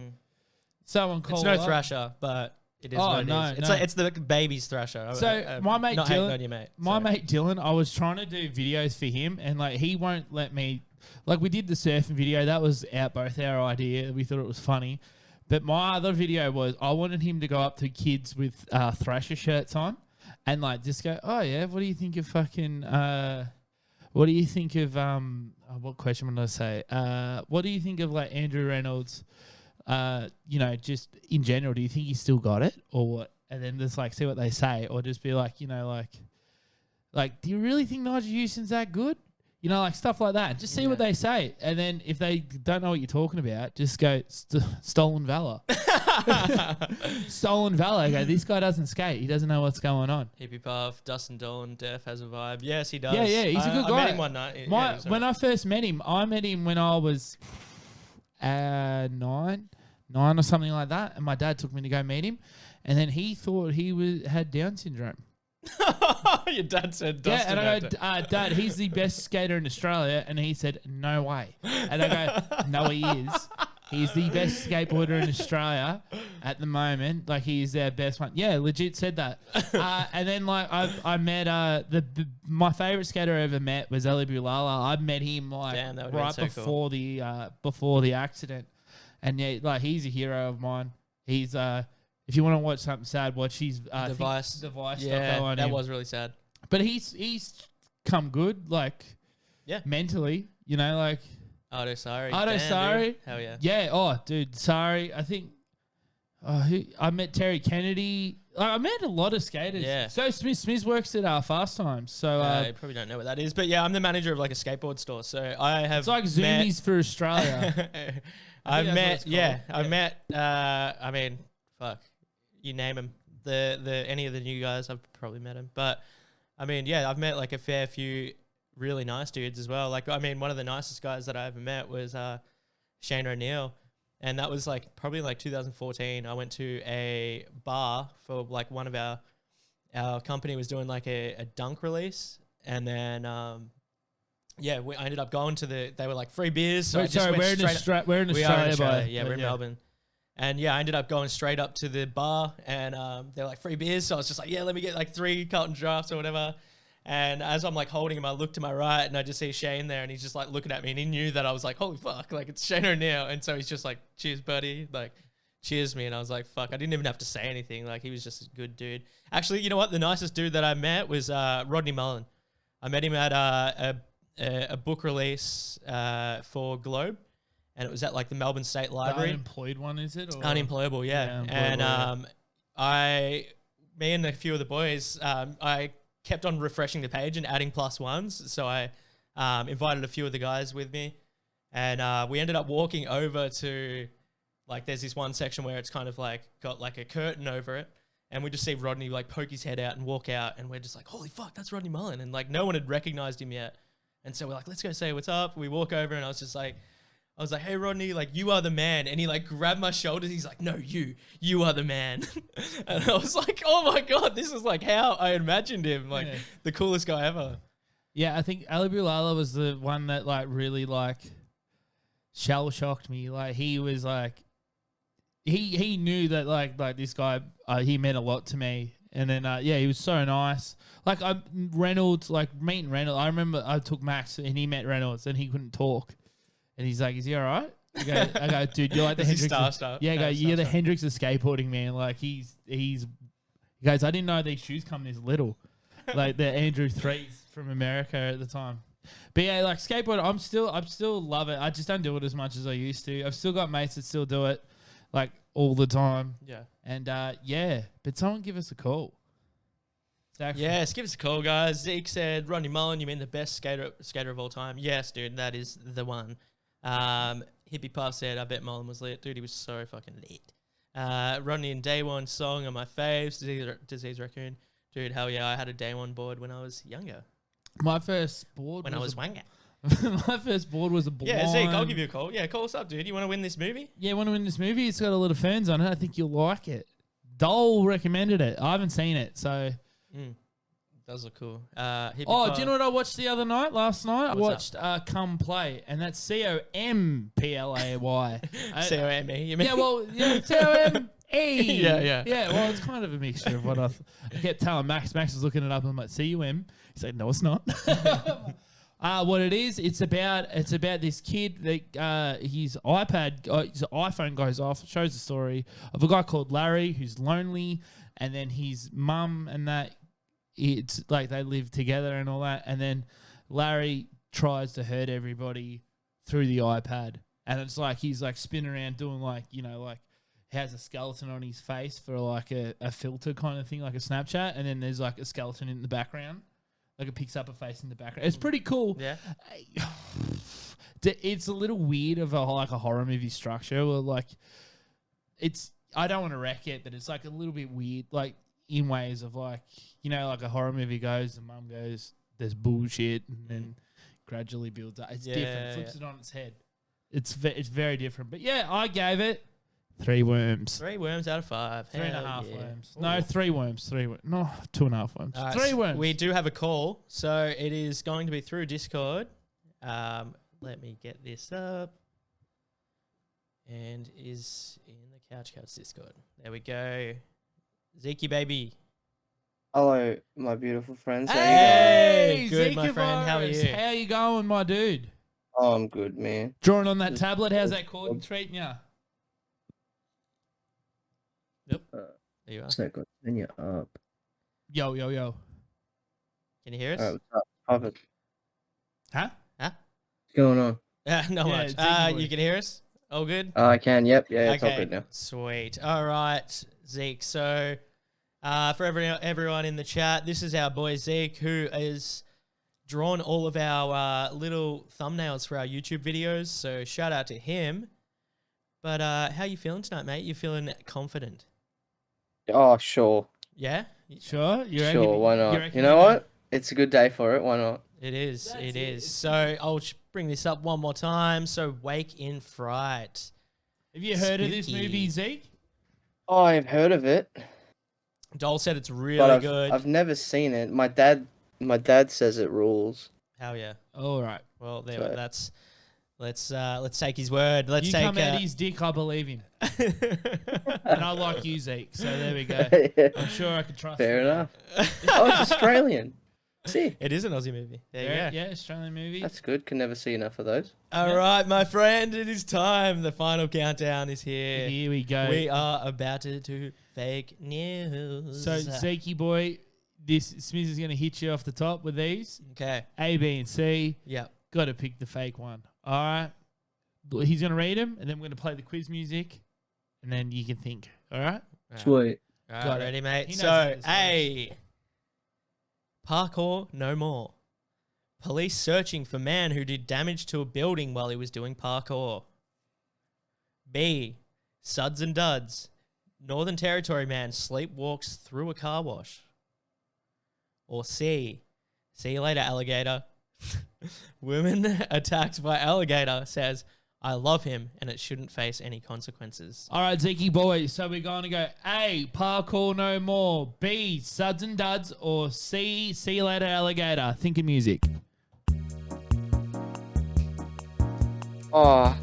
someone called. It's no up. Thrasher, but it is Oh, what it no, is. It's no. like it's the baby's Thrasher. So my mate not hating Dylan, on your mate. my Sorry. mate Dylan, I was trying to do videos for him, and like he won't let me. Like we did the surfing video, that was both our idea. We thought it was funny, but my other video was I wanted him to go up to kids with Thrasher shirts on, and like just go, "Oh yeah, what do you think of fucking? What do you think of what question would I say? What do you think of like Andrew Reynolds? You know, just in general, do you think he's still got it or what?" And then just like see what they say, or just be like, you know, like, do you really think Nigel Houston's that good? You know, like stuff like that. Just see what they say, and then if they don't know what you're talking about, just go stolen valor. Stolen valor. Go, this guy doesn't skate. He doesn't know what's going on. Hippie Puff, Dustin Dolan, Def has a vibe. Yes, he does. Yeah, yeah, he's a good I guy. met him one night. Yeah, he was When I first met him when I was 9 or something like that, and my dad took me to go meet him, and then he thought he had Down syndrome. Your dad said Yeah, Dustin. and I had go, Dad, he's the best skater in Australia, and he said, no way. And I go, no, he is. He's the best skateboarder in Australia at the moment. Like, he's their best one. Yeah, legit said that. And then, like, I met my favorite skater I ever met was Eli Bulala. I met him like Damn, that would've been right so before the accident, and yeah, like he's a hero of mine. He's if you want to watch something sad, watch his Device. Device Yeah, stuff. that was really sad. But he's come good, like mentally, you know, like. Otto Sari. Otto Damn, Sari. dude. Hell yeah. Yeah. Oh, dude. Sorry. I think I met Terry Kennedy. I met a lot of skaters. Yeah. So Smith works at Fast Times. So You probably don't know what that is, but yeah, I'm the manager of like a skateboard store. So I have. it's like Zoomies for Australia. I've that's what met. it's called. Yeah, I've met. I mean, fuck, you name them. The any of the new guys, I've probably met them. But I mean, yeah, I've met like a fair few really nice dudes as well. Like, I mean, one of the nicest guys that I ever met was Shane O'Neill. And that was like probably like 2014. I went to a bar for like one of our company was doing like a dunk release. And then, I ended up going to they were like free beers. So I Wait, just sorry, went we're straight we're in we are in Australia, Australia. by Yeah, we're in Melbourne. And yeah, I ended up going straight up to the bar and they were like free beers. So I was just like, yeah, let me get like 3 Carlton drafts or whatever. And as I'm like holding him, I look to my right and I just see Shane there, and he's just like looking at me, and he knew that I was like, holy fuck, like it's Shane O'Neill. And so he's just like, cheers, buddy. Like, cheers me. And I was like, fuck, I didn't even have to say anything. Like, he was just a good dude. Actually, you know what? The nicest dude that I met was Rodney Mullen. I met him at a book release for Globe. And it was at like the Melbourne State The Library. unemployed one, is it? Or? Unemployable, yeah. Unemployable, And me and a few of the boys, I kept on refreshing the page and adding +1s. So I invited a few of the guys with me, and we ended up walking over to, like, there's this one section where it's kind of like got like a curtain over it, and we just see Rodney like poke his head out and walk out, and we're just like, holy fuck, that's Rodney Mullen. And like no one had recognized him yet. And so we're like, let's go say what's up. We walk over, and I was like, hey, Rodney, like, you are the man. And he, like, grabbed my shoulders. He's like, no, you are the man. And I was like, oh, my God, this is, like, how I imagined him. Like, the coolest guy ever. Yeah, I think Ali Bilala was the one that, like, really, like, shell-shocked me. Like, he was, like, he knew that, like this guy, he meant a lot to me. And then, he was so nice. Like, Reynolds, like, meeting Reynolds. I remember I took Max, and he met Reynolds, and he couldn't talk. And he's like, is he all right? I go, dude, you're like the Hendrix. Yeah, I go, you're the Hendrix of skateboarding, man. Like, he goes, I didn't know these shoes come this little. Like the Andrew 3s from America at the time. But yeah, like skateboard, I'm still love it. I just don't do it as much as I used to. I've still got mates that still do it, like, all the time. Yeah. And but someone give us a call. Yes, give us a call, guys. Zeke said, Rodney Mullen, you mean the best skater of all time? Yes, dude, that is the one. Hippie Puff said, I bet Mullen was lit. Dude, he was so fucking lit. Rodney and Day One song are my faves. Disease Raccoon. Dude, hell yeah, I had a Day One board when I was younger. My first board when I was younger. My first board was a blind. Yeah, Zeke, I'll give you a call. Yeah, call us up, dude. You want to win this movie? Yeah, I want to win this movie. It's got a lot of ferns on it. I think you'll like it. Dole recommended it. I haven't seen it, so... Does look cool. Do you know what I watched the other night? Last night, I watched Come Play, and that's COMPLAY. COME, you mean? Yeah, well, COME. Yeah. Yeah, well, it's kind of a mixture of what I kept telling Max. Max was looking it up, and I'm like, CUM. He said, no, it's not. What it is, it's about this kid that his iPhone goes off. It shows the story of a guy called Larry who's lonely, and then his mum and that. It's like they live together and all that. And then Larry tries to hurt everybody through the iPad. And it's like he's like spinning around doing like, like has a skeleton on his face for like a filter kind of thing, like a Snapchat. And then there's like a skeleton in the background. Like it picks up a face in the background. It's pretty cool. Yeah. It's a little weird of a horror movie structure. Where like I don't want to wreck it, but it's like a little bit weird. Like, in ways of like, like a horror movie goes, the mum goes, there's bullshit, and then gradually builds up. It's different, flips it on its head. It's very different. But yeah, I gave it 3 worms. 3 worms out of 5. 3.5 worms. No, 3 worms. 3 worms. No, 2.5 worms. 3 worms. We do have a call, so it is going to be through Discord. Let me get this up. And is in the Couch Couch Discord. There we go. Zeke, baby. Hello, my beautiful friends. Hey, good, Zeke my friend. How are you? How you going, my dude? Oh, I'm good, man. Drawing on that tablet. How's that cord treating you? Yep. There you are. So good. Then you're up. Yo. Can you hear us? What's up? Pop Huh? What's going on? Not much. You can hear us? All good? I can. Yep. Yeah, it's all okay. good now. Sweet. All right, Zeke. So, for everyone in the chat, this is our boy Zeke, who has drawn all of our little thumbnails for our YouTube videos. So, shout out to him. But how you feeling tonight, mate? You feeling confident? Oh, sure. Yeah? Sure? Sure, why not? You know what? It's a good day for it. Why not? It is. It is. So I'll bring this up one more time. So Wake in Fright. Have you heard of this movie, Zeke? Oh, I've heard of it. Dole said it's really good. I've never seen it. My dad says it rules. Hell yeah. All right. Well, there. That's. Let's take his word. Let's take. Come out his dick. I believe him. And I like you, Zeke. So there we go. I'm sure I could trust. Fair you. enough. Oh, it's Australian. See, It is an Aussie movie. There you go. Yeah, Australian movie. that's good. Can never see enough of those. All right, my friend, it is time. The final countdown is here. Here we go. We are about to do fake news. So, Zeke boy, Smiz is going to hit you off the top with these. Okay. A, B, and C. Yep. Got to pick the fake one. All right. He's going to read them, and then we're going to play the quiz music, and then you can think. All right? Sweet. All right, Got it. ready, mate? He knows how So, this A. Parkour no more. Police searching for man who did damage to a building while he was doing parkour. B. Suds and duds. Northern Territory man sleepwalks through a car wash. Or C. See you later, alligator. Woman attacked by alligator says, I love him and it shouldn't face any consequences. All right, Zeke boy. So we're going to go A, parkour no more. B, suds and duds. Or C, see you later, alligator. Think of music. Oh,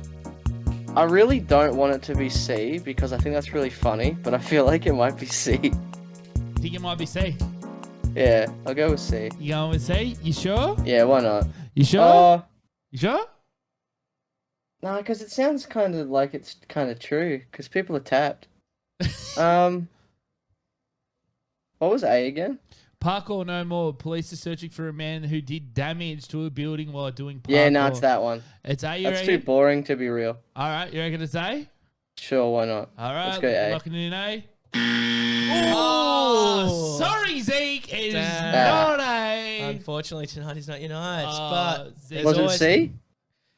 I really don't want it to be C because I think that's really funny, but I feel like it might be C. Think it might be C. Yeah, I'll go with C. You going with C? You sure? Yeah, why not? You sure? You sure? No, because it sounds kind of like it's kind of true because people are tapped. What was A again? Parkour no more. Police are searching for a man who did damage to a building while doing parkour. Yeah, no, it's that one. It's A, you That's reckon? too boring to be real. All right, you reckon it's A? Sure, why not? All right, Let's go A. locking it in A. Oh, sorry, Zeke. It is Damn. not A. Unfortunately, tonight is not your night. Oh, but Zeke. there's Was it always- C?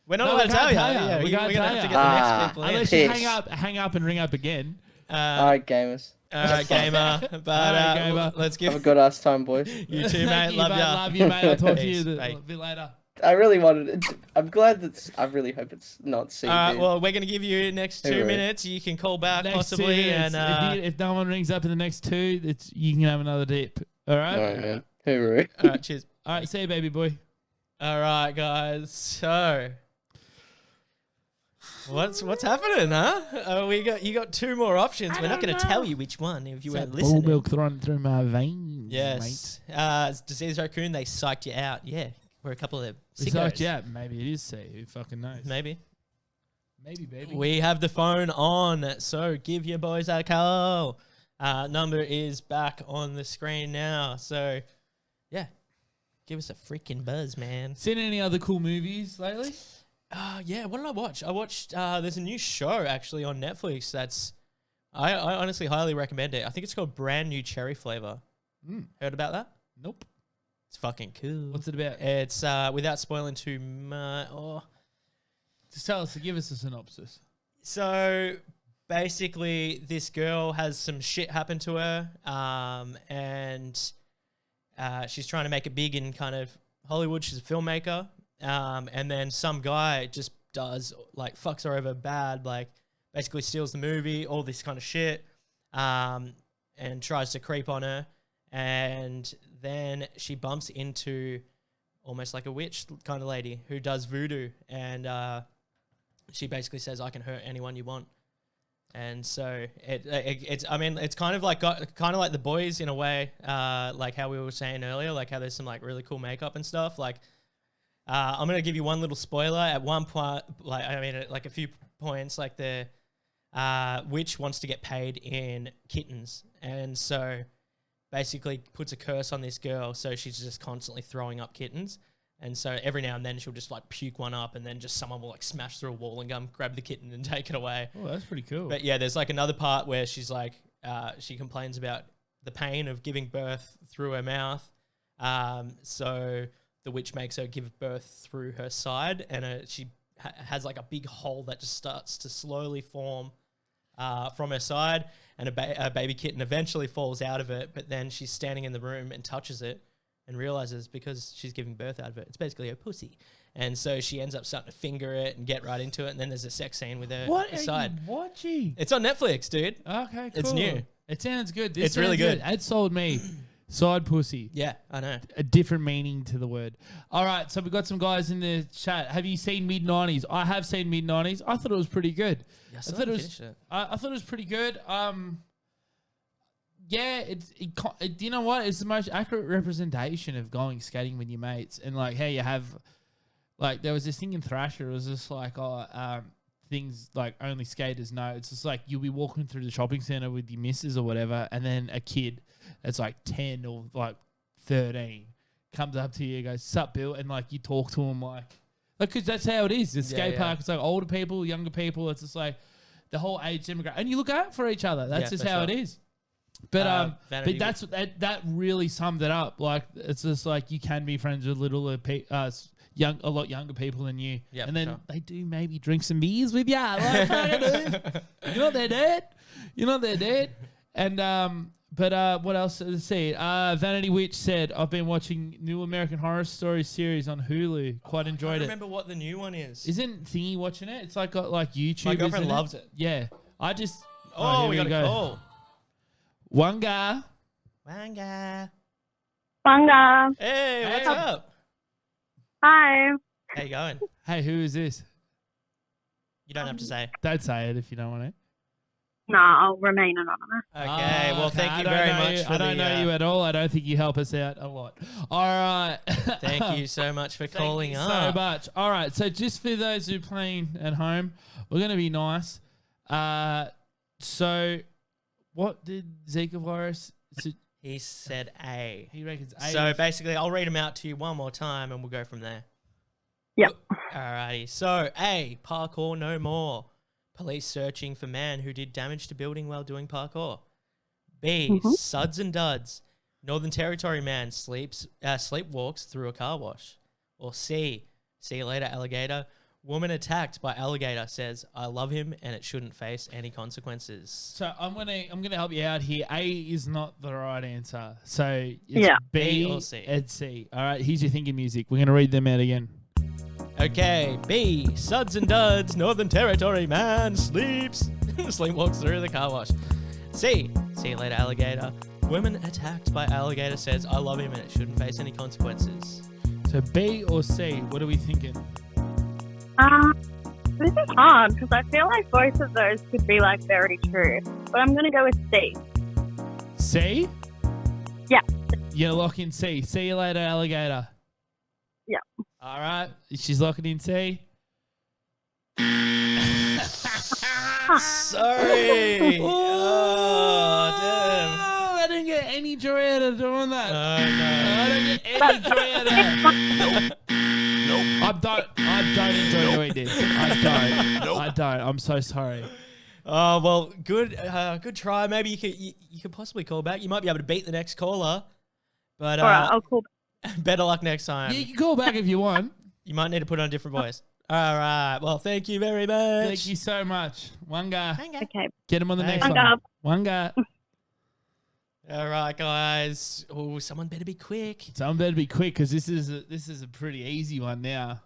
We're not No, allowed we to tell can't you. tell ya. Yeah, We we're can't going to tell have to ya. get the next people in. Unless you Piss. hang up and ring up again. Alright, gamers. All right, gamer. But All right, gamer. let's Have a give good ass time, boys. you too, mate. Thank you, Love mate. ya. Love you, mate. I'll talk to you Peace, a mate. bit later. I really wanted it. I'm glad that's. I really hope it's not C. All right, dude. well, we're going to give you next 2 Anyway. minutes. You can call back Next possibly. 2 minutes. And If no one rings up in the next 2, you can have another dip. All right? Alright, man. Hooroo. all right, cheers. All right, see you, baby boy. All right, guys. So, what's happening, huh? You got 2 more options. We're not going to tell you which one if you weren't Bull listening. milk running through my veins, Yes. Disease Raccoon, they psyched you out. Yeah, we're a couple of mate. sickos. Besides, yeah, maybe it is C. Who fucking knows? Maybe. Maybe, baby. We have the phone on, so give your boys a call. Number is back on the screen now. So, yeah, give us a freaking buzz, man. Seen any other cool movies lately? Yeah, what did I watch? I watched, there's a new show actually on Netflix that's, I honestly highly recommend it. I think it's called Brand New Cherry Flavor. Heard about that? Nope. It's fucking cool. What's it about? It's, without spoiling too much. Just tell us, give us a synopsis. So basically, this girl has some shit happen to her, and she's trying to make it big in kind of Hollywood. She's a filmmaker, and then some guy just does like fucks her over bad, like basically steals the movie, all this kind of shit, and tries to creep on her, and then she bumps into almost like a witch kind of lady who does voodoo, and she basically says, I can hurt anyone you want. And so it's I mean, it's kind of like The Boys in a way, like how we were saying earlier, like how there's some like really cool makeup and stuff. Like, I'm going to give you one little spoiler. At one point, like, I mean, like a few points, like the witch wants to get paid in kittens. And so basically puts a curse on this girl. So she's just constantly throwing up kittens. And so every now and then she'll just like puke one up, and then just someone will like smash through a wall and grab the kitten and take it away. Oh, that's pretty cool. But yeah, there's like another part where she's like, she complains about the pain of giving birth through her mouth. So the witch makes her give birth through her side, and she has like a big hole that just starts to slowly form from her side, and a baby kitten eventually falls out of it. But then she's standing in the room and touches it, and realizes because she's giving birth out of it, it's basically her pussy. And so she ends up starting to finger it and get right into it. And then there's a sex scene with her What are side. you watching? It's on Netflix, dude. Okay, cool. It's new. It sounds good. This It's really sounds good. It sold me. Side pussy. Yeah, I know. A different meaning to the word. All right, so we've got some guys in the chat. Have you seen Mid-90s? I have seen Mid-90s. I thought it was pretty good. Yeah, I thought it was pretty good. Yeah, you know what? It's the most accurate representation of going skating with your mates, and like how you have, like there was this thing in Thrasher. It was just like things like only skaters know. It's just like you'll be walking through the shopping center with your missus or whatever, and then a kid that's like 10 or like 13 comes up to you, goes, "Sup, Bill," and like you talk to him like, because that's how it is. The skate park, it's like older people, younger people. It's just like the whole age demographic, and you look out for each other. That's just how it is. But that really summed it up. Like it's just like you can be friends with a lot younger people than you, and then they do maybe drink some beers with you. Like, you're not their dad. You're not their dad. And but what else? Let's see. Vanity Witch said, "I've been watching new American Horror Story series on Hulu. Quite enjoyed it." Remember what the new one is? Isn't Thingy watching it? It's like got like YouTube. My girlfriend loves it. Yeah, I just. Oh, we here got a call. Wanga. Wanga. Wanga. Hey, what's up? Hi. How you going? Hey, who is this? You don't have to say. Don't say it if you don't want to. Nah, I'll remain anonymous. Okay, well, thank you very much. I don't know you at all. I don't think you help us out a lot. All right. Thank you so much for calling Thank you up. so much. All right, so just for those who are playing at home, we're going to be nice. So what did Zika virus... He said A. He reckons A. So basically, I'll read them out to you one more time and we'll go from there. Yep. Alrighty. So, A, parkour no more. Police searching for man who did damage to building while doing parkour. B, suds and duds. Northern Territory man sleepwalks through a car wash. Or C, see you later, alligator. Woman attacked by alligator says, "I love him and it shouldn't face any consequences." So I'm gonna help you out here. A is not the right answer. So it's B or C. and C. All right, here's your thinking music. We're gonna read them out again. Okay, B, suds and duds, Northern Territory man sleepwalks through the car wash. C, see you later, alligator. Woman attacked by alligator says, "I love him and it shouldn't face any consequences." So B or C, what are we thinking? This is hard because I feel like both of those could be like very true, but I'm gonna go with C. C? Yeah. You're locking C. See you later, alligator. Yeah. All right. She's locking in C. Sorry. Oh, damn. I didn't get any joy out of doing that. No. I don't get any joy out of that. Nope. I don't enjoy doing this. I don't. I'm so sorry. Oh, well, good try. Maybe you could possibly call back. You might be able to beat the next caller. But All right, I'll call back. Better luck next time. Yeah, you can call back if you want. You might need to put on a different voice. All right. Well, thank you very much. Thank you so much. Wanga. Okay. Get him on the next Wanga. one. Wanga. All right, guys. Oh, someone better be quick. Someone better be quick because this is a pretty easy one now.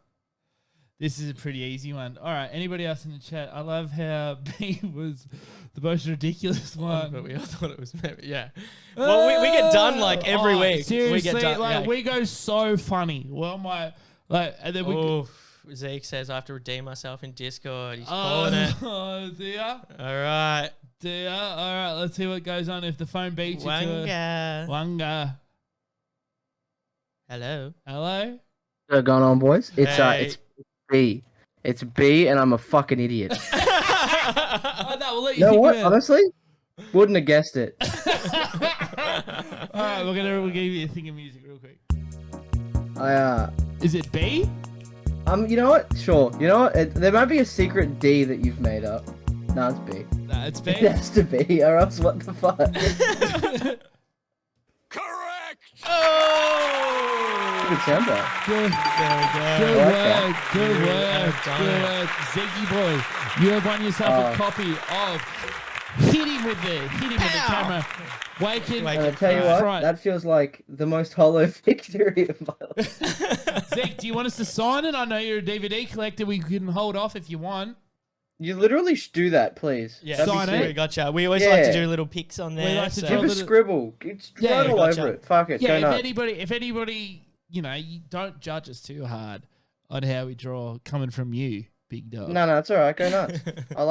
This is a pretty easy one. All right. Anybody else in the chat? I love how B was the most ridiculous one. But we all thought it was yeah. Well, we get done like every week. Seriously, we get done, we go so funny. Well, and then we. Zeke says I have to redeem myself in Discord. He's calling it. Oh dear. All right. Dear. All right. Let's see what goes on if the phone beats you. Wanga. Hello. Hello. What's going on, boys? It's Hey. B. It's B, and I'm a fucking idiot. Oh, no, we'll let You know think what? about it. Honestly, wouldn't have guessed it. All right, we'll give you a thing of music real quick. Is it B? You know what? Sure. You know what? There might be a secret D that you've made up. No, it's B. No, it's B. It has to be, or else what the fuck? Good sound bite. Good I like work. that. Good work. Ziggy boy, you have won yourself a copy of Hit Him With the Camera. Waking. And I tell you what, that feels like the most hollow victory of my life. Zeke, do you want us to sign it? I know you're a DVD collector. We can hold off if you want. You literally should do that, please. Yeah, That'd be sign sick. it. We gotcha. We always like to do little pics on there. We like to do Give a scribble. It's right all over it. Fuck it. Yeah, Go if nuts. anybody, you know, you don't judge us too hard on how we draw coming from you, big dog. No, it's all right. Go nuts. I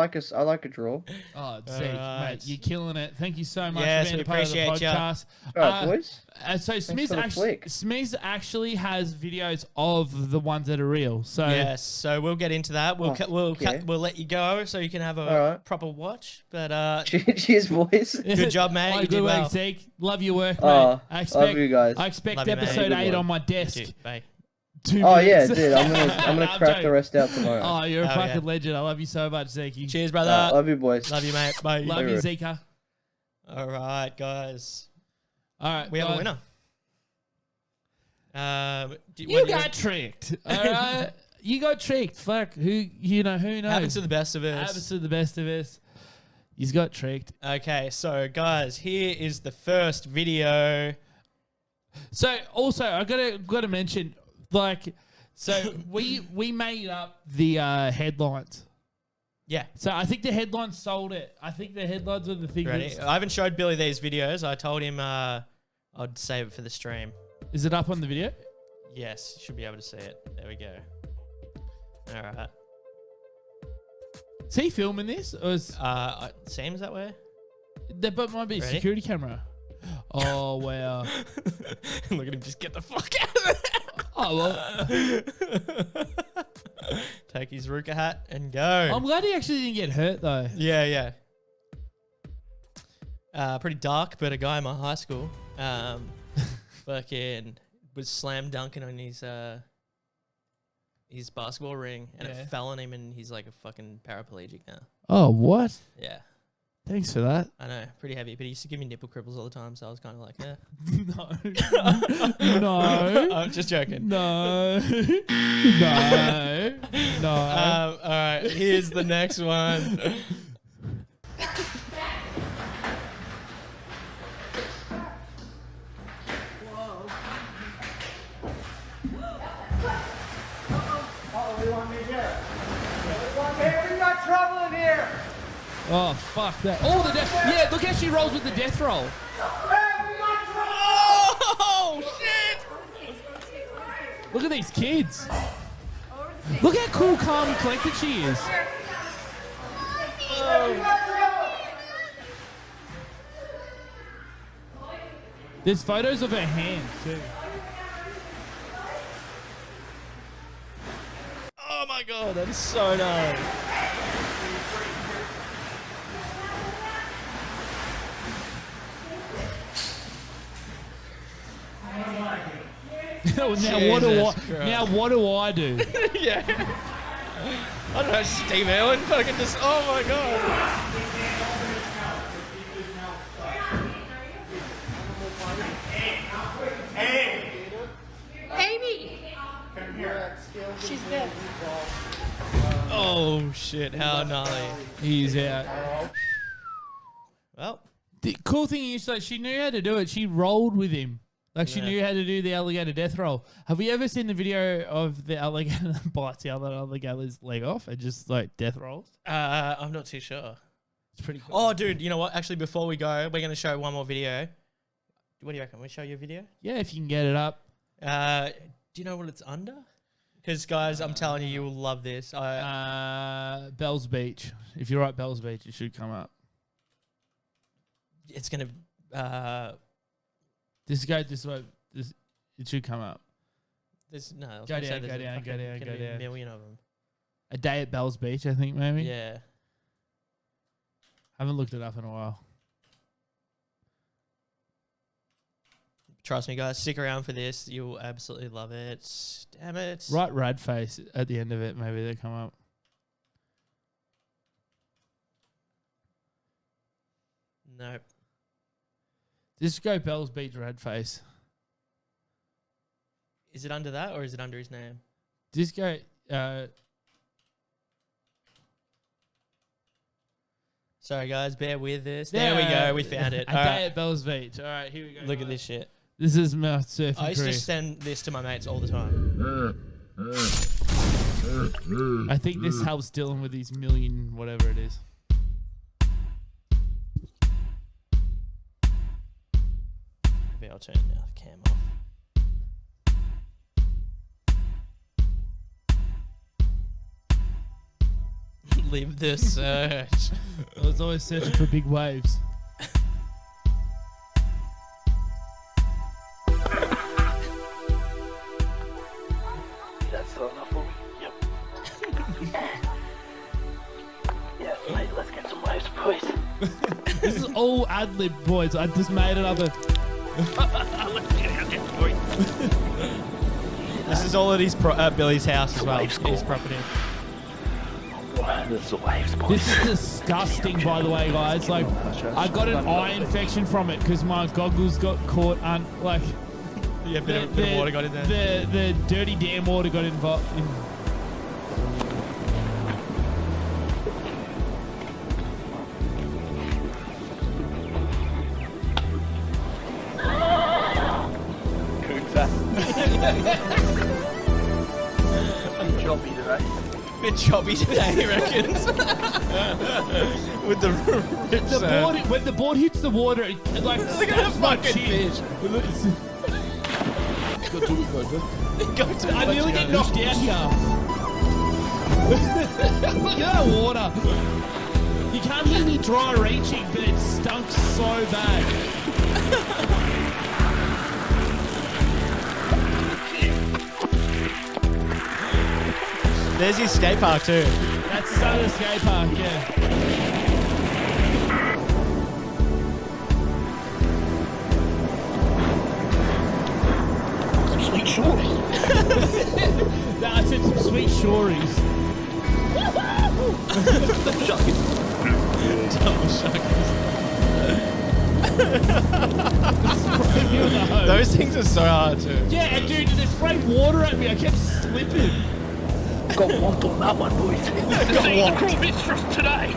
like a draw. Oh, Zeke, mate, you're killing it. Thank you so much Yes, for being we a part of the appreciate ya. podcast. All right, boys. So Thanks for the flick. Smith actually has videos of the ones that are real. So Yes, so we'll get into that. We'll Oh, we'll okay. we'll let you go so you can have a Alright. proper watch. But Cheers, boys. good job, mate. Oh, You good did work, well. Zeke. Love your work, mate. Oh, I love expect you guys. I expect Love you, mate. episode Good 8 one. on my You desk. too. Bye. 2 Oh yeah, minutes. dude. I'm gonna I'm crack the joking. rest out tomorrow. Oh, you're a Oh, fucking yeah. legend. I love you so much, Zeke. Cheers, brother. Love you, boys. Love you, mate. Bye. Love you, Zeka. All right, guys. All right, We have a guys. winner. You got tricked. All right, you got tricked. Fuck. Who knows? Happens to the best of us. Happens to the best of us. He's got tricked. Okay, so guys, here is the first video. So also, I gotta mention, like, so we made up the headlines. Yeah. So I think the headlines sold it. I think the headlines were the thing. Ready? that's- I haven't showed Billy these videos. I told him I'd save it for the stream. Is it up on the video? Yes, you should be able to see it. There we go. All right. Is he filming this? Or is It seems that way. there but might be a Ready? security camera? Oh wow. Look at him just get the fuck out of there. Oh well. Take his Ruka hat and go. I'm glad he actually didn't get hurt though. Yeah. Pretty dark, but a guy in my high school fucking was slam dunking on his basketball ring and Yeah. it fell on him and he's like a fucking paraplegic now. Oh what? Yeah. Thanks for that. I know, pretty heavy, but he used to give me nipple cripples all the time, so I was kind of like, yeah. No. I'm just joking. No. No. No. All right, here's the next one. We got trouble in here. Oh fuck that. Oh the death. Yeah, look how she rolls with the death roll. Oh shit! Look at these kids. Look how cool, calm, and collected she is. There's photos of her hand too. Oh my god, that is so nice. Now Jesus Christ. what do I do? Yeah. I don't know, Steve Irwin fucking just, oh my god. Amy! She's dead. Oh shit, how gnarly. He's out. Well, The cool thing is, like, she knew how to do it. She rolled with him. Like, she Yeah. knew how to do the alligator death roll. Have you ever seen the video of the alligator that bites the other alligator's leg off and just, like, death rolls? I'm not too sure. It's pretty cool. Oh, dude, you know what? Actually, before we go, we're going to show one more video. What do you reckon? We show you a video? Yeah, if you can get it up. Do you know what it's under? Because, guys, I'm telling you, you will love this. Bells Beach. If you write Bells Beach, it should come up. It's going to... This way. It should come up. There's no. I was Go gonna say down, there's go a down, fucking- go down, gonna go be a down. million of them. A Day at Bells Beach, I think, maybe. Yeah. Haven't looked it up in a while. Trust me, guys. Stick around for this. You'll absolutely love it. Damn it. Write Rad Face at the end of it. Maybe they come up. Nope. Just go Bells Beach Rad Face. Is it under that or is it under his name? Just go. Sorry, guys. Bear with us. There we go. We found it. A All Day right. at Bells Beach. All right, here we go. Look at this shit. This is my surfing I used career. to send this to my mates all the time. I think this helps Dylan with his million, whatever it is. Maybe I'll turn now the cam off. Live the search. I was always searching for big waves. That's still enough for me? Yep. Yeah, mate, let's get some waves, boys. This is all ad lib, boys. I just made it up. Let's get out there, boys. This is all at his Billy's house as well. His property. This is the waves, boys. This is disgusting, by the way, guys. Like, I got an eye infection from it because my goggles got caught on, like... Yeah, a bit of water got in there. The dirty damn water got involved. Choppy today. Bit choppy today, he reckons. With the rips. When the board hits the water, it like look at that fucking fish. I nearly get knocked out here. Look at that water. You can't hear me dry reaching, but it stunk so bad. There's his skate park too. That's the side of the skate park, yeah. Sweet shorties. No, I said some sweet shories. Double shuckers. Double shuckers. Those things are so hard too. Yeah, and dude, they sprayed water at me. I kept slipping. Got whomped on that one, boys. See the cruel mistress today.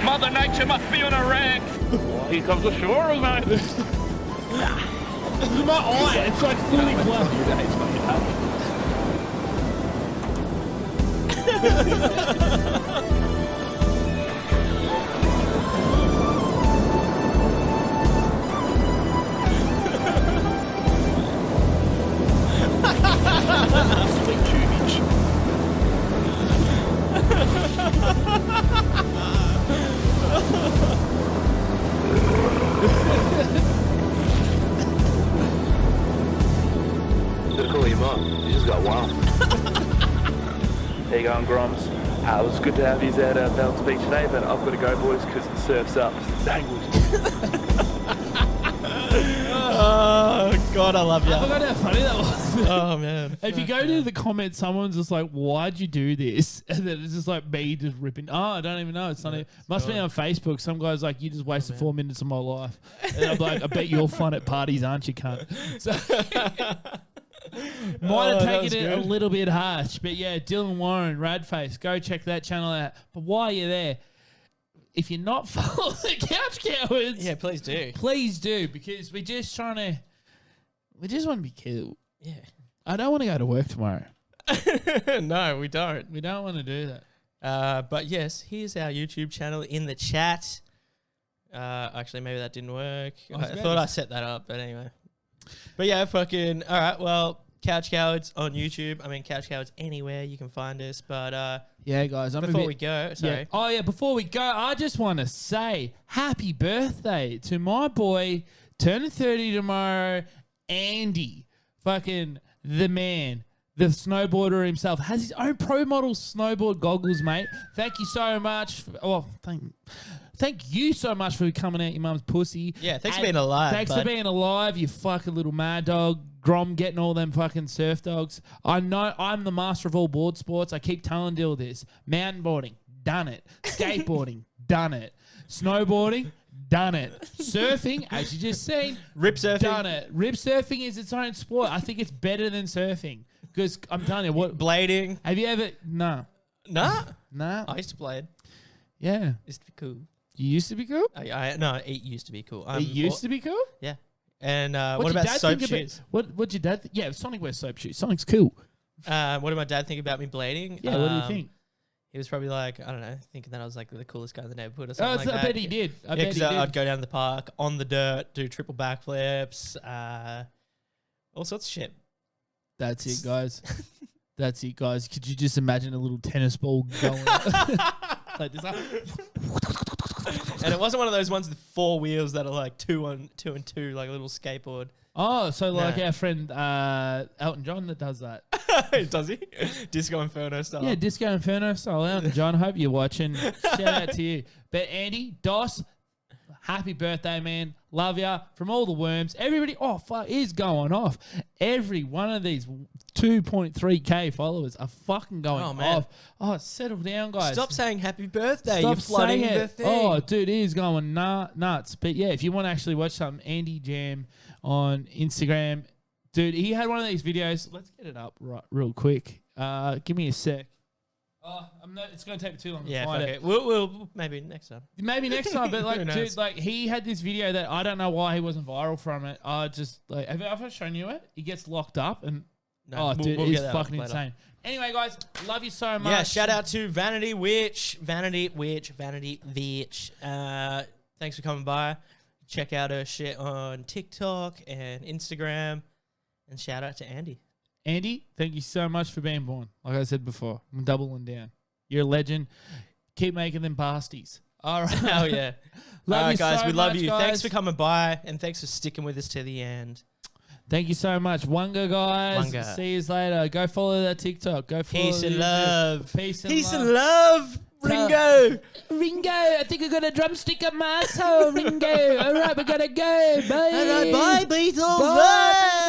Mother Nature must be on a rag. Oh, here comes the shore, mate. My eye, it's like fully blown. Sweet tubage. Gotta call your mum. You just got one. There you go, Groms. It was good to have you at Balance Beach today, but I've got to go, boys, because the surf's up. Dangles. Oh, God, I love you. I forgot how funny that was. Oh, man. If you go to the comments, someone's just like, why'd you do this? And then it's just like me just ripping. Oh, I don't even know. It's not even, must be on Facebook. Some guy's like, you just wasted 4 minutes of my life. And I'm like, I bet you're fun at parties, aren't you, cunt? So, might have taken it a little bit harsh. But yeah, Dylan Warren, Radface, go check that channel out. But while you're there, if you're not following the Couch Cowards, Yeah, please do. please do, because we're just trying to, we just want to be cool. Yeah. I don't want to go to work tomorrow. No, we don't. We don't want to do that. But yes, here's our YouTube channel in the chat. Actually, maybe that didn't work. I thought I set that up, but anyway. But yeah, fucking, all right, well, Couch Cowards on YouTube. I mean, Couch Cowards anywhere you can find us. But yeah, guys, before we go, sorry. Yeah. Oh, yeah, before we go, I just want to say happy birthday to my boy, turning 30 tomorrow, Andy. Fucking the man, the snowboarder himself, has his own pro model snowboard goggles, mate. Thank you so much. Thank you so much for coming out your mum's pussy. Yeah, thanks for being alive. Thanks for being alive, you fucking little mad dog. Grom getting all them fucking surf dogs. I know I'm the master of all board sports. I keep telling Dill this. Mountain boarding, done it. Skateboarding, done it. Snowboarding, done it. Surfing, as you just seen, rip surfing, done it. Rip surfing is its own sport. I think it's better than surfing because I'm telling you what. Blading. Have you ever? Nah. Nah. Nah. I used to blade. Yeah. Used to be cool. You used to be cool? No, it used to be cool. It used to be cool? Yeah. And what What'd your about dad soap think about- shoes? What'd your dad think? Yeah, Sonic wears soap shoes. Sonic's cool. What did my dad think about me blading? Yeah, what do you think? He was probably like, I don't know, thinking that I was like the coolest guy in the neighborhood or Oh, something like I that. bet he did. I bet he because did. I'd go down the park on the dirt, do triple backflips, all sorts of shit. That's it, guys. That's it, guys. Could you just imagine a little tennis ball going? like this. And it wasn't one of those ones with 4 wheels that are like 2 and 2, like a little skateboard. Oh, so like No. our friend Elton John that does that. Does he? Disco Inferno style. Yeah, Disco Inferno style. Elton John, hope you're watching. Shout out to you. But Andy, Doss, happy birthday, man. Love ya. From all the worms. Everybody, oh, fuck, is going off. Every one of these 2.3K followers are fucking going Oh, man. off. Oh, settle down, guys. Stop saying happy birthday. Stop You're flooding saying the it. thing. Oh, dude, it is going nuts. But yeah, if you want to actually watch something, Andy Jam on Instagram. Dude, he had one of these videos. Let's get it up real quick. Give me a sec. Oh, it's going to take too long to Yeah, find fuck it. it. We'll maybe next time. Maybe next time, but Who like, knows? dude, like he had this video that I don't know why he wasn't viral from it. I just like, have I ever shown you it? He gets locked up and No, dude, we'll it's get that fucking later. insane. Anyway, guys, love you so much. Yeah, shout out to Vanity Witch. Thanks for coming by. Check out her shit on TikTok and Instagram. And shout out to Andy. Andy, thank you so much for being born. Like I said before, I'm doubling down. You're a legend. Keep making them pasties. All right. Hell yeah. Love All right, you guys. so We love much, you. guys. Thanks for coming by. And thanks for sticking with us to the end. Thank you so much. Wanga, guys. Wanga. See you later. Go follow that TikTok. Go follow Peace the and YouTube. love. Peace and Peace love. and love. Ringo. Ringo, I think I got a drumstick up my asshole, Ringo. All right, we gotta go. Bye. All right, bye, Beatles. Bye. Bye.